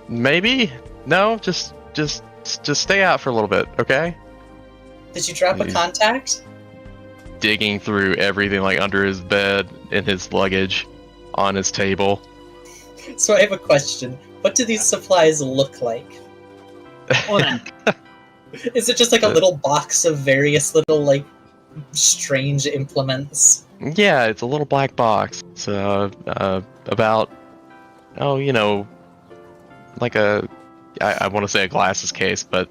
Maybe? No, just stay out for a little bit, okay? Did you drop a Please. contact? Digging through everything like under his bed, in his luggage, on his table. So I have a question. What do these supplies look like? Hold on. Is it just like a little box of various little, like, strange implements? Yeah, it's a little black box. It's about, like I want to say a glasses case, but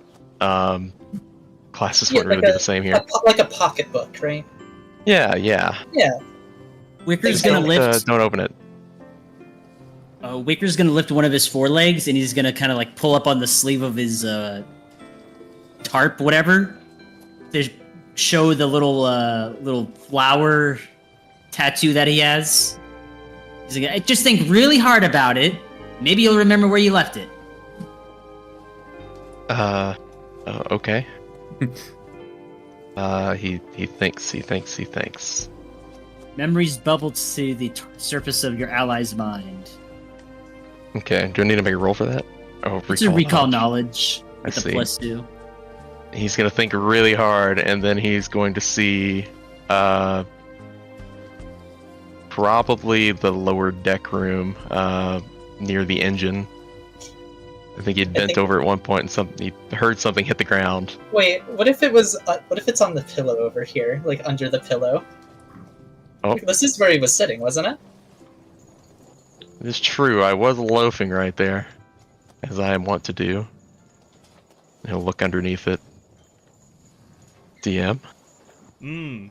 glasses Yeah, wouldn't really like be the same here. Like a pocketbook, right? Yeah. Yeah. Wicker's gonna lift. Don't open it. Wicker's gonna lift one of his forelegs, and he's gonna kind of like pull up on the sleeve of his tarp, whatever, to show the little flower tattoo that he has. He's like, just think really hard about it. Maybe you'll remember where you left it. Okay. He thinks. Memories bubbled to the surface of your ally's mind. Okay, do I need to make a roll for that? Oh, It's a recall knowledge I with a see. +2. He's gonna think really hard, and then he's going to see, probably the lower deck room, near the engine. I think he'd bent over at one point, and he heard something hit the ground. Wait, what if it was? What if it's on the pillow over here, like under the pillow? Oh. This is where he was sitting, wasn't it? It's true, I was loafing right there, as I want to do. He'll look underneath it. DM?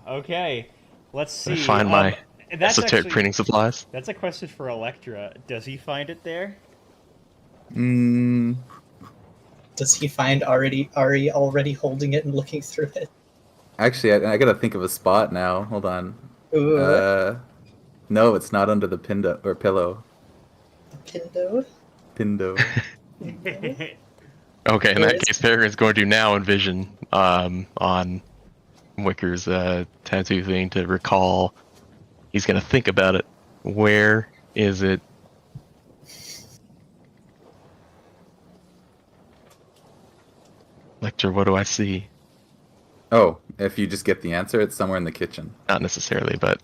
Okay. Let's see. Find my that's esoteric actually- printing supplies. That's a question for Electra. Does he find it there? Does he find Ari already holding it and looking through it? Actually, I gotta think of a spot now. Hold on. Ooh, No, it's not under the pillow. Pindo. Pindo. Okay, in Where that is case, Peregrine's going to now envision on Wicker's tattoo thing to recall. He's going to think about it. Where is it? Lecter, what do I see? Oh, if you just get the answer, it's somewhere in the kitchen. Not necessarily, but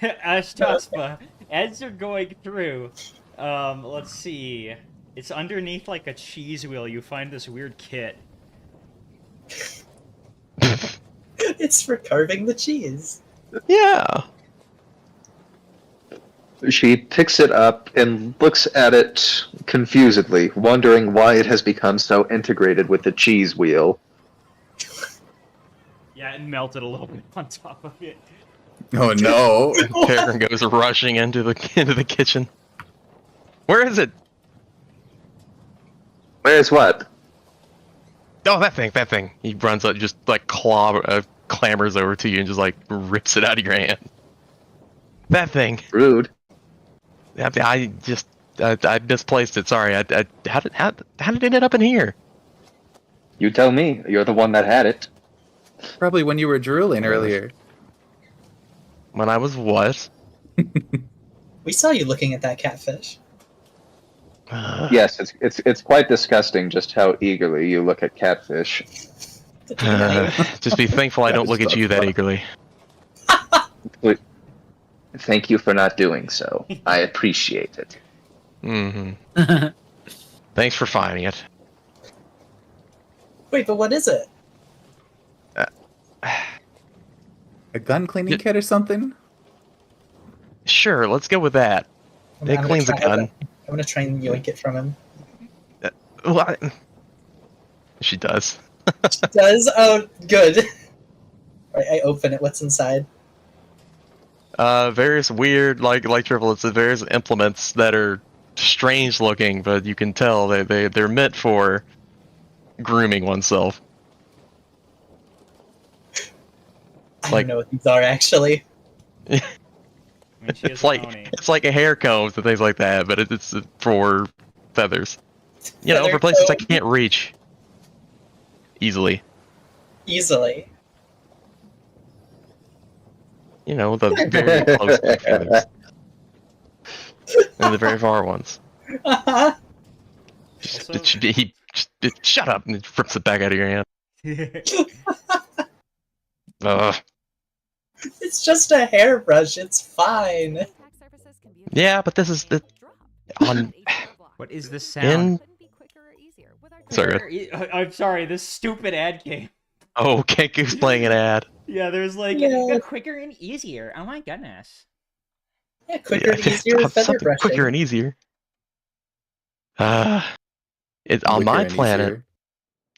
Ashtaspa, as you're going through, let's see. It's underneath like a cheese wheel. You find this weird kit. It's for carving the cheese. yeah. She picks it up and looks at it confusedly, wondering why it has become so integrated with the cheese wheel. Yeah, it melted a little bit on top of it. Oh no! Peregrine goes rushing into the kitchen. Where is it? Where's what? Oh, that thing. He runs up, just like clambers over to you and just like rips it out of your hand. That thing. Rude. I misplaced it. Sorry. How did it end up in here? You tell me. You're the one that had it. Probably when you were drooling earlier. When I was what? We saw you looking at that catfish. Yes, it's quite disgusting just how eagerly you look at catfish. Just be thankful I don't look at you that eagerly. Thank you for not doing so. I appreciate it. Mm-hmm. Thanks for finding it. Wait, but what is it? A gun cleaning kit or something? Sure, let's go with that. It cleans a gun. I'm gonna try and yoink it from him. Well, she does. She does? Oh, good. Right, I open it. What's inside? Various weird, like triplets, various implements that are strange looking, but you can tell they're meant for grooming oneself. I Like- don't know what these are actually. I mean, she is It's a like pony. it's like a hair combs and things like that, but it's for feathers. You know, Feather for places I comb. can't reach easily. Easily. You know, the very close neck feathers. And the very far ones. Uh-huh. Also- Shut up and rips it back out of your hand. Ugh. It's just a hairbrush. It's fine. Yeah, but this is the on What is this sound? in. Sorry. I'm sorry, this stupid ad came. Oh, Kenku's playing an ad. Yeah, there's like Yeah. quicker and easier. Oh my goodness. Yeah, quicker and easier Something feather brushing. quicker and easier. It's on Quicker my and planet, easier.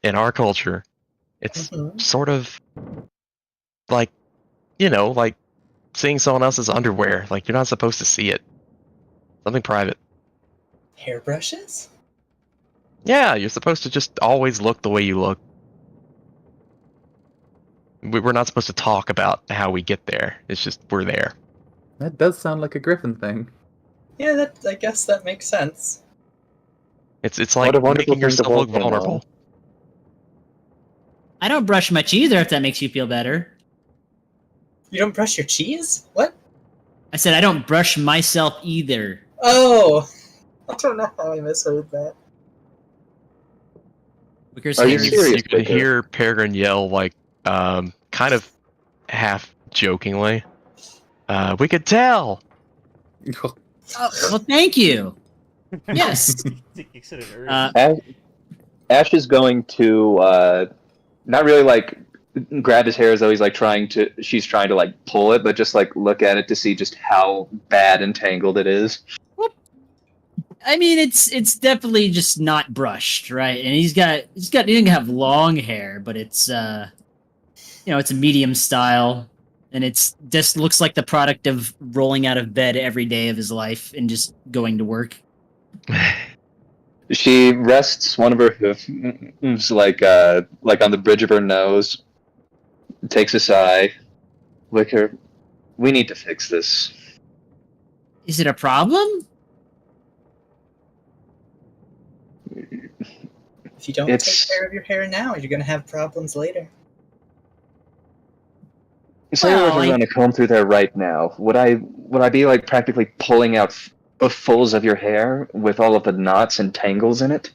in our culture, it's Mhm. sort of like, you know, like seeing someone else's underwear. Like, you're not supposed to see it. Something private. Hairbrushes? Yeah, you're supposed to just always look the way you look. We're not supposed to talk about how we get there. It's just, we're there. That does sound like a Griffin thing. Yeah, I guess that makes sense. It's What like a wonderful making thing to yourself work look in, though. vulnerable. I don't brush much either, if that makes you feel better. You don't brush your cheese? What? I said I don't brush myself either. Oh! I don't know how I misheard that. Wicker's Are you hair is- serious? You could Wicker? hear Peregrine yell, like, kind of half jokingly. We could tell! Oh, well, thank you. Yes. Ash is going to not really like grab his hair as though she's trying to like pull it, but just like look at it to see just how bad and tangled it is. I mean, it's definitely just not brushed, right? And he doesn't have long hair, but it's it's a medium style, and it's just looks like the product of rolling out of bed every day of his life and just going to work. She rests one of her hooves like on the bridge of her nose, takes a sigh. Wicker, we need to fix this. Is it a problem? If you don't take care of your hair now, you're gonna have problems later. Say I were to Well, run a comb through there right now. Would I be like practically pulling out fulls of your hair with all of the knots and tangles in it?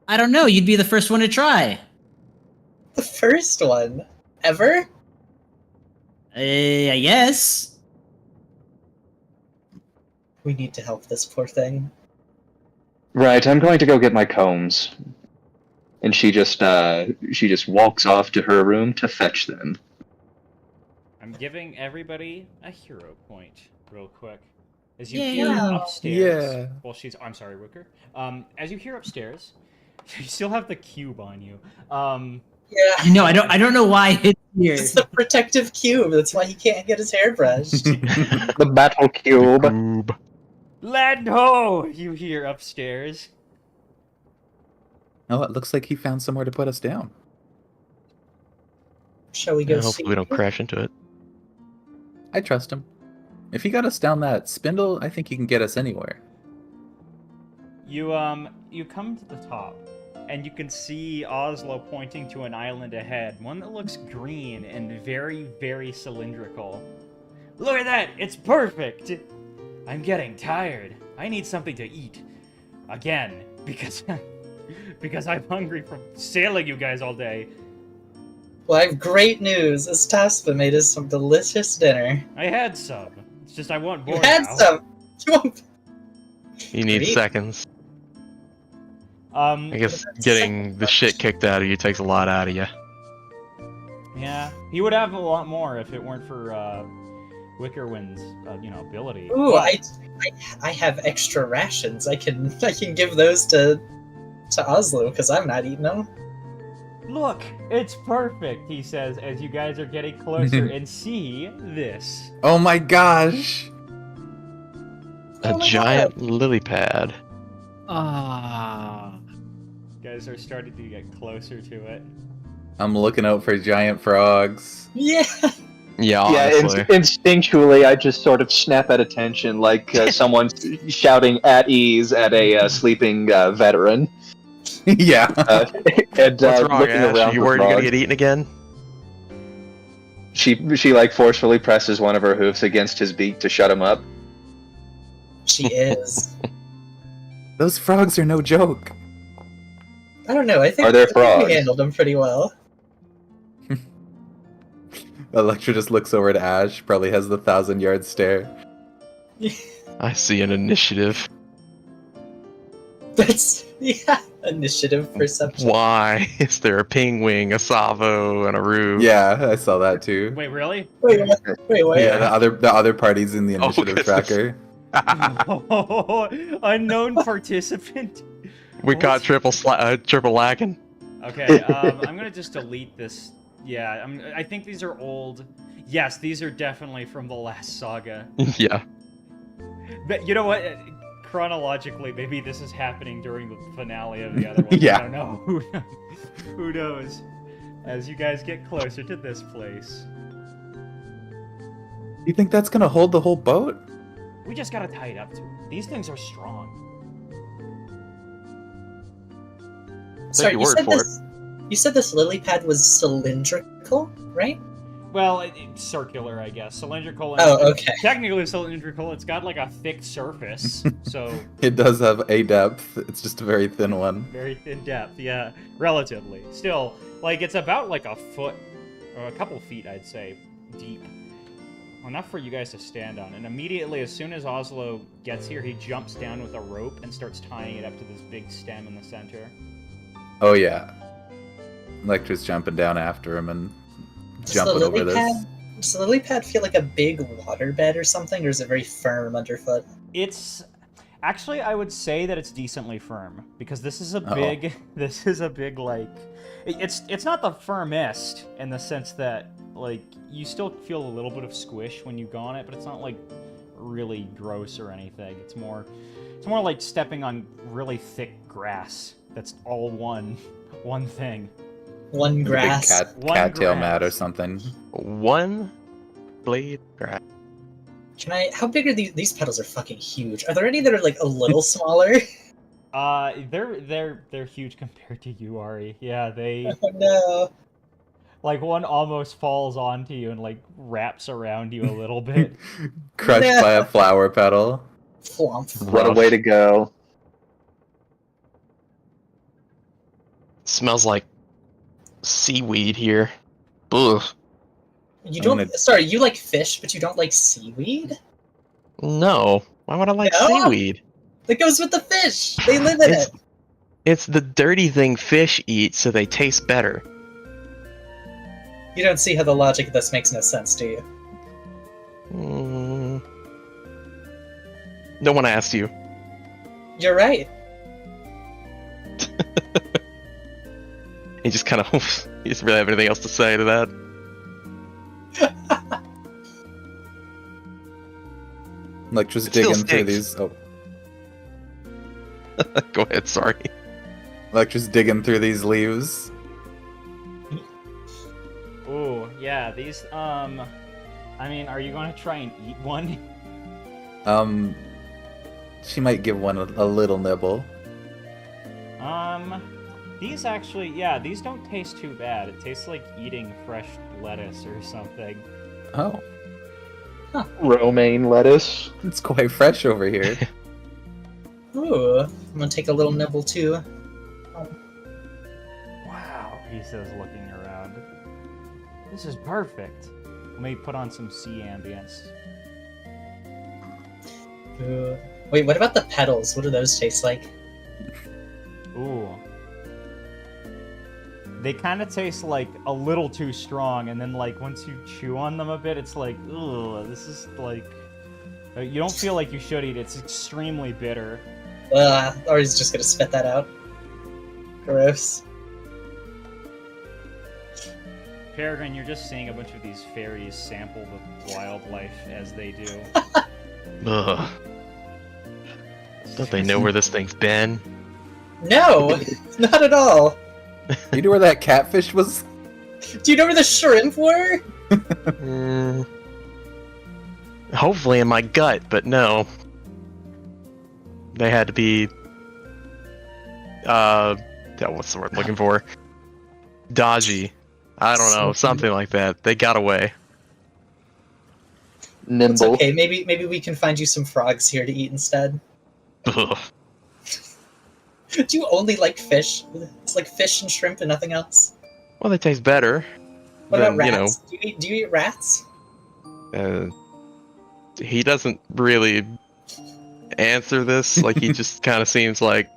I don't know. You'd be the first one to try. The first one? Ever? I guess. We need to help this poor thing. Right, I'm going to go get my combs. And she just walks off to her room to fetch them. I'm giving everybody a hero point real quick. As you Yeah. hear upstairs. Yeah. Well, I'm sorry, Wicker. As you hear upstairs, you still have the cube on you. Yeah. No, I don't know why it's here. It's the protective cube. That's why he can't get his hair brushed. The battle cube. Boob. Land ho! You hear upstairs. Oh, it looks like he found somewhere to put us down. Shall we go Yeah, see? hopefully we don't crash into it. I trust him. If he got us down that spindle, I think he can get us anywhere. You come to the top, and you can see Oslo pointing to an island ahead, one that looks green and very, very cylindrical. Look at that! It's perfect! I'm getting tired. I need something to eat. Again, because because I'm hungry from sailing you guys all day. Well, I have great news. This Taspa made us some delicious dinner. I had some. It's just I want more You had now. some. You want... You need Great. seconds. I guess getting the shit kicked out of you takes a lot out of you. Yeah, he would have a lot more if it weren't for Wickerwind's, ability. Ooh, I have extra rations. I can give those to Oslo because I'm not eating them. Look, it's perfect, he says as you guys are getting closer and see this. Oh my gosh! A Oh my giant lily pad. Ah. You guys are starting to get closer to it. I'm looking out for giant frogs. Yeah. Yeah, Yeah, honestly. instinctually, I just sort of snap at attention, like someone shouting at ease at a sleeping veteran. Yeah. And What's wrong, looking Ash? around You for worried you're gonna frogs. get eaten again? She like forcefully presses one of her hoofs against his beak to shut him up. She is. Those frogs are no joke. I don't know. I think Are there I think frogs? we handled them pretty well. Electra just looks over to Ash, probably has the 1,000-yard stare. I see an initiative. That's initiative perception. Why is there a pingwing, a Savo, and a Roo? Yeah, I saw that too. Wait, really? Wait, what? Yeah, the other parties in the Oh, initiative goodness. tracker. Unknown participant. We caught triple lacking. Okay, I'm gonna just delete this. Yeah, I think these are old. Yes, these are definitely from the last saga. Yeah. But you know what? Chronologically, maybe this is happening during the finale of the other one. Yeah. I don't know. Who knows? As you guys get closer to this place, You think that's gonna hold the whole boat? we just gotta tie it up to it. These things are strong. Sorry, your word for you said this lily pad was cylindrical, right? Well, it's circular, I guess. Cylindrical. And Oh, okay. Technically cylindrical. It's got like a thick surface, so It does have a depth. It's just a very thin one. very thin depth. Yeah, relatively. Still, like it's about like a foot or a couple feet, I'd say, deep. Enough for you guys to stand on. And immediately, as soon as Oslo gets here, he jumps down with a rope and starts tying it up to this big stem in the center. Oh yeah. Electra's jumping down after him and jumping over this. Does the lily pad feel like a big waterbed or something, or is it very firm underfoot? It's actually, I would say that it's decently firm because this is a Uh-oh. big. This is a big like. It's not the firmest in the sense that like you still feel a little bit of squish when you go on it, but it's not like really gross or anything. It's more like stepping on really thick grass. That's all one thing. One Big grass. One cattail grass. mat or something. One blade grass. Can I? How big are these pedals? Are fucking huge. Are there any that are like a little smaller? They're huge compared to you, Ari. Yeah, they Oh no. like one almost falls onto you and like wraps around you a little bit. Crushed No. by a flower petal. Flump. What a way to go! Smells like seaweed here. Ugh. You I'm don't. gonna- Sorry, you like fish, but you don't like seaweed. No. Why would I like No? seaweed? That goes with the fish. They live in it. It's the dirty thing fish eat, so they taste better. You don't see how the logic of this makes no sense, do you? No one asked you. You're right. He just kind of. He doesn't really have anything else to say to that. Electra's It still digging through stinks. these. Oh, Go ahead, sorry. Like just digging through these leaves. Ooh, yeah, these, I mean, are you going to try and eat one? She might give one a little nibble. These actually, yeah, these don't taste too bad. It tastes like eating fresh lettuce or something. Oh, Romaine lettuce. it's quite fresh over here. Ooh, I'm gonna take a little nibble too. Wow, he says, looking around. This is perfect. Let me put on some sea ambience. Ooh. Wait, what about the petals? What do those taste like? Ooh. They kind of taste like a little too strong, and then like once you chew on them a bit, it's like, ugh, this is like... You don't feel like you should eat it. It's extremely bitter. Ari's just gonna spit that out. Gross. Peregrine, you're just seeing a bunch of these fairies sample the wildlife as they do. Ugh. Don't they know where this thing's been? No, not at all. You know where that catfish was? Do you know where the shrimp were? Hopefully in my gut, but no. They had to be... what's the word I'm looking for? Dodgy. I don't know, something like that. They got away. It's Nimble. okay. Maybe we can find you some frogs here to eat instead. Ugh. Do you only like fish? It's like fish and shrimp and nothing else. Well, they taste better. What than, about rats? Do you eat rats? He doesn't really answer this. Like, he just kind of seems like...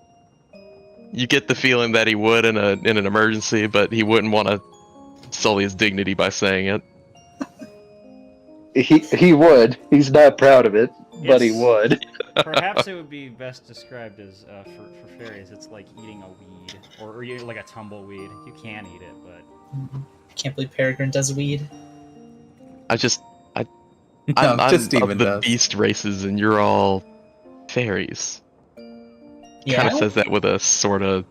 You get the feeling that he would in an emergency, but he wouldn't want to sully his dignity by saying it. He would. He's not proud of it, but he It's- would. Perhaps it would be best described as, for fairies, it's like eating a weed. Or eating like a tumbleweed. You can eat it, but... Can't believe Peregrine does weed. I'm No, just of even the does. beast races, and you're all fairies. Yeah. Kind of says that with a sort of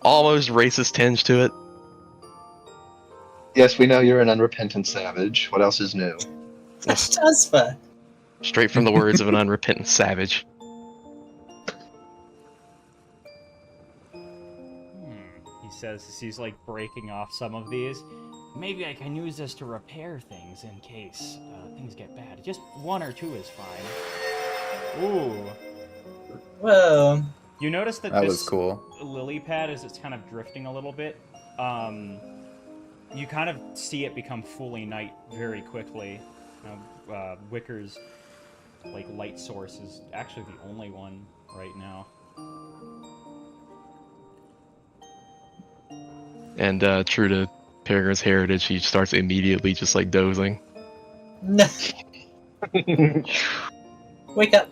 almost racist tinge to it. Yes, we know you're an unrepentant savage. What else is new? That's Tuzpa. Straight from the words of an unrepentant savage. He says as he's like breaking off some of these. Maybe I can use this to repair things in case things get bad. Just one or two is fine. Ooh. Whoa. You notice that That this was cool. lily pad, as it's kind of drifting a little bit, you kind of see it become fully night very quickly. Wicker's like light source is actually the only one right now. And true to Peregrine's heritage, he starts immediately just like dozing. No. Wake up.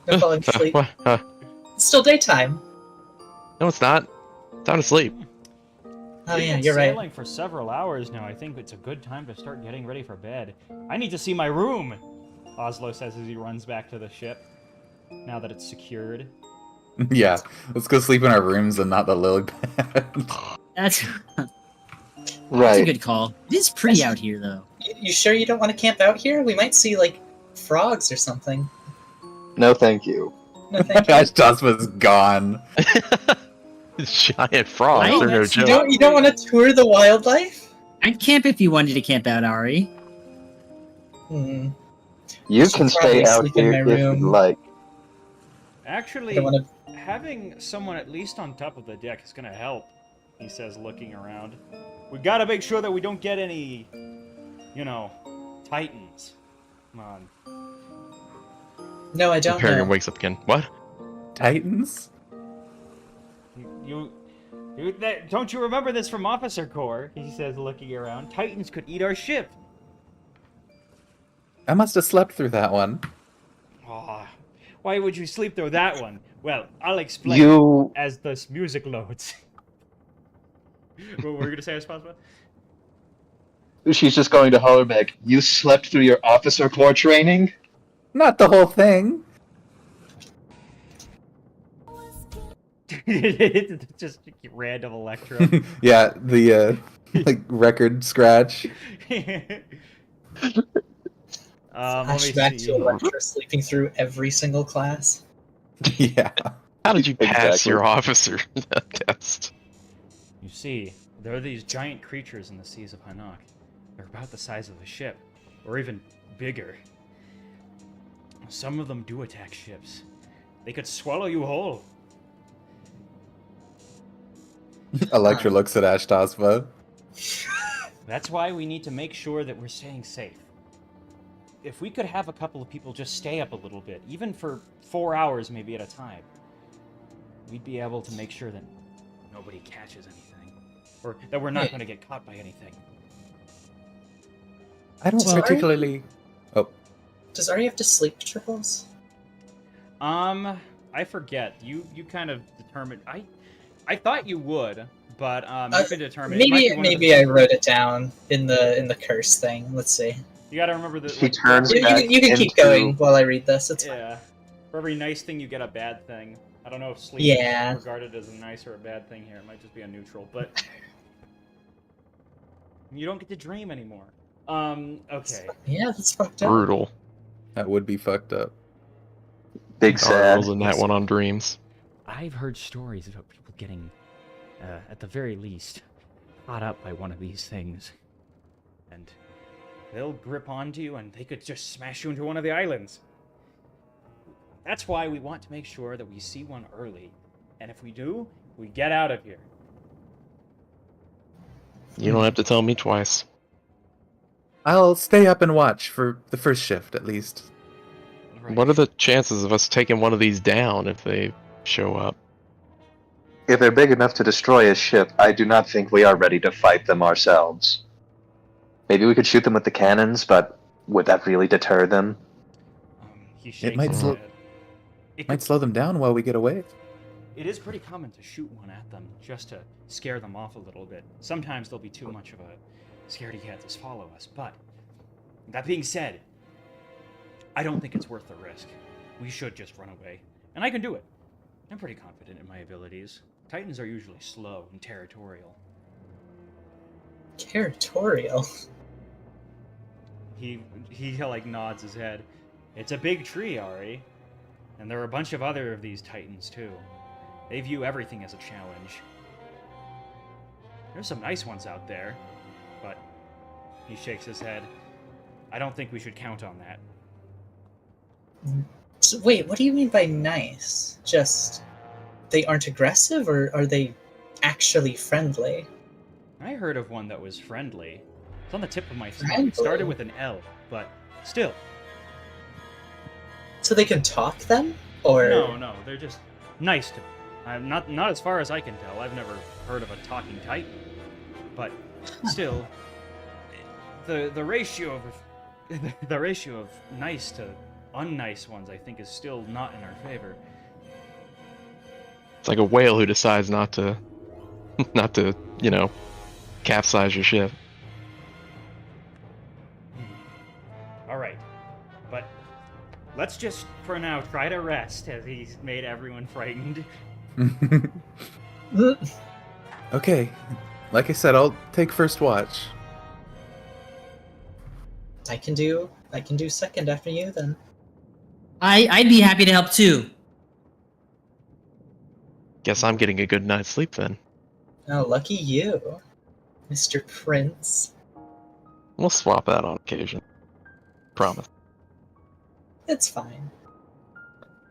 You're falling asleep. What? It's still daytime. No, it's not. Time to sleep. Oh We've yeah, been you're right. sailing for several hours now. I think it's a good time to start getting ready for bed. I need to see my room, Oslo says as he runs back to the ship, now that it's secured. Yeah, let's go sleep in our rooms and not the lily pad. That's Right. a good call. It is pretty out here, though. You sure you don't want to camp out here? We might see like frogs or something. No, thank you. No, thank you. Gosh, Tuzpa's gone. Giant frogs, Right? they're no You joke. don't want to tour the wildlife? I'd camp if you wanted to camp out, Ari. Hmm. You should can probably stay out sleep in here my if you room. like. Actually, I don't want to. having someone at least on top of the deck is going to help, he says, looking around. We got to make sure that we don't get any, titans. Come on. No, I don't Peregrine know. wakes up again. What? Titans? Don't you remember this from Officer Corps? He says, looking around. Titans could eat our ship. I must have slept through that one. Aw, why would you sleep through that one? Well, I'll explain You as this music loads. What were you gonna say, Esposito? She's just going to holler back. You slept through your officer corps training? Not the whole thing. Just random Electro. Yeah, the like record scratch. Let me Flashback see. to Electra sleeping through every single class. Yeah. How did you pass Exactly. your officer test? You see, there are these giant creatures in the seas of Hanaq. They're about the size of a ship, or even bigger. Some of them do attack ships. They could swallow you whole. Electra looks at Ashtasva. That's why we need to make sure that we're staying safe. If we could have a couple of people just stay up a little bit, even for 4 hours maybe at a time, we'd be able to make sure that nobody catches anything. Or that we're not going to get caught by anything. I don't Sorry? particularly. Oh, Does Ari have to sleep triples? I forget. You kind of determined. I thought you would, but you could determine. it might be one of Maybe the- I wrote it down in the curse thing. Let's see. You got to remember that. He turns You, back you can keep into- going while I read this. It's fine. Yeah. For every nice thing, you get a bad thing. I don't know if sleep Yeah. is regarded as a nice or a bad thing here. It might just be a neutral, but you don't get to dream anymore. Okay. Yeah, that's fucked up. Brutal. that would be fucked up. Big Our sad. rolls in that one on dreams. I've heard stories about people getting, at the very least, caught up by one of these things. And they'll grip onto you and they could just smash you into one of the islands. That's why we want to make sure that we see one early. And if we do, we get out of here. You don't have to tell me twice. I'll stay up and watch for the first shift at least. Right. What are the chances of us taking one of these down if they show up? If they're big enough to destroy a ship, I do not think we are ready to fight them ourselves. Maybe we could shoot them with the cannons, but would that really deter them? He shakes might his slow- head. It Might could- slow them down while we get away. It is pretty common to shoot one at them just to scare them off a little bit. Sometimes they'll be too much of a scaredy cat to follow us, but that being said, I don't think it's worth the risk. We should just run away. And I can do it. I'm pretty confident in my abilities. Titans are usually slow and territorial. Territorial. He like nods his head. It's a big tree, Ari. And there are a bunch of other of these Titans too. They view everything as a challenge. There's some nice ones out there, but he shakes his head. I don't think we should count on that. So, wait, what do you mean by nice? Just they aren't aggressive, or are they actually friendly? I heard of one that was friendly. It's on the tip of my tongue. Friendly? It started with an L, but still. So they can talk then? Or No, they're just nice to me. I'm not as far as I can tell. I've never heard of a talking Titan, but still, the ratio of the ratio of nice to unnice ones, I think, is still not in our favor. It's like a whale who decides not to, you know, capsize your ship. All right, but let's just for now try to rest, as he's made everyone frightened. Okay. Like I said, I'll take first watch. I can do second after you then. I'd be happy to help too. Guess I'm getting a good night's sleep then. Oh, lucky you, Mr. Prince. We'll swap that on occasion. Promise. It's fine.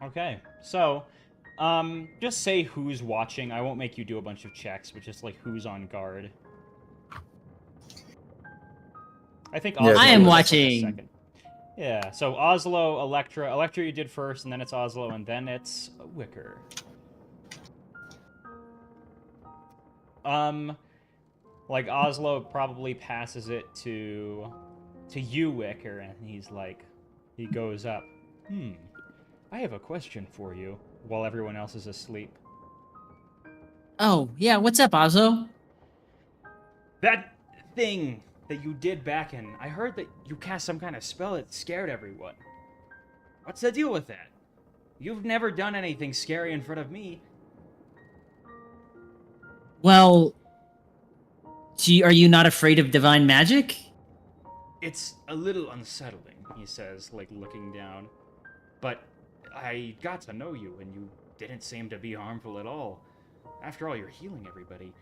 Okay, so, just say who's watching. I won't make you do a bunch of checks, but just like who's on guard. I think Yeah, Oslo I am was watching. second. Yeah, so Oslo, Electra. Electra you did first, and then it's Oslo, and then it's Wicker. Like Oslo probably passes it to you, Wicker, and he's like, he goes up. I have a question for you, while everyone else is asleep. Oh, yeah, what's up, Ozo? That thing that you did back in, I heard that you cast some kind of spell that scared everyone. What's the deal with that? You've never done anything scary in front of me. Well, are you not afraid of divine magic? It's a little unsettling, he says, like looking down. But I got to know you, and you didn't seem to be harmful at all. After all, you're healing everybody.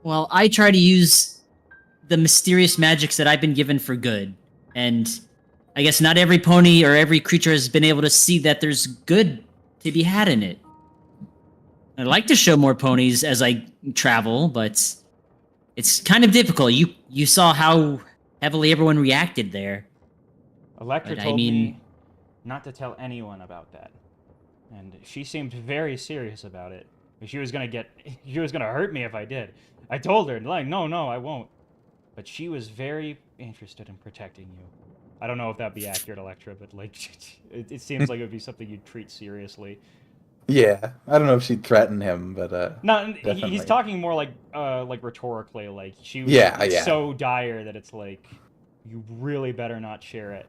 Well, I try to use the mysterious magics that I've been given for good. And I guess not every pony or every creature has been able to see that there's good to be had in it. I'd like to show more ponies as I travel, but it's kind of difficult. You saw how heavily everyone reacted there. Electra But I told mean- me not to tell anyone about that. And she seemed very serious about it. She was gonna hurt me if I did. I told her, like, no, I won't. But she was very interested in protecting you. I don't know if that'd be accurate, Electra, but like, it seems like it would be something you'd treat seriously. Yeah, I don't know if she'd threaten him, but No, definitely. he's talking more like rhetorically. Like she was Yeah. so dire that it's like, you really better not share it.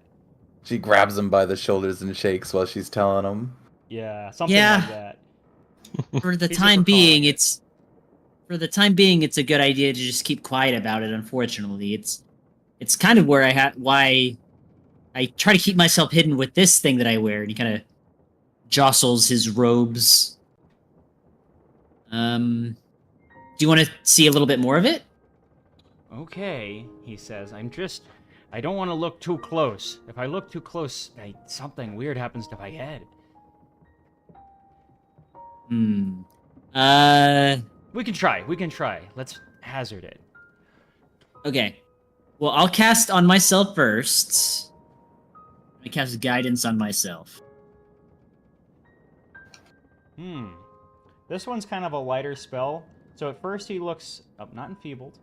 She grabs him by the shoulders and shakes while she's telling him. Yeah, something Yeah. like that. For the He's time just being, recalling it's a good idea to just keep quiet about it. Unfortunately, it's kind of where why I try to keep myself hidden with this thing that I wear, and he kind of jostles his robes. Do you want to see a little bit more of it? Okay, he says. I don't want to look too close. If I look too close, something weird happens to my head. We can try. Let's hazard it. Okay. Well, I'll cast on myself first. I cast guidance on myself. This one's kind of a lighter spell. So at first he looks not enfeebled.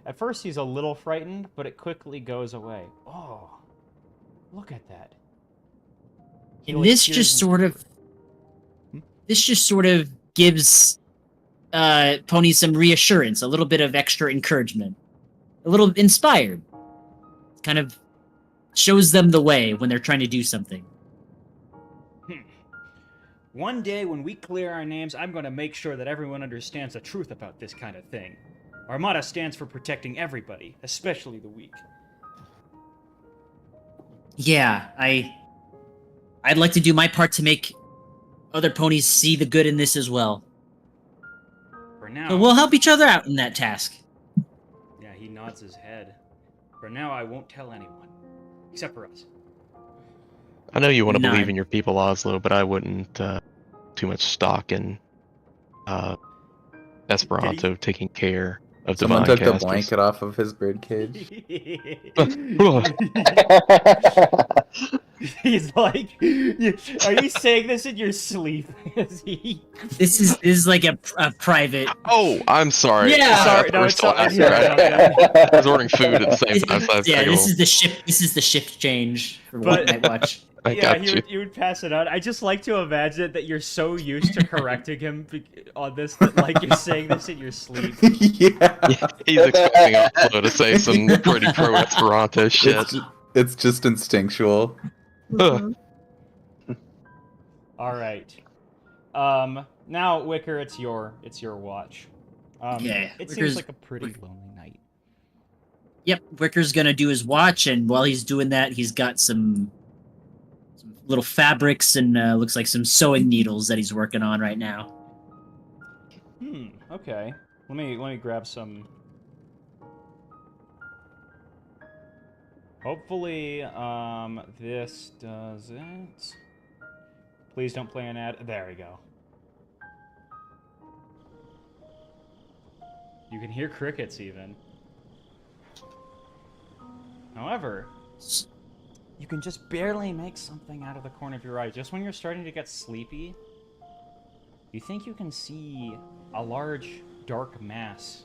At first he's a little frightened, but it quickly goes away. Oh, look at that. He, And like, this peers just in- sort of gives Pony some reassurance, a little bit of extra encouragement, a little inspired. Kind of shows them the way when they're trying to do something. One day when we clear our names, I'm going to make sure that everyone understands the truth about this kind of thing. Armada stands for protecting everybody, especially the weak. Yeah, I'd like to do my part to make other ponies see the good in this as well. For now, So we'll help each other out in that task. yeah, he nods his head. For now, I won't tell anyone, except for us. I know you want to None. believe in your people, Oslo, but I wouldn't too much stock in Esperanto taking care of Someone divine took the casters. blanket off of his birdcage. He's like, are you saying this in your sleep? This is like a private. Oh, I'm sorry. Yeah. Sorry, No, we're it's still not- out here. I was ordering food at the same time. So I was Yeah, like, this oh, is the shift. This is the shift change for But- One Night Watch. I Yeah, got you. you would pass it on. I just like to imagine that you're so used to correcting him on this that like you're saying this in your sleep. Yeah. He's expecting Oslo to say some pretty pro Esperanto shit. It's just instinctual. Ugh. All right. Now Wicker, it's your watch. Okay, It seems Wicker's- like a pretty lonely night. Yep, Wicker's gonna do his watch, and while he's doing that, he's got some little fabrics and looks like some sewing needles that he's working on right now. Okay. Let me grab some. Hopefully, this does it. Please don't play an ad. There we go. You can hear crickets even. However, you can just barely make something out of the corner of your eye. Just when you're starting to get sleepy, you think you can see a large dark mass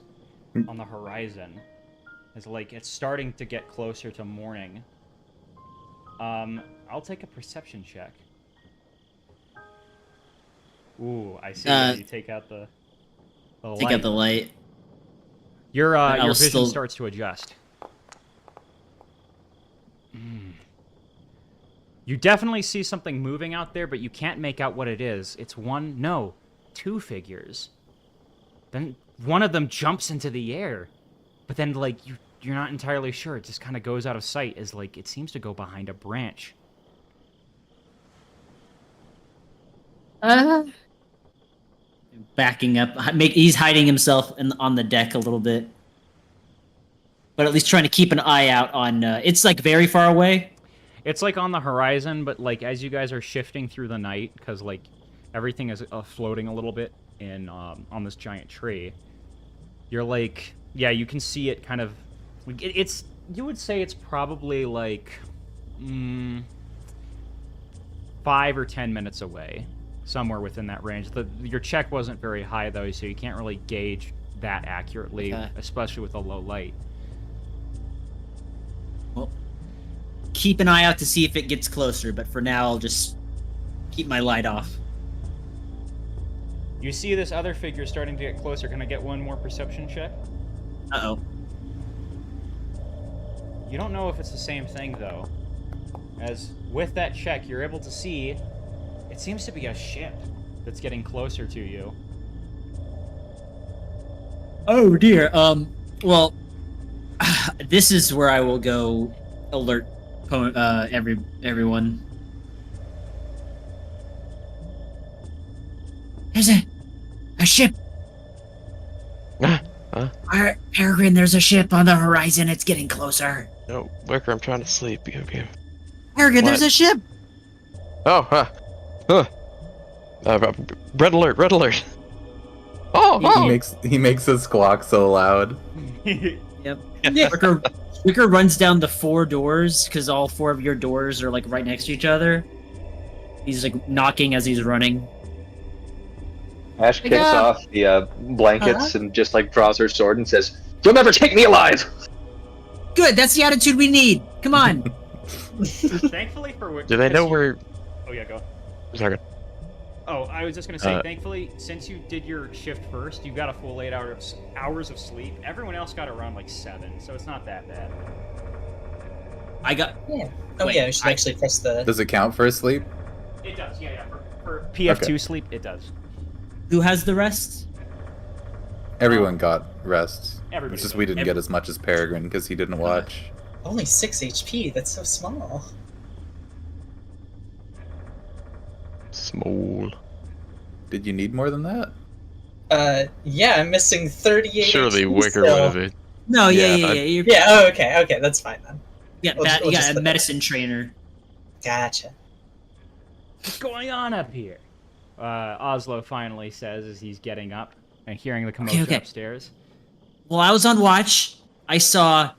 on the horizon. It's like it's starting to get closer to morning. I'll take a perception check. Ooh, I see that you take out the light. Take out the light. Your I'll vision still- starts to adjust. You definitely see something moving out there, but you can't make out what it is. It's two figures. then one of them jumps into the air, but then like you're not entirely sure. It just kind of goes out of sight as like it seems to go behind a branch. Backing up. He's hiding himself on the deck a little bit. But at least trying to keep an eye out on... it's, like, very far away. It's, like, on the horizon, but, like, as you guys are shifting through the night, because, like, everything is floating a little bit in on this giant tree, you're, like... Yeah, you can see it kind of... It's... You would say it's probably, like... 5 or 10 minutes away. Somewhere within that range. Your check wasn't very high, though, so you can't really gauge that accurately, especially with a low light. Well, keep an eye out to see if it gets closer, but for now, I'll just keep my light off. You see this other figure starting to get closer. Can I get one more perception check? Uh-oh. You don't know if it's the same thing, though. As with that check, you're able to see... It seems to be a ship that's getting closer to you. Oh dear. Well, this is where I will go alert everyone. There's a ship. Peregrine, there's a ship on the horizon. It's getting closer. No, Wicker, I'm trying to sleep. Okay. Peregrine, there's a ship. Oh, red alert, red alert. Oh, He makes a squawk so loud. Yep. Wicker runs down the 4 doors, because all 4 of your doors are, like, right next to each other. He's, like, knocking as he's running. Ash kicks off the blankets and just like draws her sword and says, "You'll never take me alive!" Good, that's the attitude we need. Come on. Thankfully for Wicker... do they know where... Oh, yeah, go. Sorry. Oh, I was just going to say, thankfully, since you did your shift first, you got a full 8 hours of sleep. Everyone else got around, like, 7, so it's not that bad. I got... Yeah. Oh, yeah, we should actually press the... Does it count for sleep? It does, yeah. For PF2 sleep, it does. Who has the rest? Everyone got rest. Everybody It's just did. we didn't get as much as Peregrine because he didn't watch. Only 6 HP, that's so small. Small. Did you need more than that? Yeah, I'm missing 38 Surely HP Wicker still. would have it. No, Yeah, yeah. Yeah, oh, okay, that's fine then. You We'll got just a put medicine trainer. Gotcha. What's going on up here? Oslo finally says as he's getting up and hearing the commotion Okay. upstairs. While I was on watch, I saw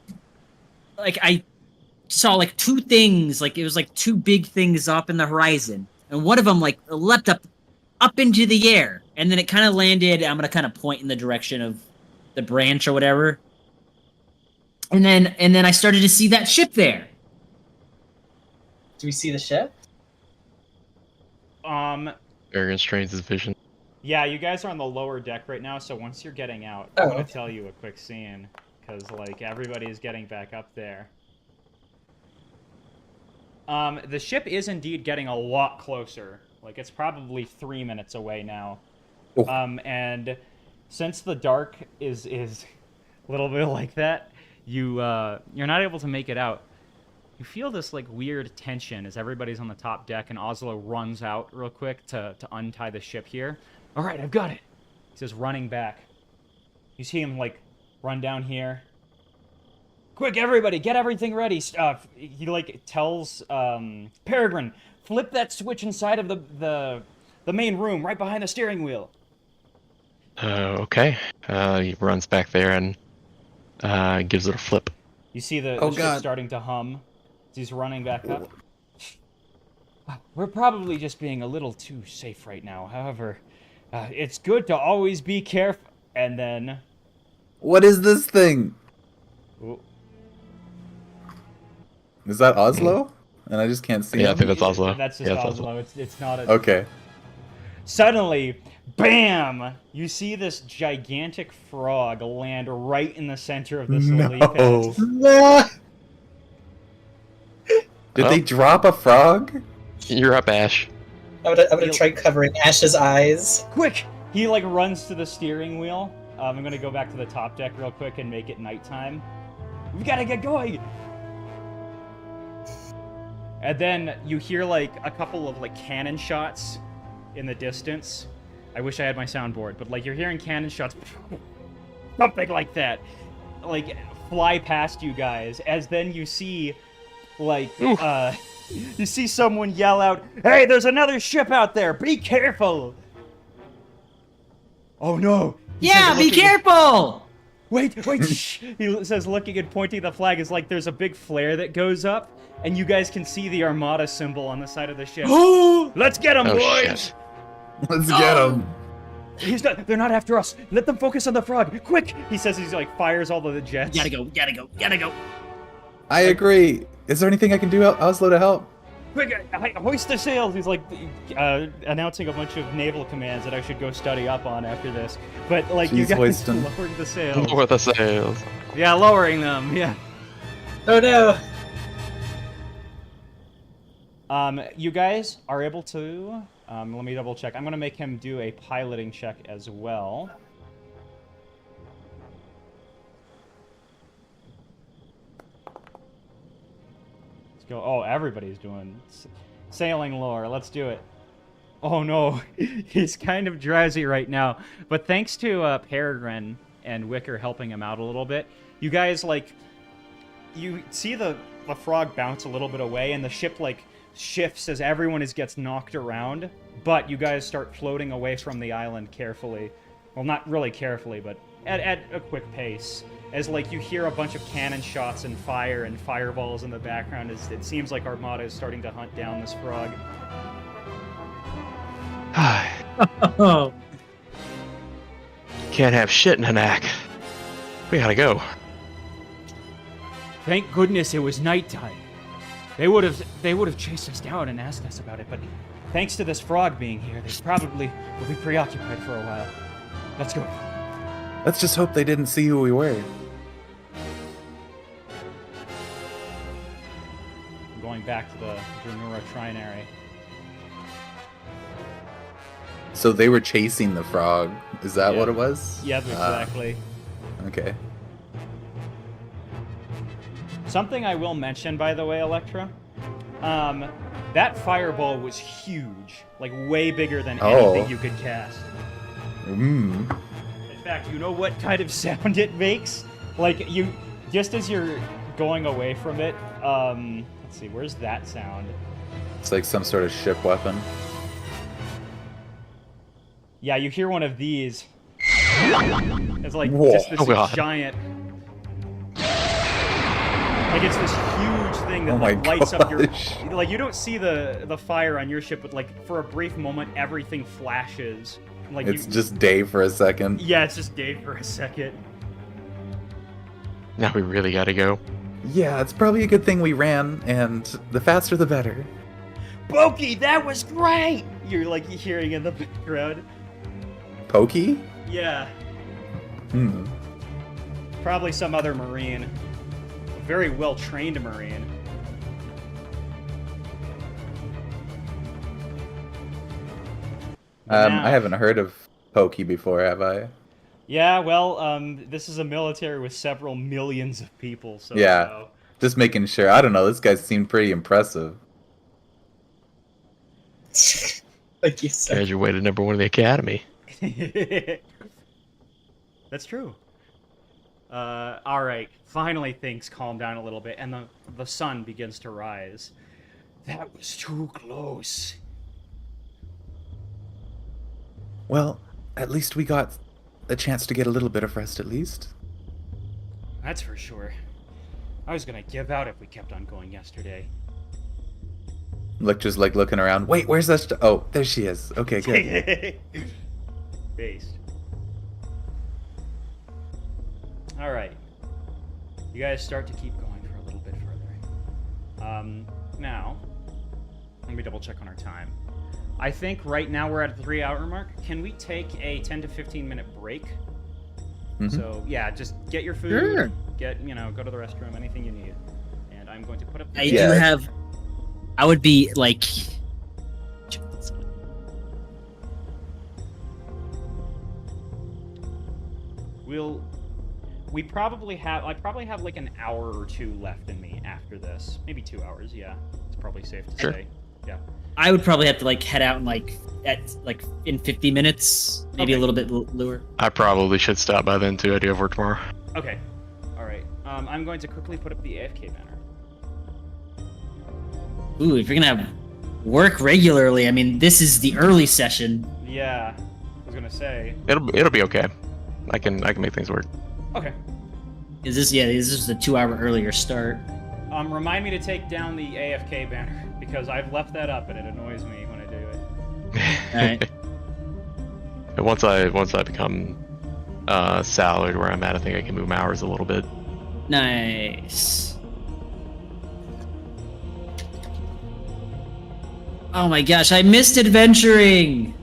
like 2 things, like it was like 2 big things up in the horizon. And one of them like leapt up into the air. And then it kind of landed, I'm going to kind of point in the direction of the branch or whatever. And then I started to see that ship there. Do we see the ship? Arrogant strains his vision. Yeah, you guys are on the lower deck right now, so once you're getting out, Oh, I'm gonna okay. tell you a quick scene, because, like, everybody is getting back up there. The ship is indeed getting a lot closer. Like, it's probably 3 minutes away now. Oh. And since the dark is a little bit like that, you're not able to make it out. You feel this, like, weird tension as everybody's on the top deck, and Oslo runs out real quick to untie the ship here. All right, I've got it. He says, running back. You see him, like, run down here. Quick, everybody, get everything ready. He, like, tells Peregrine, flip that switch inside of the main room, right behind the steering wheel. Okay. He runs back there and gives it a flip. You see the ship God. starting to hum as he's running back up. We're probably just being a little too safe right now. However, it's good to always be careful. And then... What is this thing? Ooh, Is that Oslo? And I just can't see Yeah, I him? think that's Oslo. That's just Yeah, it's Oslo. It's not a... Okay. Suddenly, bam! You see this gigantic frog land right in the center of this lily pad. No. Did Oh. they drop a frog? You're up, Ash. I'm gonna try covering Ash's eyes. Quick! He, like, runs to the steering wheel, I'm gonna go back to the top deck real quick and make it nighttime. We gotta get going! And then you hear like a couple of like cannon shots in the distance. I wish I had my soundboard, but like you're hearing cannon shots, something like that, like fly past you guys. As then you see, like, you see someone yell out, "Hey, there's another ship out there! Be careful!" Oh no! He Yeah, says, be looking- careful! Wait, shh! He says, looking and pointing the flag, is like there's a big flare that goes up, and you guys can see the Armada symbol on the side of the ship. Let's get him, Oh, boys! shit. Let's get him. They're not after us. Let them focus on the frog. Quick! He says he's like fires all of the jets. Gotta go. I agree. Is there anything I can do, Oslo, to help? Quick, hoist the sails! He's like announcing a bunch of naval commands that I should go study up on after this. But like you Jeez, guys hoisting. lowered the sails. Lower the sails. Yeah, lowering them. Yeah. Oh no! You guys are able to. Let me double check. I'm gonna make him do a piloting check as well. Let's go. Oh, everybody's doing sailing lore. Let's do it. Oh no, he's kind of drowsy right now. But thanks to Peregrine and Wicker helping him out a little bit, you guys like you see the frog bounce a little bit away, and the ship like shifts as everyone gets knocked around. But you guys start floating away from the island carefully. Well, not really carefully, but at a quick pace. As like you hear a bunch of cannon shots and fire and fireballs in the background, as it seems like Armada is starting to hunt down this frog. Oh. Can't have shit in Hanaq. We gotta go. Thank goodness it was nighttime. They would have chased us down and asked us about it, but thanks to this frog being here, they probably will be preoccupied for a while. Let's go. Let's just hope they didn't see who we were. I'm going back to the Dranura Trinary. So they were chasing the frog. Is that Yeah. what it was? Yep, Ah, exactly. okay. Something I will mention, by the way, Electra. That fireball was huge, like way bigger than Oh. anything you could cast. Mm. In fact, you know what kind of sound it makes? Like you, just as you're going away from it. Let's see, where's that sound? It's like some sort of ship weapon. Yeah, you hear one of these. It's like Whoa. just this Oh, God. giant. Like it's this huge thing that Oh my like lights up your. gosh. Like you don't see the fire on your ship, but like for a brief moment, everything flashes. Like It's you, just day for a second. yeah, it's just Dave for a second. Now we really gotta go. Yeah, it's probably a good thing we ran, and the faster the better. Bokey, that was great! You're like hearing in the background. Pokey? Yeah, Hmm. probably some other Marine. A very well trained Marine. Now- I haven't heard of Pokey before, have I? Yeah, well, this is a military with several millions of people, so. Yeah. Just making sure. I don't know, this guy seemed pretty impressive. Like you said. Graduated number one in the academy. That's true. All right. Finally, things calm down a little bit, and the sun begins to rise. That was too close. Well, at least we got a chance to get a little bit of rest at least. That's for sure. I was gonna give out if we kept on going yesterday. Just like looking around. Wait, where's that? Oh, there she is. Okay, good. Based. All right. You guys start to keep going for a little bit further. Now, let me double check on our time. I think right now we're at the 3-hour mark. Can we take a 10 to 15 minute break? Mhm. So yeah, just get your food, Sure. go to the restroom, anything you need. And I'm going to put up. I Yeah. do have. I would be like. We probably have. I probably have like an hour or two left in me after this. Maybe 2 hours. Yeah, it's probably safe to Sure. say. Yeah. I would probably have to like head out in 50 minutes, maybe Okay. a little bit lure. I probably should stop by then too. I do have work tomorrow. Okay. All right. I'm going to quickly put up the AFK banner. Ooh, if you're gonna have work regularly, I mean, this is the early session. Yeah. I was gonna say. It'll be okay. I can make things work. Okay. Is this the 2 hour earlier start? Remind me to take down the AFK banner because I've left that up and it annoys me when I do it. Alright. And once I become salaried where I'm at, I think I can move my hours a little bit. Nice. Oh my gosh, I missed adventuring!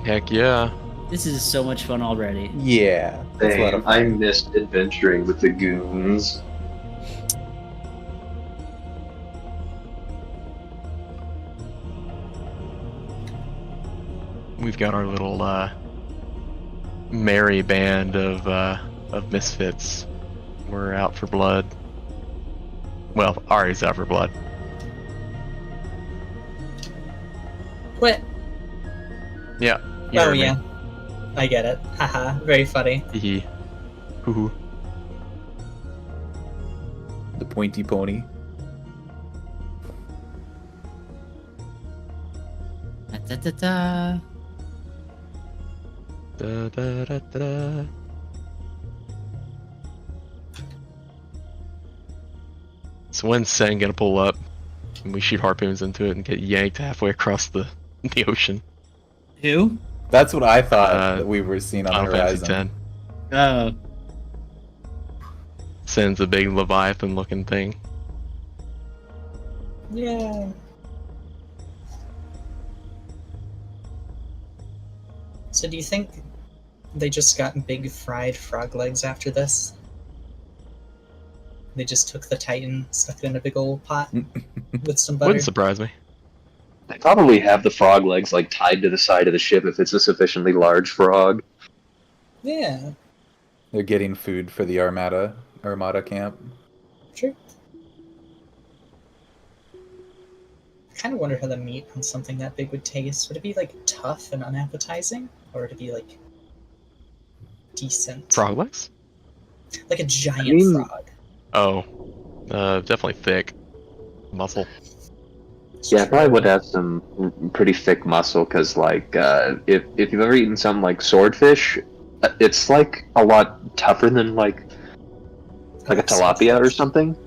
Heck yeah. This is so much fun already. Yeah. That's a lot of Dang, I fun. missed adventuring with the goons. We've got our little merry band of misfits. We're out for blood. Well, Ari's out for blood. What? Yeah. you Oh heard me. yeah, I get it. Haha, very funny. Hee hee. Hoo hoo. The pointy pony. Da, da, da. Da, da, da, da, da. So when's Sen gonna pull up and we shoot harpoons into it and get yanked halfway across the ocean? Who? That's what I thought Uh, that we were seeing on Final the Fantasy horizon. 10. Oh. Sen's a big Leviathan looking thing. Yeah. So do you think they just got big fried frog legs after this? They just took the Titan, stuck it in a big old pot with some butter. Wouldn't surprise me. They probably have the frog legs like tied to the side of the ship if it's a sufficiently large frog. Yeah, They're getting food for the Armada camp. true. I kind of wonder how the meat on something that big would taste. Would it be like tough and unappetizing, or would it be like decent? Frog legs? Like a giant I mean- frog. Oh. Definitely thick. Muscle. Yeah, I probably would have some pretty thick muscle because, like, if you've ever eaten some like swordfish, it's like a lot tougher than like a tilapia or something.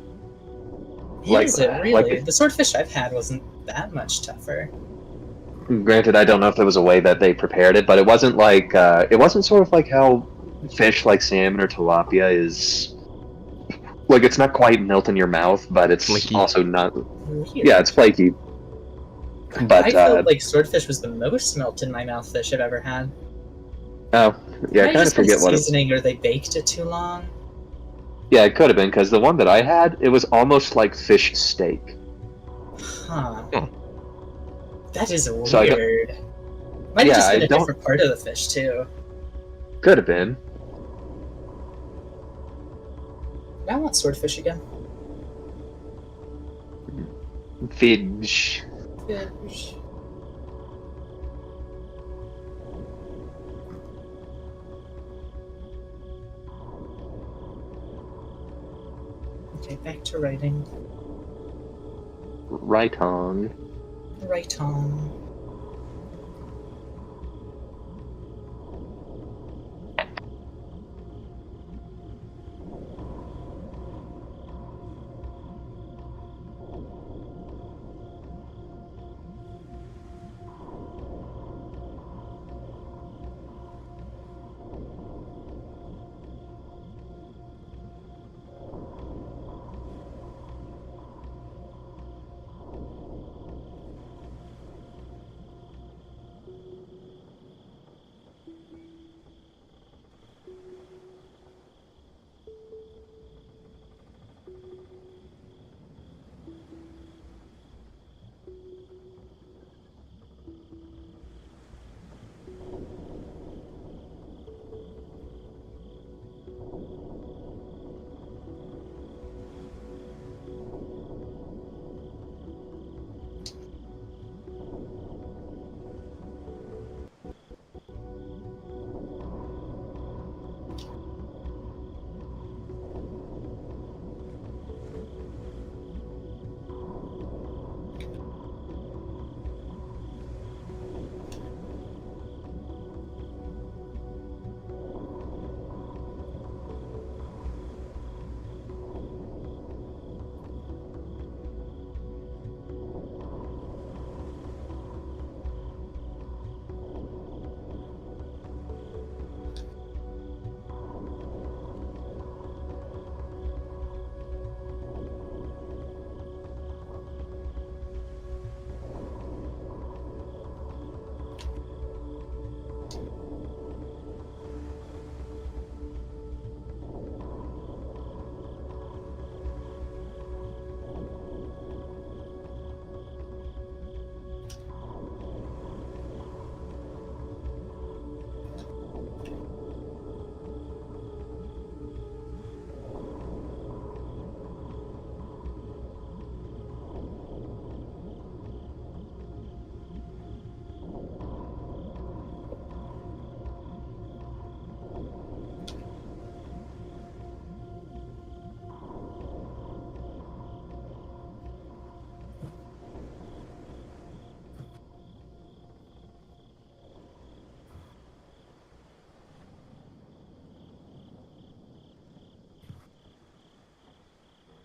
like- Is it really? like- The swordfish I've had wasn't that much tougher. Granted, I don't know if there was a way that they prepared it, but it wasn't like it wasn't sort of like how fish like salmon or tilapia is. Like, it's not quite melt in your mouth, but it's Flaky. also not. Weird. Yeah, it's flaky. But I felt like swordfish was the most melt in my mouth fish I've ever had. oh, yeah, I Might kind of just been forget what. seasoning, or they baked it too long. Yeah, it could have been because the one that I had, it was almost like fish steak. Huh. Hmm. That is So I don't- weird. Might Yeah, have just been I a don't- different part of the fish too. Could have been. I want swordfish again. Fish. Fish. Okay, back to writing. Right on. Right on.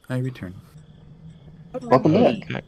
I return. Welcome Hey. back.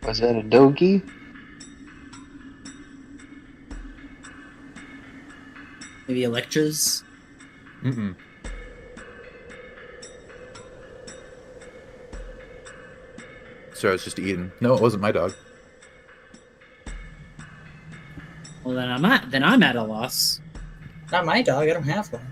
Was that a dogie? Maybe Electra's. Mm-mm. So I was just eating. No, it wasn't my dog. Well, then I'm at a loss. Not my dog. I don't have one.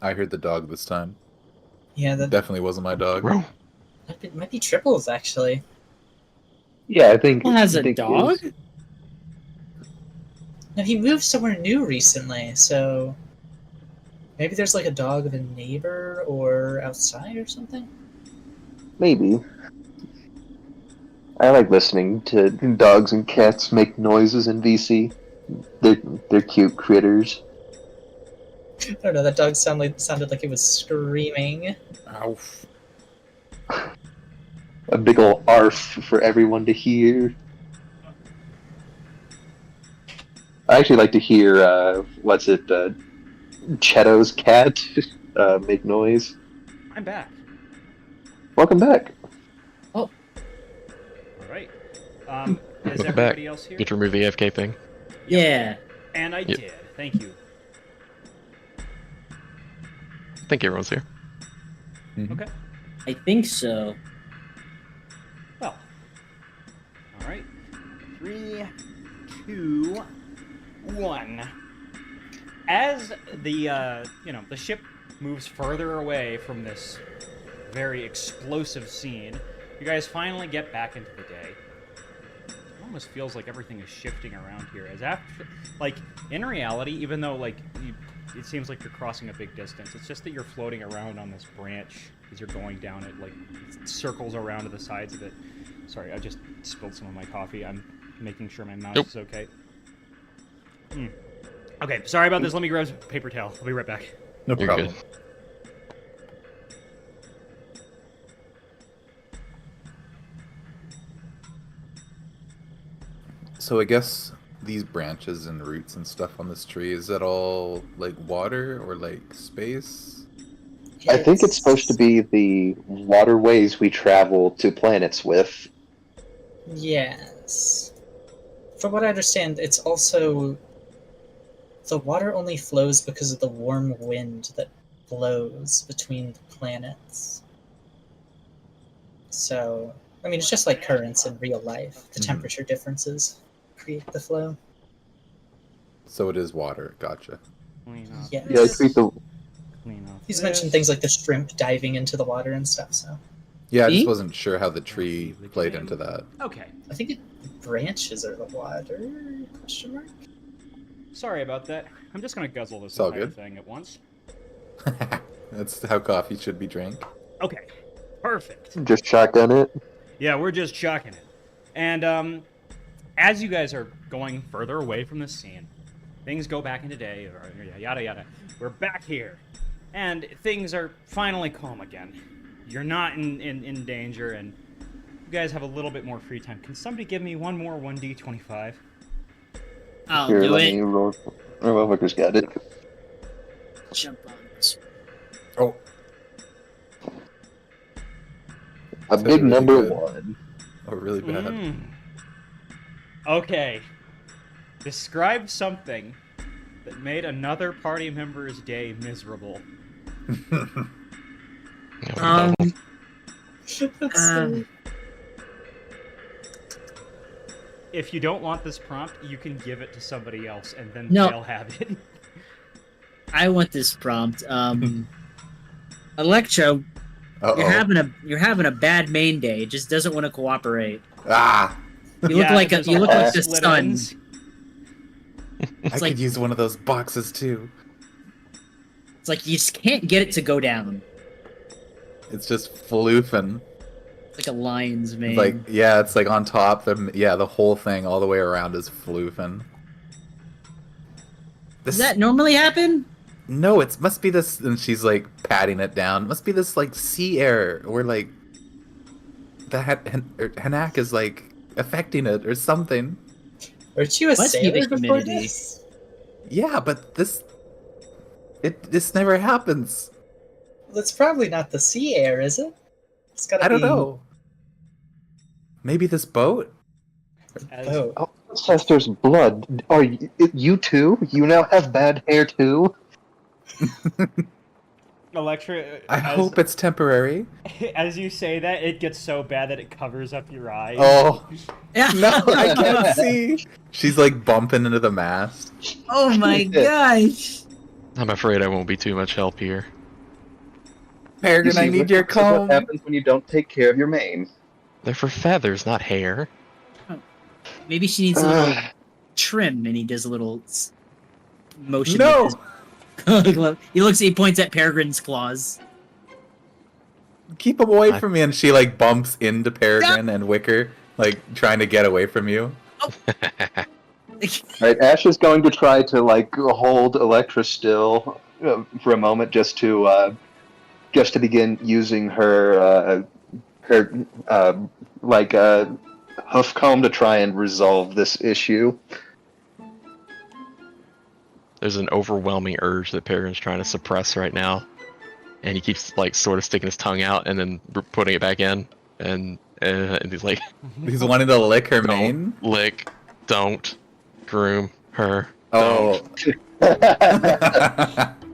I heard the dog this time. Yeah, that Definitely wasn't my dog. Bro. might be triples actually. Yeah, I think. Who has I a think it dog? is. No, he moved somewhere new recently, so maybe there's like a dog of a neighbor or outside or something. Maybe. I like listening to dogs and cats make noises in VC. They're cute critters. I don't know. That dog sounded like it was screaming. Ow. A big ol' arf for everyone to hear. I actually like to hear, Chetto's cat make noise. I'm back. Welcome back. All right. Is Welcome everybody back. else here? Get to remove the AFK thing. Yeah. And I Yep. did. Thank you. I think everyone's here. Okay. I think so. Well. All right. 3, 2, 1. As the the ship moves further away from this very explosive scene, you guys finally get back into the day. It almost feels like everything is shifting around here. As after, like in reality, even though it seems like you're crossing a big distance, it's just that you're floating around on this branch as you're going down it, like circles around to the sides of it. Sorry, I just spilled some of my coffee. I'm making sure my mouse Nope. is okay. Okay, sorry about this. Let me grab some paper towel. I'll be right back. No You're problem. good. So I guess these branches and roots and stuff on this tree, is that all like water or like space? I think it's supposed to be the waterways we travel to planets with. Yes. From what I understand, it's also the water only flows because of the warm wind that blows between the planets. So, I mean, it's just like currents in real life. The Mhm. temperature differences create the flow. So it is water. Gotcha. Clean up. Yes. Yeah, I think the Clean up. He's this. mentioned things like the shrimp diving into the water and stuff, so Yeah, I just See? wasn't sure how the tree played into that. Okay. I think branches are the water? Question mark? Sorry about that. I'm just gonna guzzle this It's all entire good. thing at once. That's how coffee should be drank. Okay. Perfect. just shotgun it. Yeah, we're just chucking it. And as you guys are going further away from this scene, things go back into day, or yada yada. We're back here, and things are finally calm again. You're not in danger, and you guys have a little bit more free time. Can somebody give me one more 1d25? I'll Here, do let it. me roll. Oh, motherfucker's got it. Jump on this. Oh, A That's big really number good. 1. oh, really bad. Okay. Describe something that made another party member's day miserable. Yeah, That's so... If you don't want this prompt, you can give it to somebody else, and then No. they'll have it. I want this prompt. Electro, Uh-oh. you're having a bad main day. It just doesn't want to cooperate. Ah! You look Yeah, like there's you look lot of like the split sun. ends. I like- could use one of those boxes too. It's like you just can't get it to go down. It's just floofing. It's like a lion's mane. It's like, yeah, it's like on top. The whole thing all the way around is floofing. Does that normally happen? No, it must be this, and she's like patting it down. It must be this like sea air, or like the Hanaq is like affecting it or something. Weren't you a Must be the sailor before humidity. this? Yeah, but this never happens. That's probably not the sea air, is it? It's gotta I don't be know. Maybe this boat. As- boat. Oh, ancestors' blood. Are you too? You now have bad hair too? Electra, I hope it's temporary. as you say that, it gets so bad that it covers up your eyes. Oh Yeah. no, I can't see. She's like bumping into the mast. Oh my gosh. I'm afraid I won't be too much help here. Peregrine, I need your this is what comb. happens when you don't take care of your mane. They're for feathers, not hair. Maybe she needs a little trim, and he does a little motion. No. with his- he points at Peregrine's claws. Keep him away from me, and she like bumps into Peregrine and Wicker, like trying to get away from you. Right, Ash is going to try to like hold Electra still for a moment, just to begin using her hoof comb to try and resolve this issue. There's an overwhelming urge that Peregrine's trying to suppress right now, and he keeps like sort of sticking his tongue out and then putting it back in, and he's like, He's wanting to lick her "Don't mane. lick, don't groom her, Oh,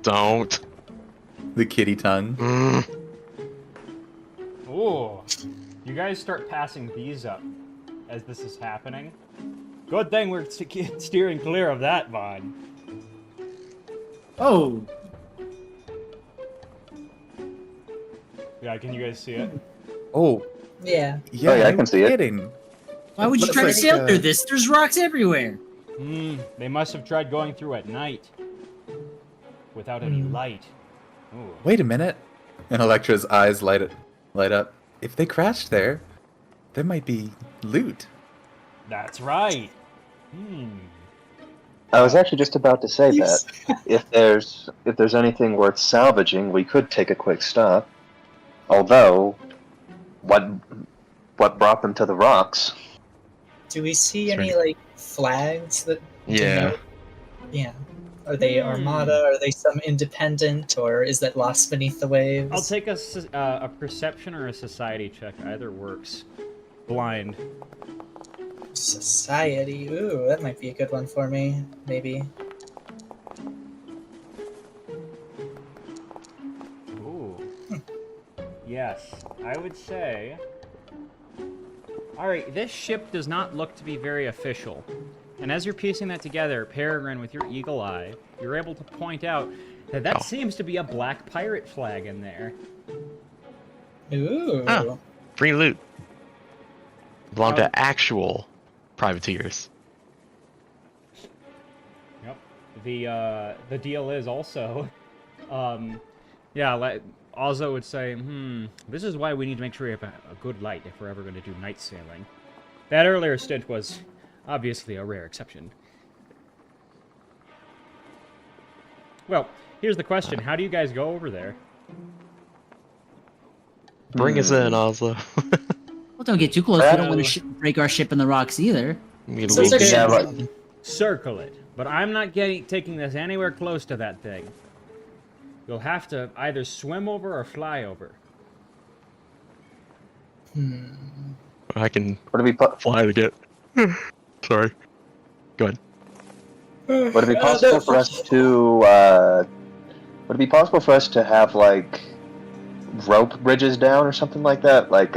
don't." the kitty tongue. Ooh. You guys start passing these up as this is happening. Good thing we're steering clear of that, Vaughn. Oh, Yeah, can you guys see it? Oh, Yeah. yeah, I no can see it. kidding. why would you Looks try to like, sail through this? There's rocks everywhere. They must have tried going through at night. Without any light. Ooh. Wait a minute. And Electra's eyes light up. If they crashed there might be loot. That's right. I was actually just about to say that if there's anything worth salvaging, we could take a quick stop. Although, what brought them to the rocks? Do we see That's any like flags that? Yeah. denote- Yeah. Are they Armada? Are they some independent, or is that lost beneath the waves? I'll take a perception or a society check. Either works. Blind. Society. Ooh, that might be a good one for me. Maybe. Ooh. Yes, I would say. Alright, this ship does not look to be very official. And as you're piecing that together, Peregrine, with your eagle eye, you're able to point out that seems to be a black pirate flag in there. Ooh. Oh. Free loot. Belong to actual privateers. Yep. The deal is also, yeah, like Ozzo would say, this is why we need to make sure we have a good light if we're ever going to do night sailing. That earlier stint was obviously a rare exception. Well, here's the question: how do you guys go over there? Bring us in, Oslo. Well, don't get too close. We don't want to break our ship in the rocks either. So it's Yeah, actually- right. Circle it, but I'm not taking this anywhere close to that thing. You'll have to either swim over or fly over. I can Would it be fly to get. Sorry. Go ahead. would it be possible for us to would it be possible for us to have like rope bridges down or something like that? Like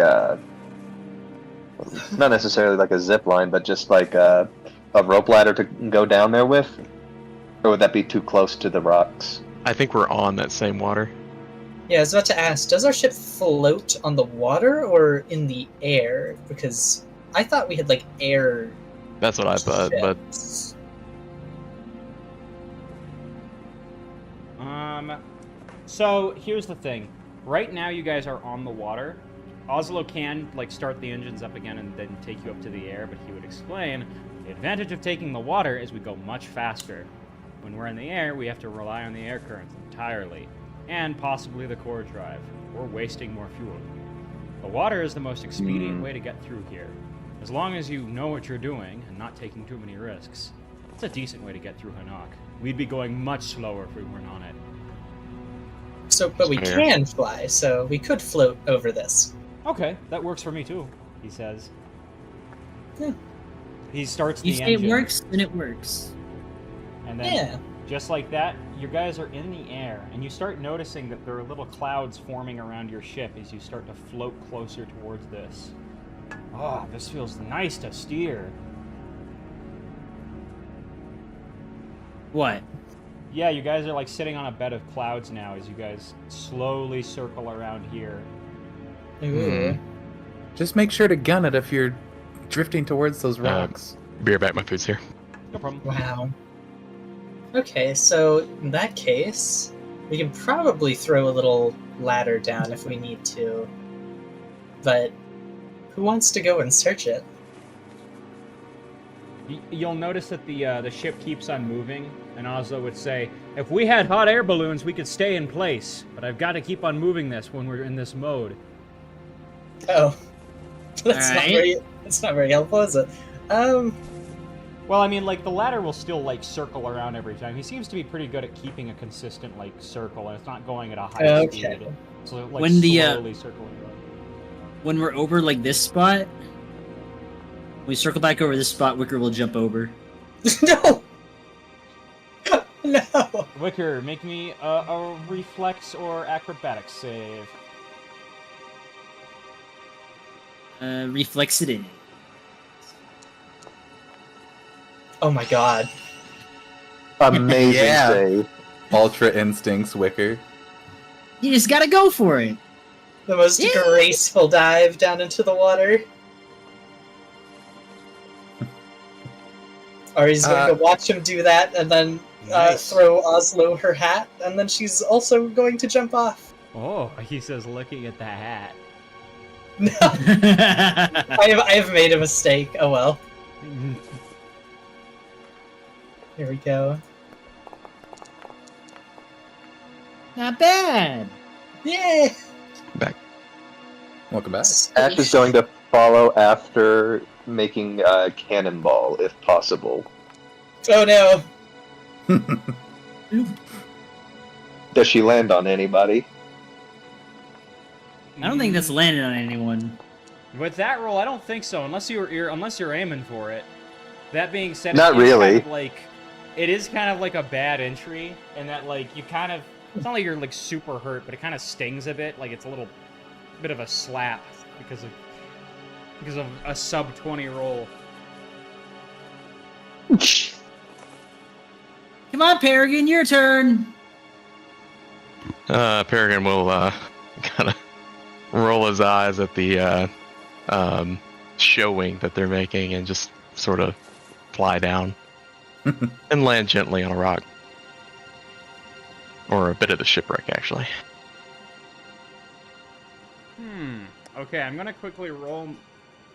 not necessarily like a zip line, but just like a rope ladder to go down there with? Or would that be too close to the rocks? I think we're on that same water. Yeah, I was about to ask, does our ship float on the water or in the air? Because I thought we had like air That's what I thought, but ships. So here's the thing. Right now, you guys are on the water. Oslo can like start the engines up again and then take you up to the air, but he would explain the advantage of taking the water is we go much faster. When we're in the air, we have to rely on the air currents entirely, and possibly the core drive. We're wasting more fuel. The water is the most expedient way to get through here. As long as you know what you're doing and not taking too many risks, it's a decent way to get through Hanaq. We'd be going much slower if we weren't on it. So, but we Fair. can fly, so we could float over this. Okay, that works for me too, he says. Yeah. He starts the You say it engine, works, then it works. and then Yeah. just like that, you guys are in the air, and you start noticing that there are little clouds forming around your ship as you start to float closer towards this. Oh, this feels nice to steer. What? Yeah, you guys are like sitting on a bed of clouds now as you guys slowly circle around here. Ooh. Just make sure to gun it if you're drifting towards those rocks. be right back, my food's here. No problem. Wow. Okay, so in that case, we can probably throw a little ladder down if we need to. But who wants to go and search it? You'll notice that the ship keeps on moving, and Oslo would say, "If we had hot air balloons, we could stay in place. But I've got to keep on moving this when we're in this mode." Oh, that's not Alright. very. That's not very helpful, is it? Well, I mean, like, the ladder will still, like, circle around every time. He seems to be pretty good at keeping a consistent, like, circle, and it's not going at a high Okay. speed. So, like, When the, slowly circling around. When we're over like this spot, when we circle back over this spot, Wicker will jump over. No. No. Wicker, make me a reflex or acrobatics save. Reflex it in. Oh my god. Amazing Yeah. save. Ultra instincts, Wicker. You just gotta go for it. The most Yeah. graceful dive down into the water. Ari's going to watch him do that and then Nice. throw Oslo her hat, and then she's also going to jump off. Oh, he says, looking at the hat. No, I have made a mistake. Oh well. Here we go. Not bad. Yay! Welcome back. Ash is going to follow after making cannonball, if possible. Oh no. Does she land on anybody? I don't think that's landed on anyone. With that roll, I don't think so, unless you're aiming for it. That being said, Not it is really. Kind of like, it is kind of like a bad entry, in that like you kind of, it's not like you're like super hurt, but it kind of stings a bit. Like it's a little bit of a slap because of a sub 20 roll. Come on, Peregrine, your turn. Peregrine will kind of roll his eyes at the showing that they're making and just sort of fly down and land gently on a rock. Or a bit of the shipwreck, actually. Okay, I'm gonna quickly roll.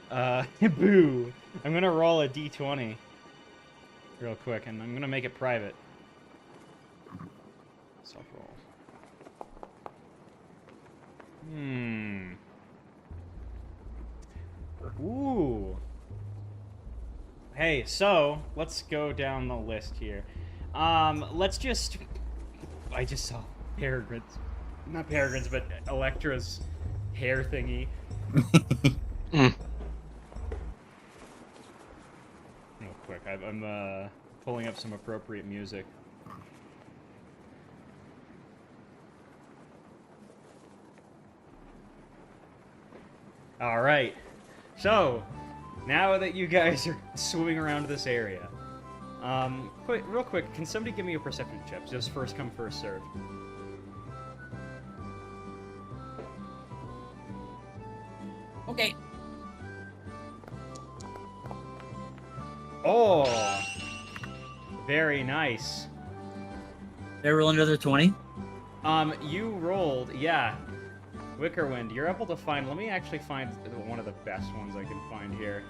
Boo! I'm gonna roll a d20 real quick, and I'm gonna make it private. Self roll. Ooh. Hey, so let's go down the list here. Let's just. I just saw Peregrine's, not Peregrine's, but Electra's hair thingy. Real quick, I'm pulling up some appropriate music. All right, so now that you guys are swimming around this area, real quick, can somebody give me a perception check? Just first come, first served. Okay. Oh, very nice. Did I roll another 20? You rolled, yeah. Wickerwind, you're able to find. Let me actually find one of the best ones I can find here.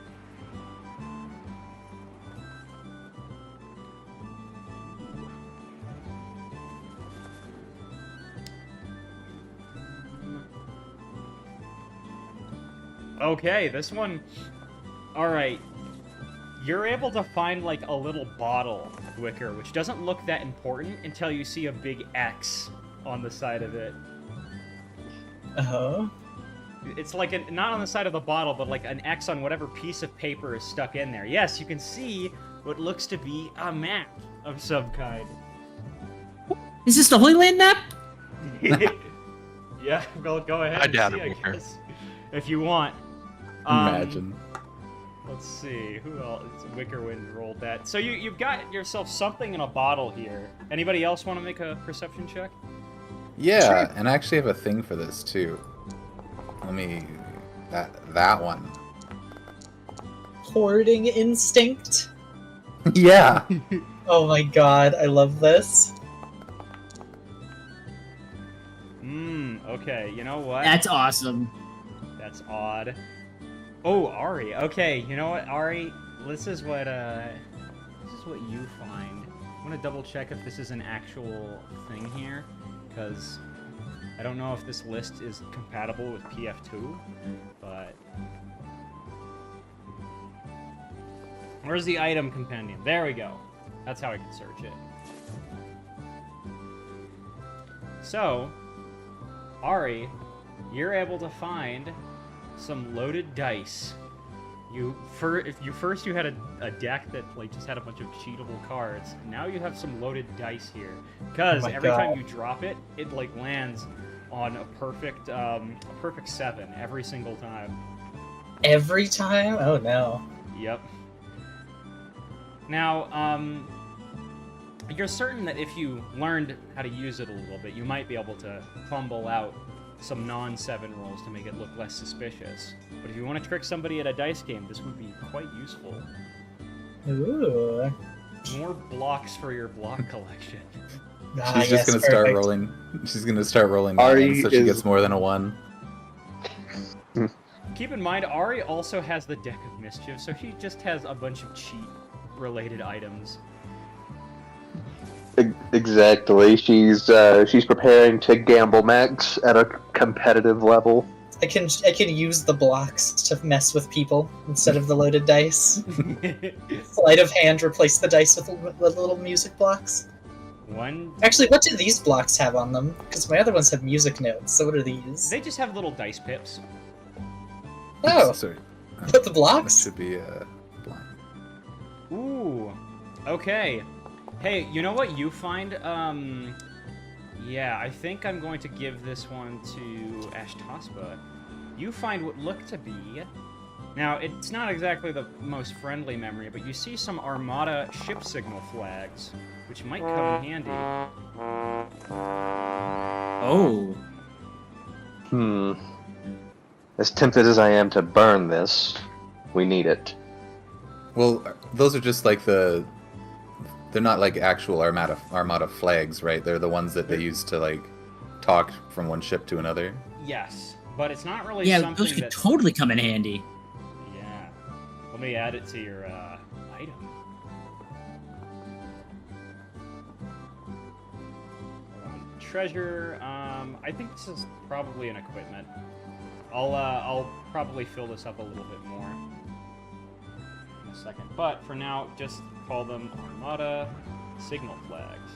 Okay, this one. Alright. You're able to find, like, a little bottle, Wicker, which doesn't look that important until you see a big X on the side of it. Oh. It's like, not on the side of the bottle, but like an X on whatever piece of paper is stuck in there. Yes, you can see what looks to be a map of some kind. Is this the Holy Land map? Yeah, well, go ahead I and doubt see, it, I Wicker. guess, if you want. Imagine. Let's see, who else? Wickerwind rolled that. So you've got yourself something in a bottle here. Anybody else want to make a perception check? Yeah, and I actually have a thing for this too. Let me that one. Hoarding instinct. Yeah. Oh my god, I love this. Okay, you know what? That's awesome. That's odd. Oh, Ari. Okay, you know what, Ari? this is what you find. I'm gonna double check if this is an actual thing here, because I don't know if this list is compatible with PF2, but where's the item compendium? There we go. That's how I can search it. So, Ari, you're able to find some loaded dice. You had a deck that like just had a bunch of cheatable cards. Now you have some loaded dice here, because every time you drop it, it like lands on a perfect 7 every single time. Every time? Oh no. Yep. Now, you're certain that if you learned how to use it a little bit, you might be able to fumble out some non-7 rolls to make it look less suspicious. But if you want to trick somebody at a dice game, this would be quite useful. Ooh. More blocks for your block collection. She's just gonna start rolling. She's gonna start rolling nines, so she gets more than a 1. Keep in mind, Ari also has the Deck of Mischief, so she just has a bunch of cheat-related items. Exactly. She's preparing to gamble max at a competitive level. I can use the blocks to mess with people instead of the loaded dice. Sleight of hand, replace the dice with little music blocks. Actually, what do these blocks have on them? Because my other ones have music notes. So what are these? They just have little dice pips. Oh, sorry. but the blocks? That should be blind. Ooh. Okay. Hey, you know what you find? Yeah, I think I'm going to give this one to Ashtaspa. You find what look to be... Now, it's not exactly the most friendly memory, but you see some Armada ship signal flags, which might come in handy. Oh. As tempted as I am to burn this, we need it. Well, those are just like they're not like actual Armada flags, right? They're the ones that they use to like talk from one ship to another. Yes, but it's not really something those could that's... totally come in handy. Yeah. Let me add it to your item. Hold on. Treasure. I think this is probably an equipment. I'll probably fill this up a little bit more in a second. But for now, just call them Armada signal flags.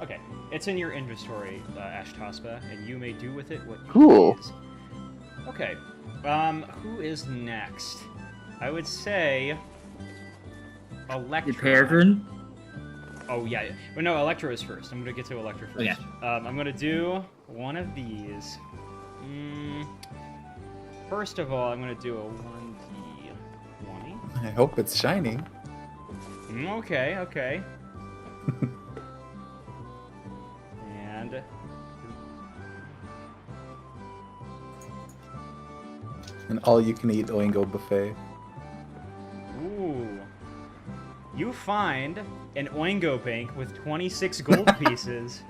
Okay, it's in your inventory, Ashtaspa, and you may do with it what you please. Okay, who is next? I would say Electra. Peregrine? Oh yeah, well, no, Electra is first. I'm gonna get to Electra first. Okay. I'm gonna do one of these. First of all, I'm gonna do a 1d20. I hope it's shiny. Okay, okay. And An all-you-can-eat Oingo buffet. ooh, you find an Oingo bank with 26 gold pieces.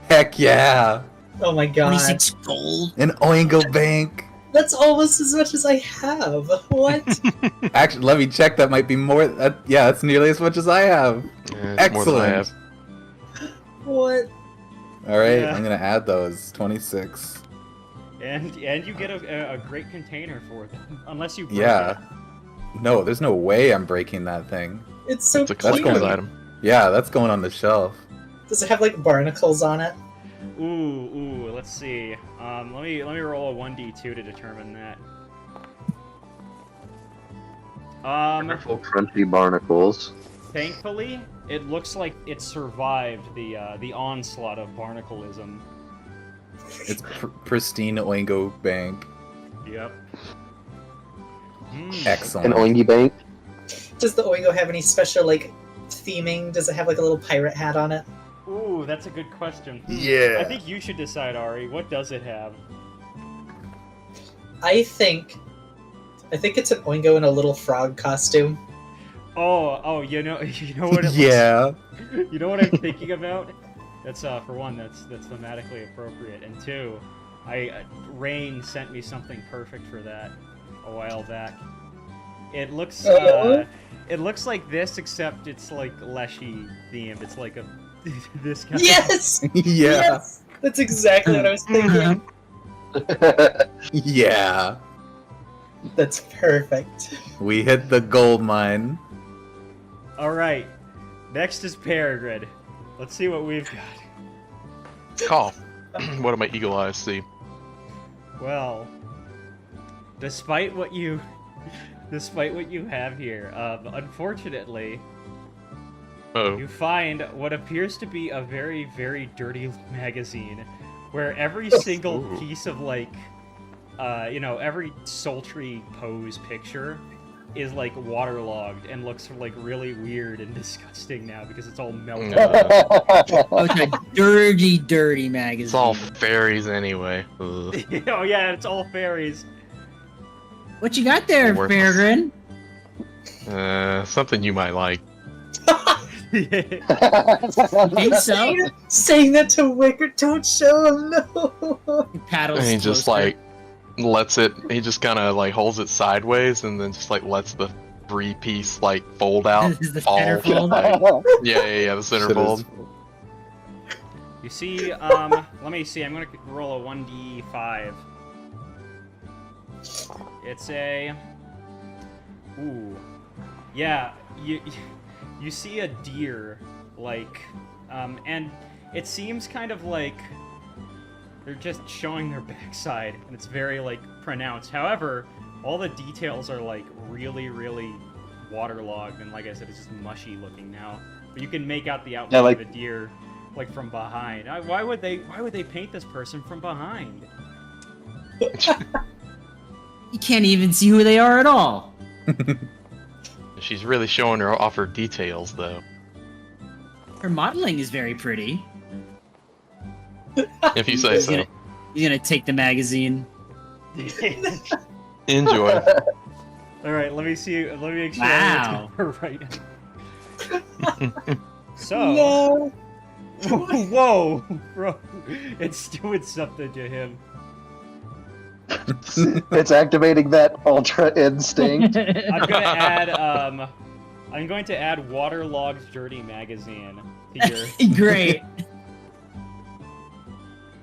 Heck yeah! Oh my god. 26 gold. An Oingo bank. That's almost as much as I have. What? Actually, let me check. That might be more. Yeah, that's nearly as much as I have. Yeah, it's more than I have. What? All right, Yeah. I'm gonna add those 26. And you get a great container for them, unless you break Yeah. it. No, there's no way I'm breaking that thing. It's so It's a cute. collector's item. Yeah, that's going on the shelf. Does it have like barnacles on it? Ooh, let's see. Let me roll a 1d2 to determine that. Wonderful crunchy barnacles. Thankfully, it looks like it survived the onslaught of barnacleism. It's pristine Oingo bank. Yep. Excellent. An Oingy bank. Does the Oingo have any special like theming? Does it have like a little pirate hat on it? Ooh, that's a good question. Yeah. I think you should decide, Ari. What does it have? I think it's an Oingo in a little frog costume. Oh, you know what? It Yeah. You know what I'm thinking about? That's for one, that's thematically appropriate, and two, Rain sent me something perfect for that a a while back. It looks Oh. it looks like this, except it's like Leshy themed. It's like a this kind. Yes! yeah. Yes! That's exactly what I was thinking. Yeah. That's perfect. We hit the gold mine. All right, next is Peregrine. Let's see what we've got. Call. What do my eagle eyes see? Well, despite what you have here, unfortunately, Oh. you find what appears to be a very, very dirty magazine, where every single Ooh. piece of like, every sultry pose picture is like waterlogged and looks like really weird and disgusting now because it's all melted. Oh, it's a dirty, dirty magazine. It's all fairies anyway. Ugh. Oh yeah, it's all fairies. What you got there, Worthless. Peregrine? Something you might like. Think so? Saying that to Wicker, don't show him, no! Paddles And he just closer. like lets it. He just kind of like holds it sideways and then just like lets the 3-piece like fold out. This is the fall. centerfold. Yeah, the Shit centerfold. is- You see, let me see. I'm gonna roll a 1d5. It's a. Ooh. Yeah, you see a deer, like, and it seems kind of like they're just showing their backside, and it's very, like, pronounced. However, all the details are, like, really, really waterlogged, and like I said, it's just mushy looking now. But you can make out the outline like- of a deer, like, from behind. Why would they paint this person from behind? You can't even see who they are at all. She's really showing her off her details though. Her modeling is very pretty. If you say He's so. gonna, he's gonna take the magazine. Enjoy. All right, let me see. Let me make sure Wow. I right. So, No! whoa, bro, it's doing something to him. It's activating that ultra instinct. I'm going to add waterlogged dirty magazine to your. Great.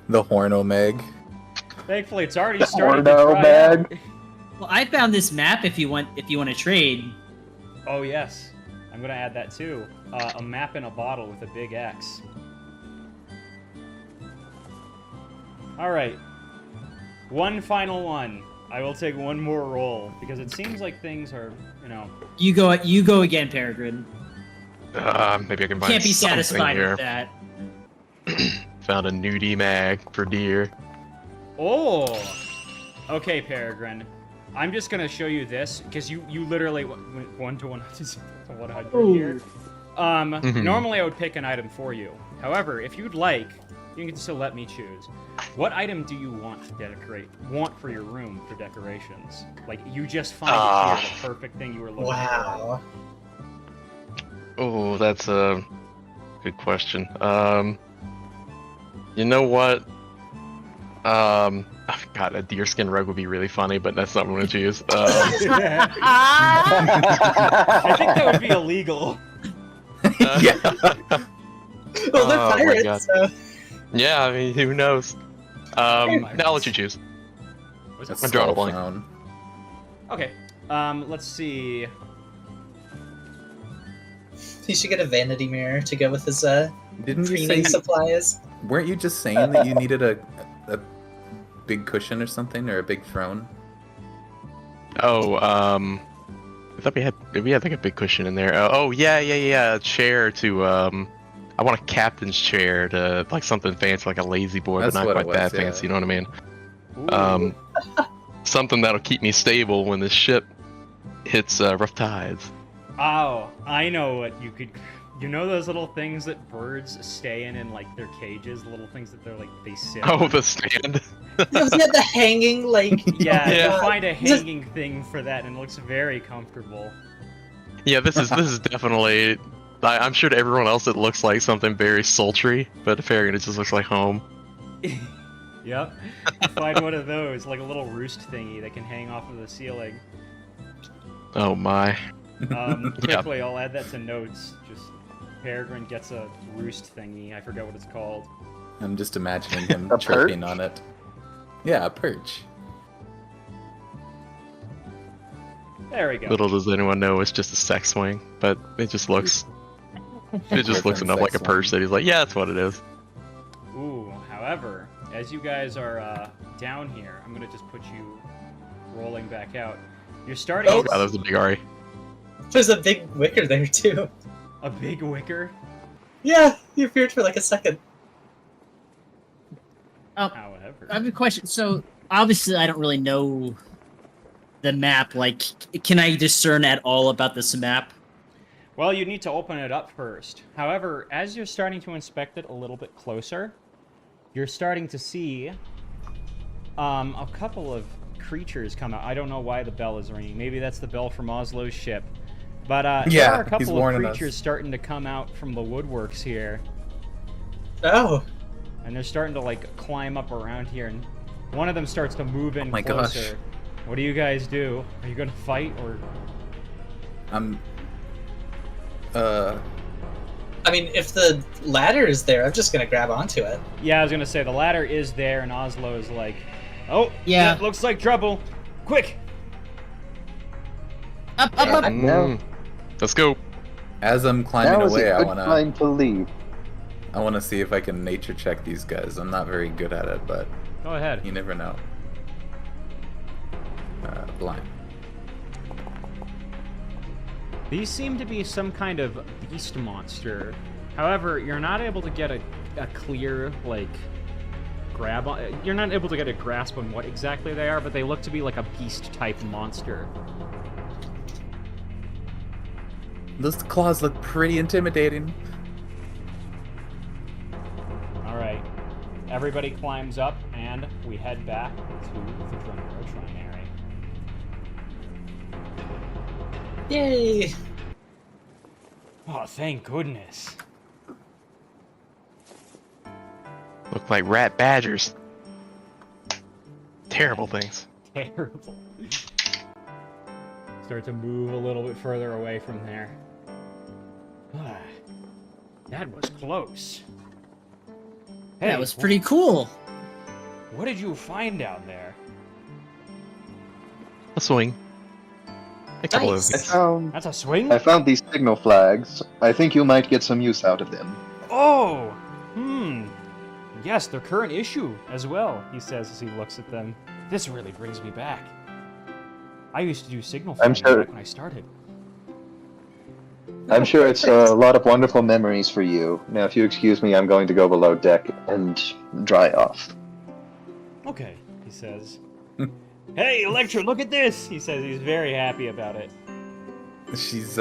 The Hornomeg. Thankfully, it's already started to Porno dry bag. out. Well, I found this map. If you want to trade, Oh yes, I'm gonna add that too. A map in a bottle with a big X. All right, one final one. I will take one more roll because it seems like things are, you go again, Peregrine. Maybe I can find Can't be something satisfied here. with that. Found a nudie mag for deer. Oh! Okay, Peregrine. I'm just gonna show you this, because you literally went 1 to 100 here. Normally I would pick an item for you. However, if you'd like, you can still let me choose. What item do you want for your room for decorations? Like, you just find it here, the perfect thing you were looking for. Wow. Oh, that's a good question. You know what? God, a deerskin rug would be really funny, but that's not what I'm gonna choose. I think that would be illegal. Yeah. Well, they're Oh my pirates, God. so... Yeah, I mean, who knows? Now I'll let you choose. That's I'm drawing a skull blank. frown. Okay, let's see. He should get a vanity mirror to go with his Didn't you say? preening supplies. Weren't you just saying that you needed a big cushion or something, or a big throne? Oh, I thought we had like a big cushion in there. Oh yeah, a chair to I want a captain's chair to like something fancy, like a lazy boy, That's but not what it quite that was, yeah. fancy. You know what I mean? Ooh. Something that'll keep me stable when the ship hits rough tides. Oh, I know what you could. You know those little things that birds stay in like their cages, the little things that they sit. Oh, on? the stand. Was he had the hanging, like... Yeah, Yeah. you find a hanging thing for that, and it looks very comfortable. Yeah, this is definitely. I'm sure to everyone else it looks like something very sultry, but to Farragon it just looks like home. Yep. You find one of those, like a little roost thingy that can hang off of the ceiling. Oh my. Quickly, I'll add that to notes. Just Peregrine gets a roost thingy. I forget what it's called. I'm just imagining him A chirping perch? on it. Yeah, a perch. There we go. Little does anyone know it's just a sex swing, but it just looks enough like a perch that he's like, yeah, that's what it is. Ooh, however, as you guys are down here, I'm gonna just put you rolling back out. You're starting Oh to god, that was a big Ari. There's a big wicker there too. a big wicker. Yeah, he appeared for like a second. However, I have a question. So obviously, I don't really know the map. Like, can I discern at all about this map? well, you need to open it up first. However, as you're starting to inspect it a little bit closer, you're starting to see a couple of creatures come out. I don't know why the bell is ringing. Maybe that's the bell from Oslo's ship. But there Yeah, are a he's couple of warning us. creatures starting to come out from the woodworks here. Oh, And they're starting to, like, climb up around here. And one of them starts to move in Oh my closer. gosh. What do you guys do? Are you going to fight or... I'm. I mean, if the ladder is there, I'm just gonna grab onto it. Yeah, I was going to say, the ladder is there, and Oslo is like, oh, Yeah. that looks like trouble. Quick! Up, up, up. No. Let's go. As I'm climbing Now is away, a I good wanna. time to leave. I wanna see if I can nature check these guys. I'm not very good at it, but Go ahead. you never know. Blind. These seem to be some kind of beast monster. However, you're not able to get a clear, like, grab on... You're not able to get a grasp on what exactly they are, but they look to be like a beast-type monster. Those claws look pretty intimidating. Alright. Everybody climbs up, and we head back to the Dranura Trinary. Yay! Oh, thank goodness. Look like rat badgers. Terrible things. Terrible. Start to move a little bit further away from there. Ah, that was close. Hey, That was pretty cool. What did you find down there? A swing. A couple Nice. of That's a swing? I found these signal flags. I think you might get some use out of them. Oh! Yes, their current issue as well, he says as he looks at them. This really brings me back. I used to do signal I'm flagging sure- back when I started. I'm sure it's a lot of wonderful memories for you. Now, if you excuse me, I'm going to go below deck and dry off. Okay, he says. Hey, Electra, look at this! He says he's very happy about it. She's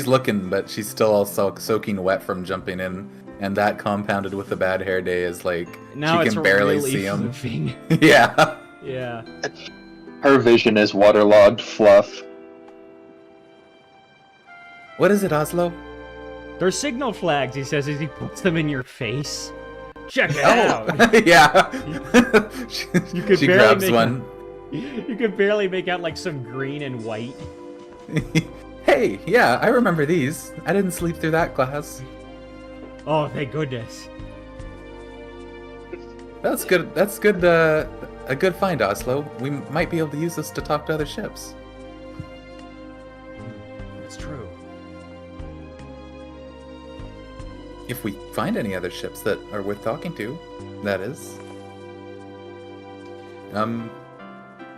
looking, but she's still all soaking wet from jumping in, and that compounded with the bad hair day is like Now she it's can barely really see him. floofing. Yeah. Yeah. Her vision is waterlogged fluff. What is it, Oslo? They're signal flags, he says as he puts them in your face. Check it Oh, out! yeah. You could she barely grabs make one. You could barely make out like some green and white. Hey, yeah, I remember these. I didn't sleep through that class. Oh, thank goodness. That's good. That's good. A good find, Oslo. We might be able to use this to talk to other ships. It's true. If we find any other ships that are worth talking to, that is.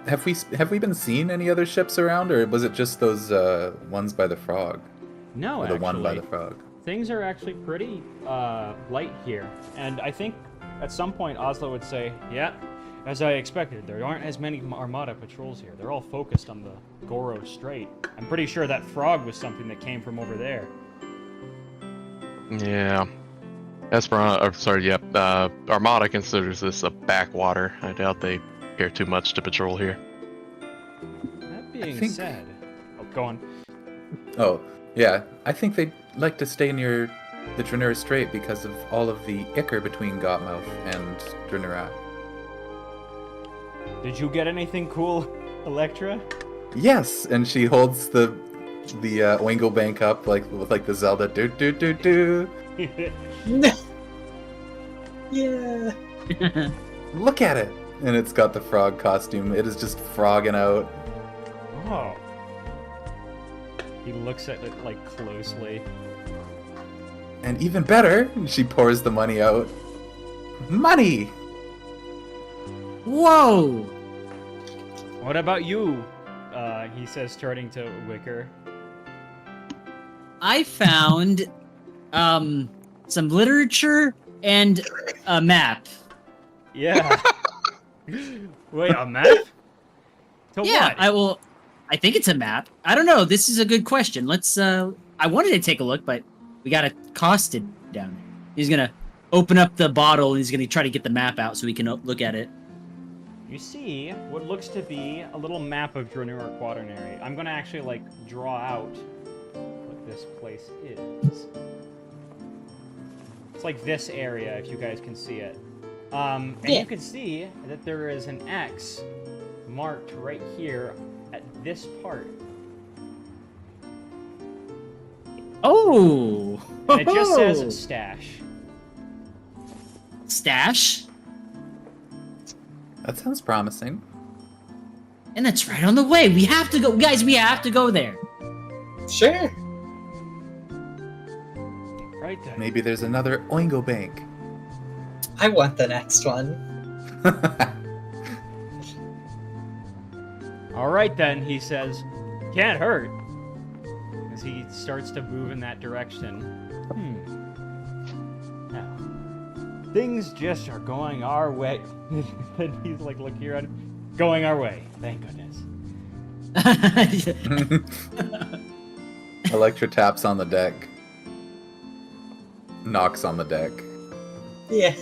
Have we been seeing any other ships around, or was it just those ones by the frog? No, Or the actually, one by the frog? things are actually pretty light here. And I think at some point Oslo would say, yeah, as I expected, there aren't as many Armada patrols here. They're all focused on the Goro Strait. I'm pretty sure that frog was something that came from over there. Yeah. Armada considers this a backwater. I doubt they care too much to patrol here. That being think- said... Oh, go on. Oh, yeah. I think they'd like to stay near the Dranura Strait because of all of the ichor between Gotmouth and Dranura. Did you get anything cool, Electra? Yes, and she holds the Oingo Bank up like with like the Zelda do do do do. Yeah. Look at it, and it's got the frog costume. It is just frogging out. Oh. He looks at it like closely. And even better, she pours the money out. Money! Whoa! What about you? He says, turning to Wicker. I found some literature and a map. Yeah. Wait, a map? To Yeah, what? I think it's a map. I don't know. This is a good question. Let's. I wanted to take a look, but we got it costed down there. He's gonna open up the bottle and he's gonna try to get the map out so we can look at it. You see what looks to be a little map of Dranura Quaternary. I'm gonna actually, like, draw out what this place is. It's like this area, if you guys can see it. And Yeah. you can see that there is an X marked right here at this part. Oh! And it just says stash. Stash? That sounds promising. And that's right on the way. We have to go. Guys, we have to go there. Sure. Right there. Maybe there's another Oingo Bank. I want the next one. Alright then, he says. Can't hurt. As he starts to move in that direction. Now, things just are going our way. And he's like looking around. Going our way, thank goodness. Electra taps on the deck. Knocks on the deck. Yeah.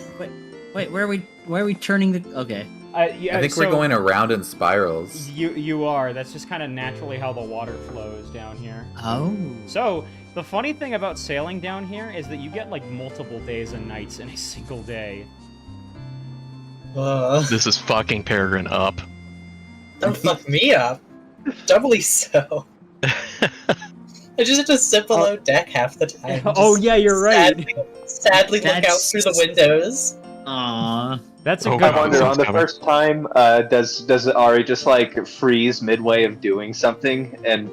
Wait, where are we turning the? Okay. Yeah, I think we're going around in spirals. You are. That's just kind of naturally how the water flows down here. Oh. So, the funny thing about sailing down here is that you get like multiple days and nights in a single day. This is fucking Peregrine up. Don't fuck me up. Doubly so. I just have to sit below deck half the time. Oh, Just yeah, you're right. Sadly look out That's- through the windows. Aww. That's a Oh, good I wonder, Sounds on the coming. first time, does Ari just like freeze midway of doing something, and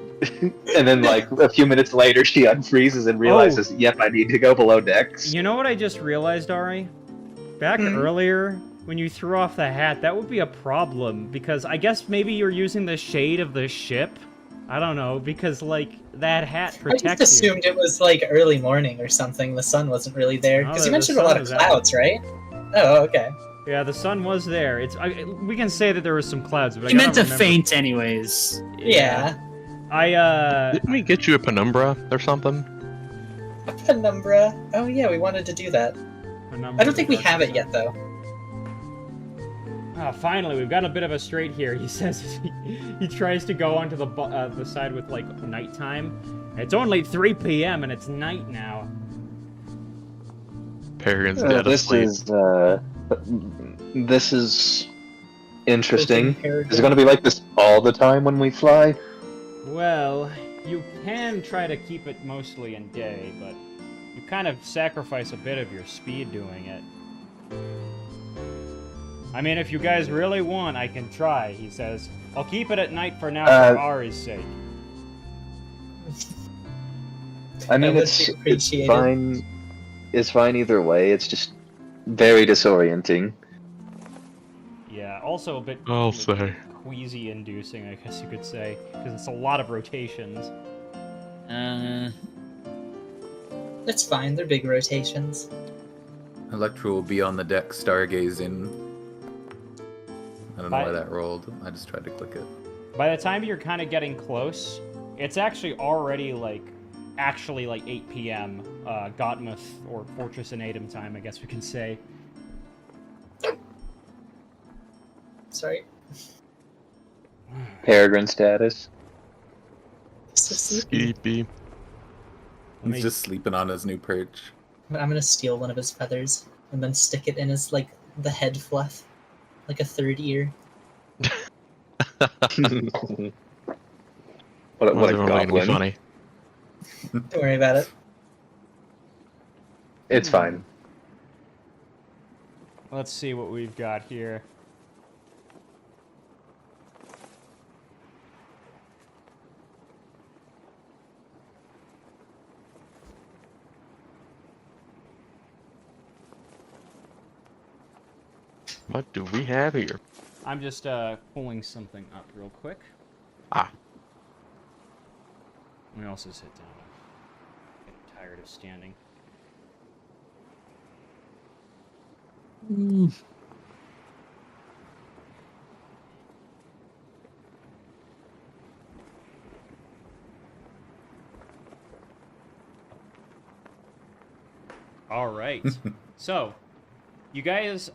and then like a few minutes later she unfreezes and realizes, yep, I need to go below decks. You know what I just realized, Ari? Back earlier, when you threw off the hat, that would be a problem, because I guess maybe you're using the shade of the ship? I don't know, because, like, that hat I protects just you. assumed it was like early morning or something. The sun wasn't really there. No, Because the you mentioned a sun lot of was out. clouds, right? Oh, okay. Yeah, the sun was there. We can say that there was some clouds, but He I meant gotta to remember- faint anyways. Yeah. Didn't we get you a penumbra or something? A penumbra. Oh yeah, we wanted to do that. I don't think we have it yet though. Ah, finally, we've got a bit of a straight here. He says he tries to go onto the side with, like, nighttime. It's only 3 p.m. and it's night now. Peregrine's dead asleep. This is interesting. Freaking Is it going to be like this all the time when we fly? Well, you can try to keep it mostly in day, but you kind of sacrifice a bit of your speed doing it. I mean, if you guys really want, I can try, he says. I'll keep it at night for now for Ari's sake. I mean, That would it's be appreciated. fine. It's fine either way. It's just very disorienting. Yeah, also a bit I'll say. queasy-inducing, I guess you could say, because it's a lot of rotations. It's fine. They're big rotations. Electra will be on the deck stargazing. I don't know why that rolled. I just tried to click it. By the time you're kind of getting close, it's actually already, like, 8 p.m. Gotmouth, or Fortress and Adem time, I guess we can say. Sorry. Peregrine status. So sleepy. Sleepy. He's me- just sleeping on his new perch. I'm gonna steal one of his feathers and then stick it in his the head fluff, like a third ear. What Those a are only gonna be goblin. funny. Don't worry about it. It's fine. Let's see what we've got here. What do we have here? I'm just pulling something up real quick. Ah. Let me also sit down. I'm getting tired of standing. All right. So, you guys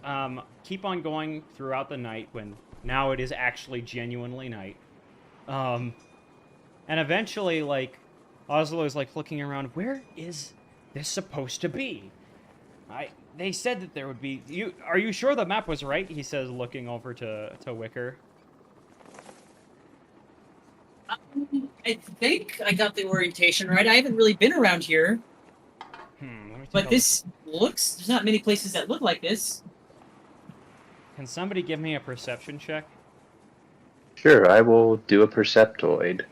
keep on going throughout the night when now it is actually genuinely night. And eventually, like, Oslo is like looking around. Where is this supposed to be? They said that there would be. Are you sure the map was right? He says, looking over to Wicker. I think I got the orientation right. I haven't really been around here, Let me take but a this looks. There's not many places that look like this. look. Can somebody give me a perception check? Sure, I will do a perceptoid.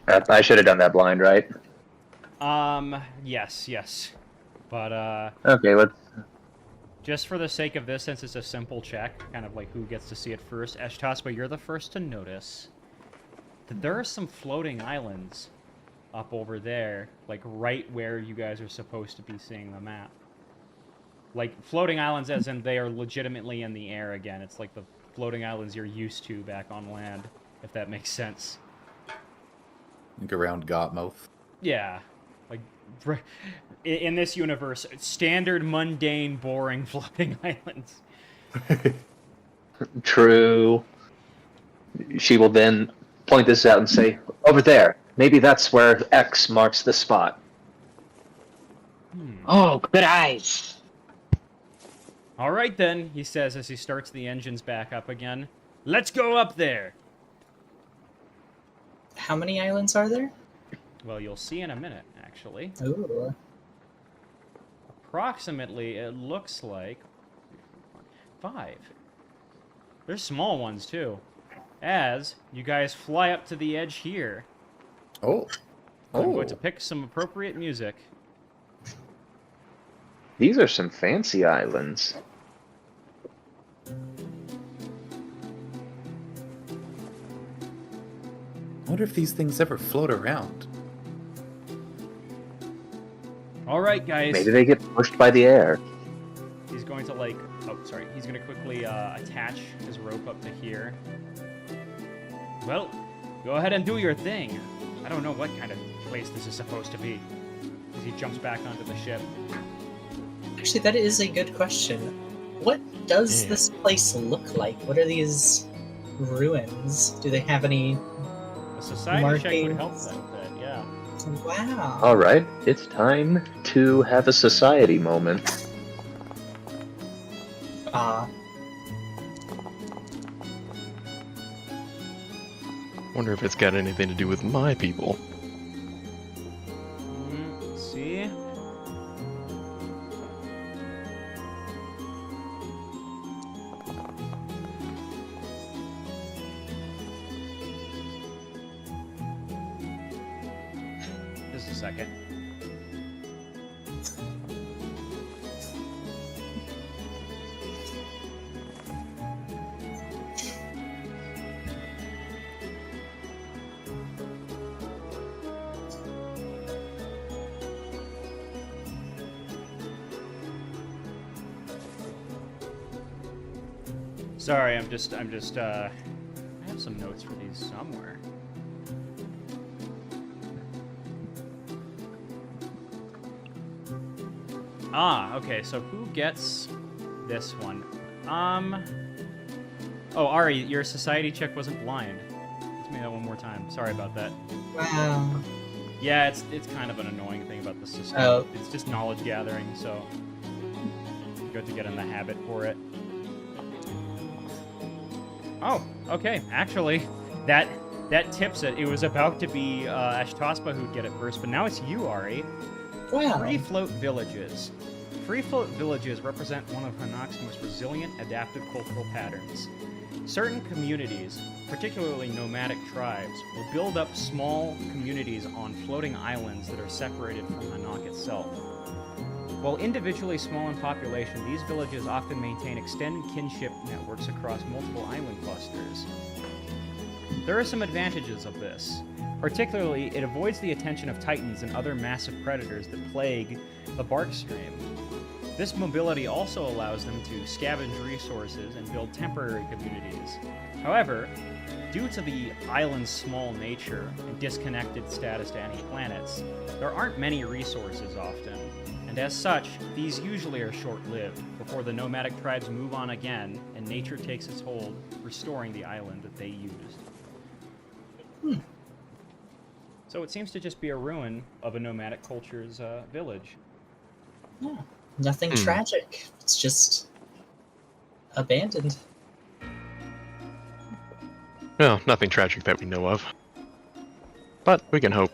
I should have done that blind, right? Yes. But Okay, let's. just for the sake of this, since it's a simple check, kind of like who gets to see it first, Eshtaspa, you're the first to notice that there are some floating islands up over there, like right where you guys are supposed to be seeing the map. Like, floating islands as in they are legitimately in the air again. It's like the floating islands you're used to back on land, if that makes sense. Like around Gotmouth. Yeah. Like, in this universe, standard, mundane, boring floating islands. True. She will then point this out and say, "Over there. Maybe that's where X marks the spot." Oh, good eyes. All right, then, he says as he starts the engines back up again. Let's go up there! How many islands are there? Well, you'll see in a minute, actually. Ooh. Approximately, it looks like 5. There's small ones, too. As you guys fly up to the edge here, Oh. I'm going to pick some appropriate music. These are some fancy islands. I wonder if these things ever float around. All right, guys. Maybe they get pushed by the air. He's going to, like... Oh, sorry. He's going to quickly attach his rope up to here. Well, go ahead and do your thing. I don't know what kind of place this is supposed to be. As he jumps back onto the ship. Actually, that is a good question. What does Yeah. this place look like? What are these ruins? Do they have any... A society check would help Markings. that bit, yeah. Wow. Alright, it's time to have a society moment. Wonder if it's got anything to do with my people. Let's see. Just a second. Sorry, I have some notes for these somewhere. Ah, okay, so who gets this one? Oh, Ari, your society check wasn't blind. Let's me that one more time. Sorry about that. Wow. Yeah, it's kind of an annoying thing about the system. Oh. It's just knowledge gathering, so good to get in the habit for it. Oh, okay. Actually, that tips it. It was about to be Ashtaspa who'd get it first, but now it's you, Ari. Wow. Free float villages. Free float villages represent one of Hanaq's most resilient, adaptive cultural patterns. Certain communities, particularly nomadic tribes, will build up small communities on floating islands that are separated from Hanaq itself. While individually small in population, these villages often maintain extended kinship networks across multiple island clusters. There are some advantages of this. Particularly, it avoids the attention of titans and other massive predators that plague the bark stream. This mobility also allows them to scavenge resources and build temporary communities. However, due to the island's small nature and disconnected status to any planets, there aren't many resources often, and as such, these usually are short-lived before the nomadic tribes move on again and nature takes its hold, restoring the island that they used. So it seems to just be a ruin of a nomadic culture's village. Yeah. Nothing tragic. It's just abandoned. No, nothing tragic that we know of. But we can hope.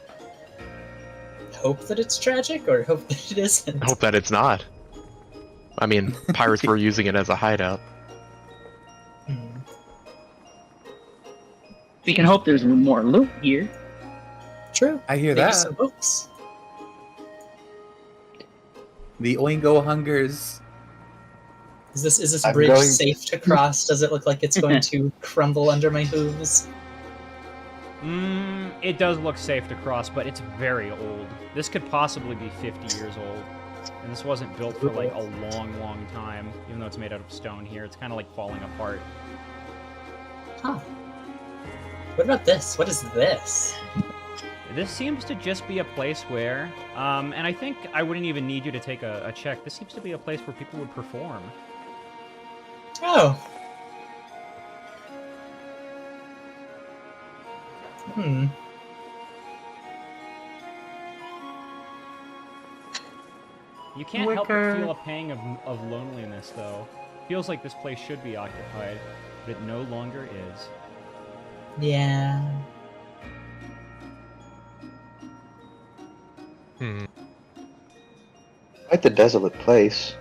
Hope that it's tragic, or hope that it isn't? I hope that it's not. I mean, pirates were using it as a hideout. Hmm. We can hope there's more loot here. True. I hear Maybe that. some books. The Oingo hungers. Is this I'm bridge going- safe to cross? Does it look like it's going to crumble under my hooves? It does look safe to cross, but it's very old. This could possibly be 50 years old. And this wasn't built for like a long, long time, even though it's made out of stone here. It's kind of like falling apart. Huh. What about this? What is this? This seems to just be a place where, and I think I wouldn't even need you to take a check. This seems to be a place where people would perform. Oh. Hmm. You can't help but Wicker. feel a pang of loneliness, though. Feels like this place should be occupied, but it no longer is. Yeah. Quite the desolate place.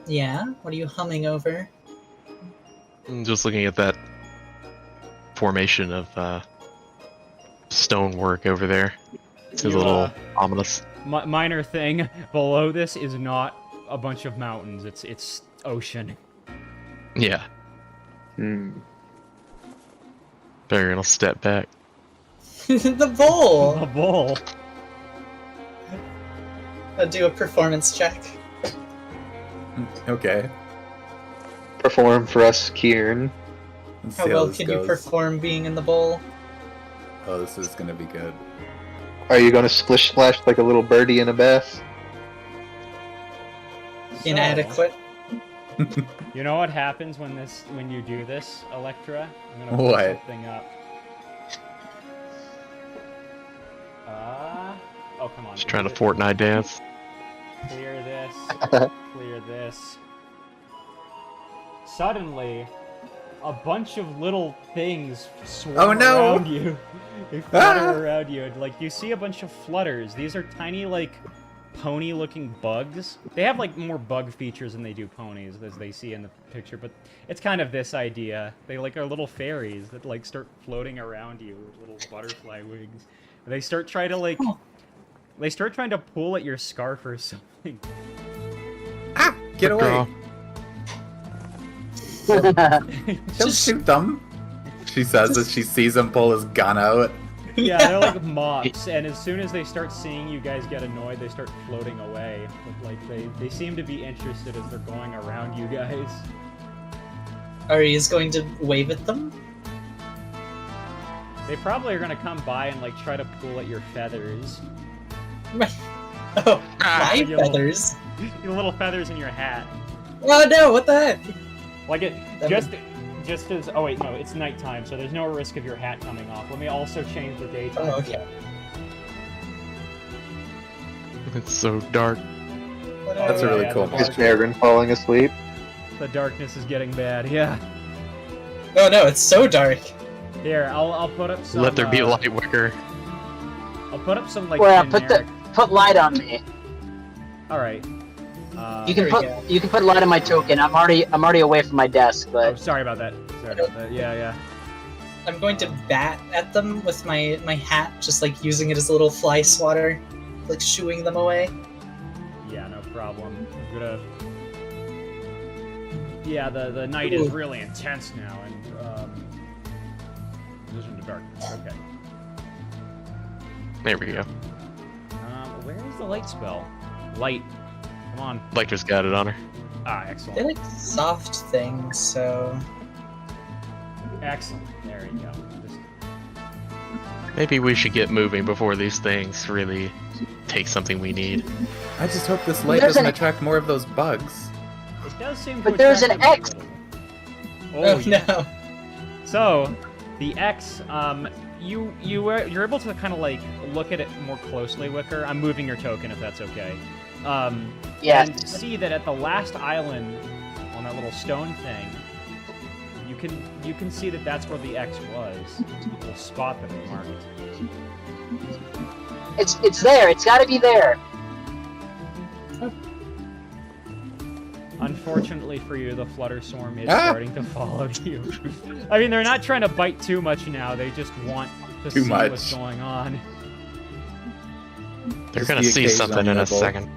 Yeah? What are you humming over? I'm just looking at that formation of stonework over there. It's a You, little ominous. Minor thing, below this is not a bunch of mountains. It's ocean. Yeah, Hmm. better gonna step back. The bowl! A bowl. I'll do a performance check. Okay. Perform for us, Kieran. Let's How see well this can you goes. perform being in the bowl? Oh, this is gonna be good. Are you going to splish splash like a little birdie in a bath? So, Inadequate. you know what happens when you do this, Electra? I'm gonna What? pull something up. Oh come on. Just trying to Fortnite dance. Clear this. Clear this. Suddenly, a bunch of little things swarm Oh, no! around you. They flutter around you. And, like, you see a bunch of flutters. These are tiny, like, pony-looking bugs. They have, like, more bug features than they do ponies, as they see in the picture. But it's kind of this idea. They, like, are little fairies that, like, start floating around you with little butterfly wings. And they start trying to, like... Oh. They start trying to pull at your scarf or something. Ah! Get Good away! Don't shoot them! She says as she sees him pull his gun out. Yeah, they're like mops, and as soon as they start seeing you guys get annoyed, they start floating away. But, like, they seem to be interested as they're going around you guys. Ari is going to wave at them. They probably are gonna come by and, like, try to pull at your feathers. Oh, my you little- feathers. Your little feathers in your hat. Oh no, what the heck? Like, That just as... Oh, wait, no, it's nighttime, so there's no risk of your hat coming off. Let me also change the daytime. Oh, okay. It's so dark. What That's a really cool the Is dark- Peregrine falling asleep? The darkness is getting bad, yeah. Oh no, it's so dark. Here, I'll put up some. Let there be light, Wicker. I'll put up some like Well, generic. put light on me. All right. You There can we go. put light on my token. I'm already away from my desk, Oh, but sorry about that. Sorry about that. Yeah. I'm going to bat at them with my hat, just like using it as a little fly swatter, like shooing them away. Yeah, no problem. I'm gonna. Yeah, the night is Ooh. really intense now, and vision to darkness. Okay. There we go. Where is the light spell? Light. Come on. Lecter's got it on her. Ah, They're excellent. like soft things, so Excellent. There you go. Just- Maybe we should get moving before these things really take something we need. I just hope this light There's doesn't an- attract more of those bugs. It does seem to But there's an attract X. them a little. oh yeah. no. So, the X, you're able to kind of like look at it more closely, Wicker. I'm moving your token if that's okay. yes. And see that at the last island on that little stone thing, you can see that that's where the X was. A little spot that it marked. It's there. It's got to be there. Unfortunately for you, the flutter swarm is Ah! starting to follow you. I mean, they're not trying to bite too much now. They just want to Too see much. what's going on. They're Just gonna the see something in a occasional second.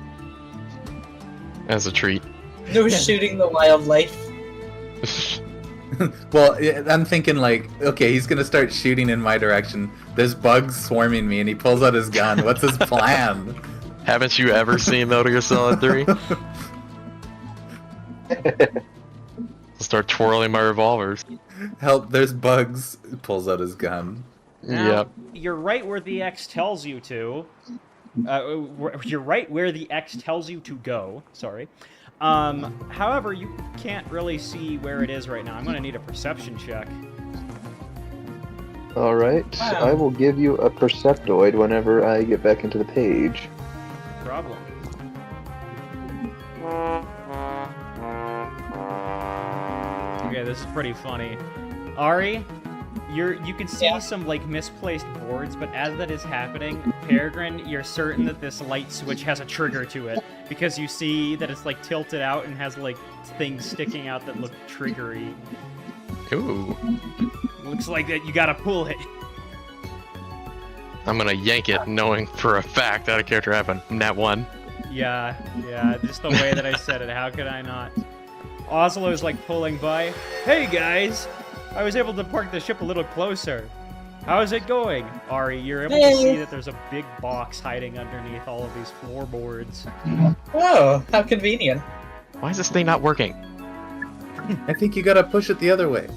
As a treat. No shooting the wildlife. Well, I'm thinking like, okay, he's gonna start shooting in my direction. There's bugs swarming me, and he pulls out his gun. What's his plan? Haven't you ever seen Metal Gear Solid 3? Start twirling my revolvers. Help! There's bugs. Pulls out his gun. Now, Yep. you're right where the X tells you to. You're right where the X tells you to go. Sorry. However, you can't really see where it is right now. I'm gonna need a perception check. All right, Wow. I will give you a perceptoid whenever I get back into the page. No problem. Okay, this is pretty funny. Ari, you can see Yeah. some like misplaced boards, but as that is happening, Peregrine, you're certain that this light switch has a trigger to it because you see that it's like tilted out and has like things sticking out that look triggery. Ooh. Looks like that you gotta pull it. I'm gonna yank it, knowing for a fact out of character happened. Nat 1. Yeah, just the way that I said it. How could I not? Oslo's like pulling by. Hey guys, I was able to park the ship a little closer. How's it going? Ari, you're able to Hey. see that there's a big box hiding underneath all of these floorboards. Oh, how convenient. Why is this thing not working? I think you gotta push it the other way.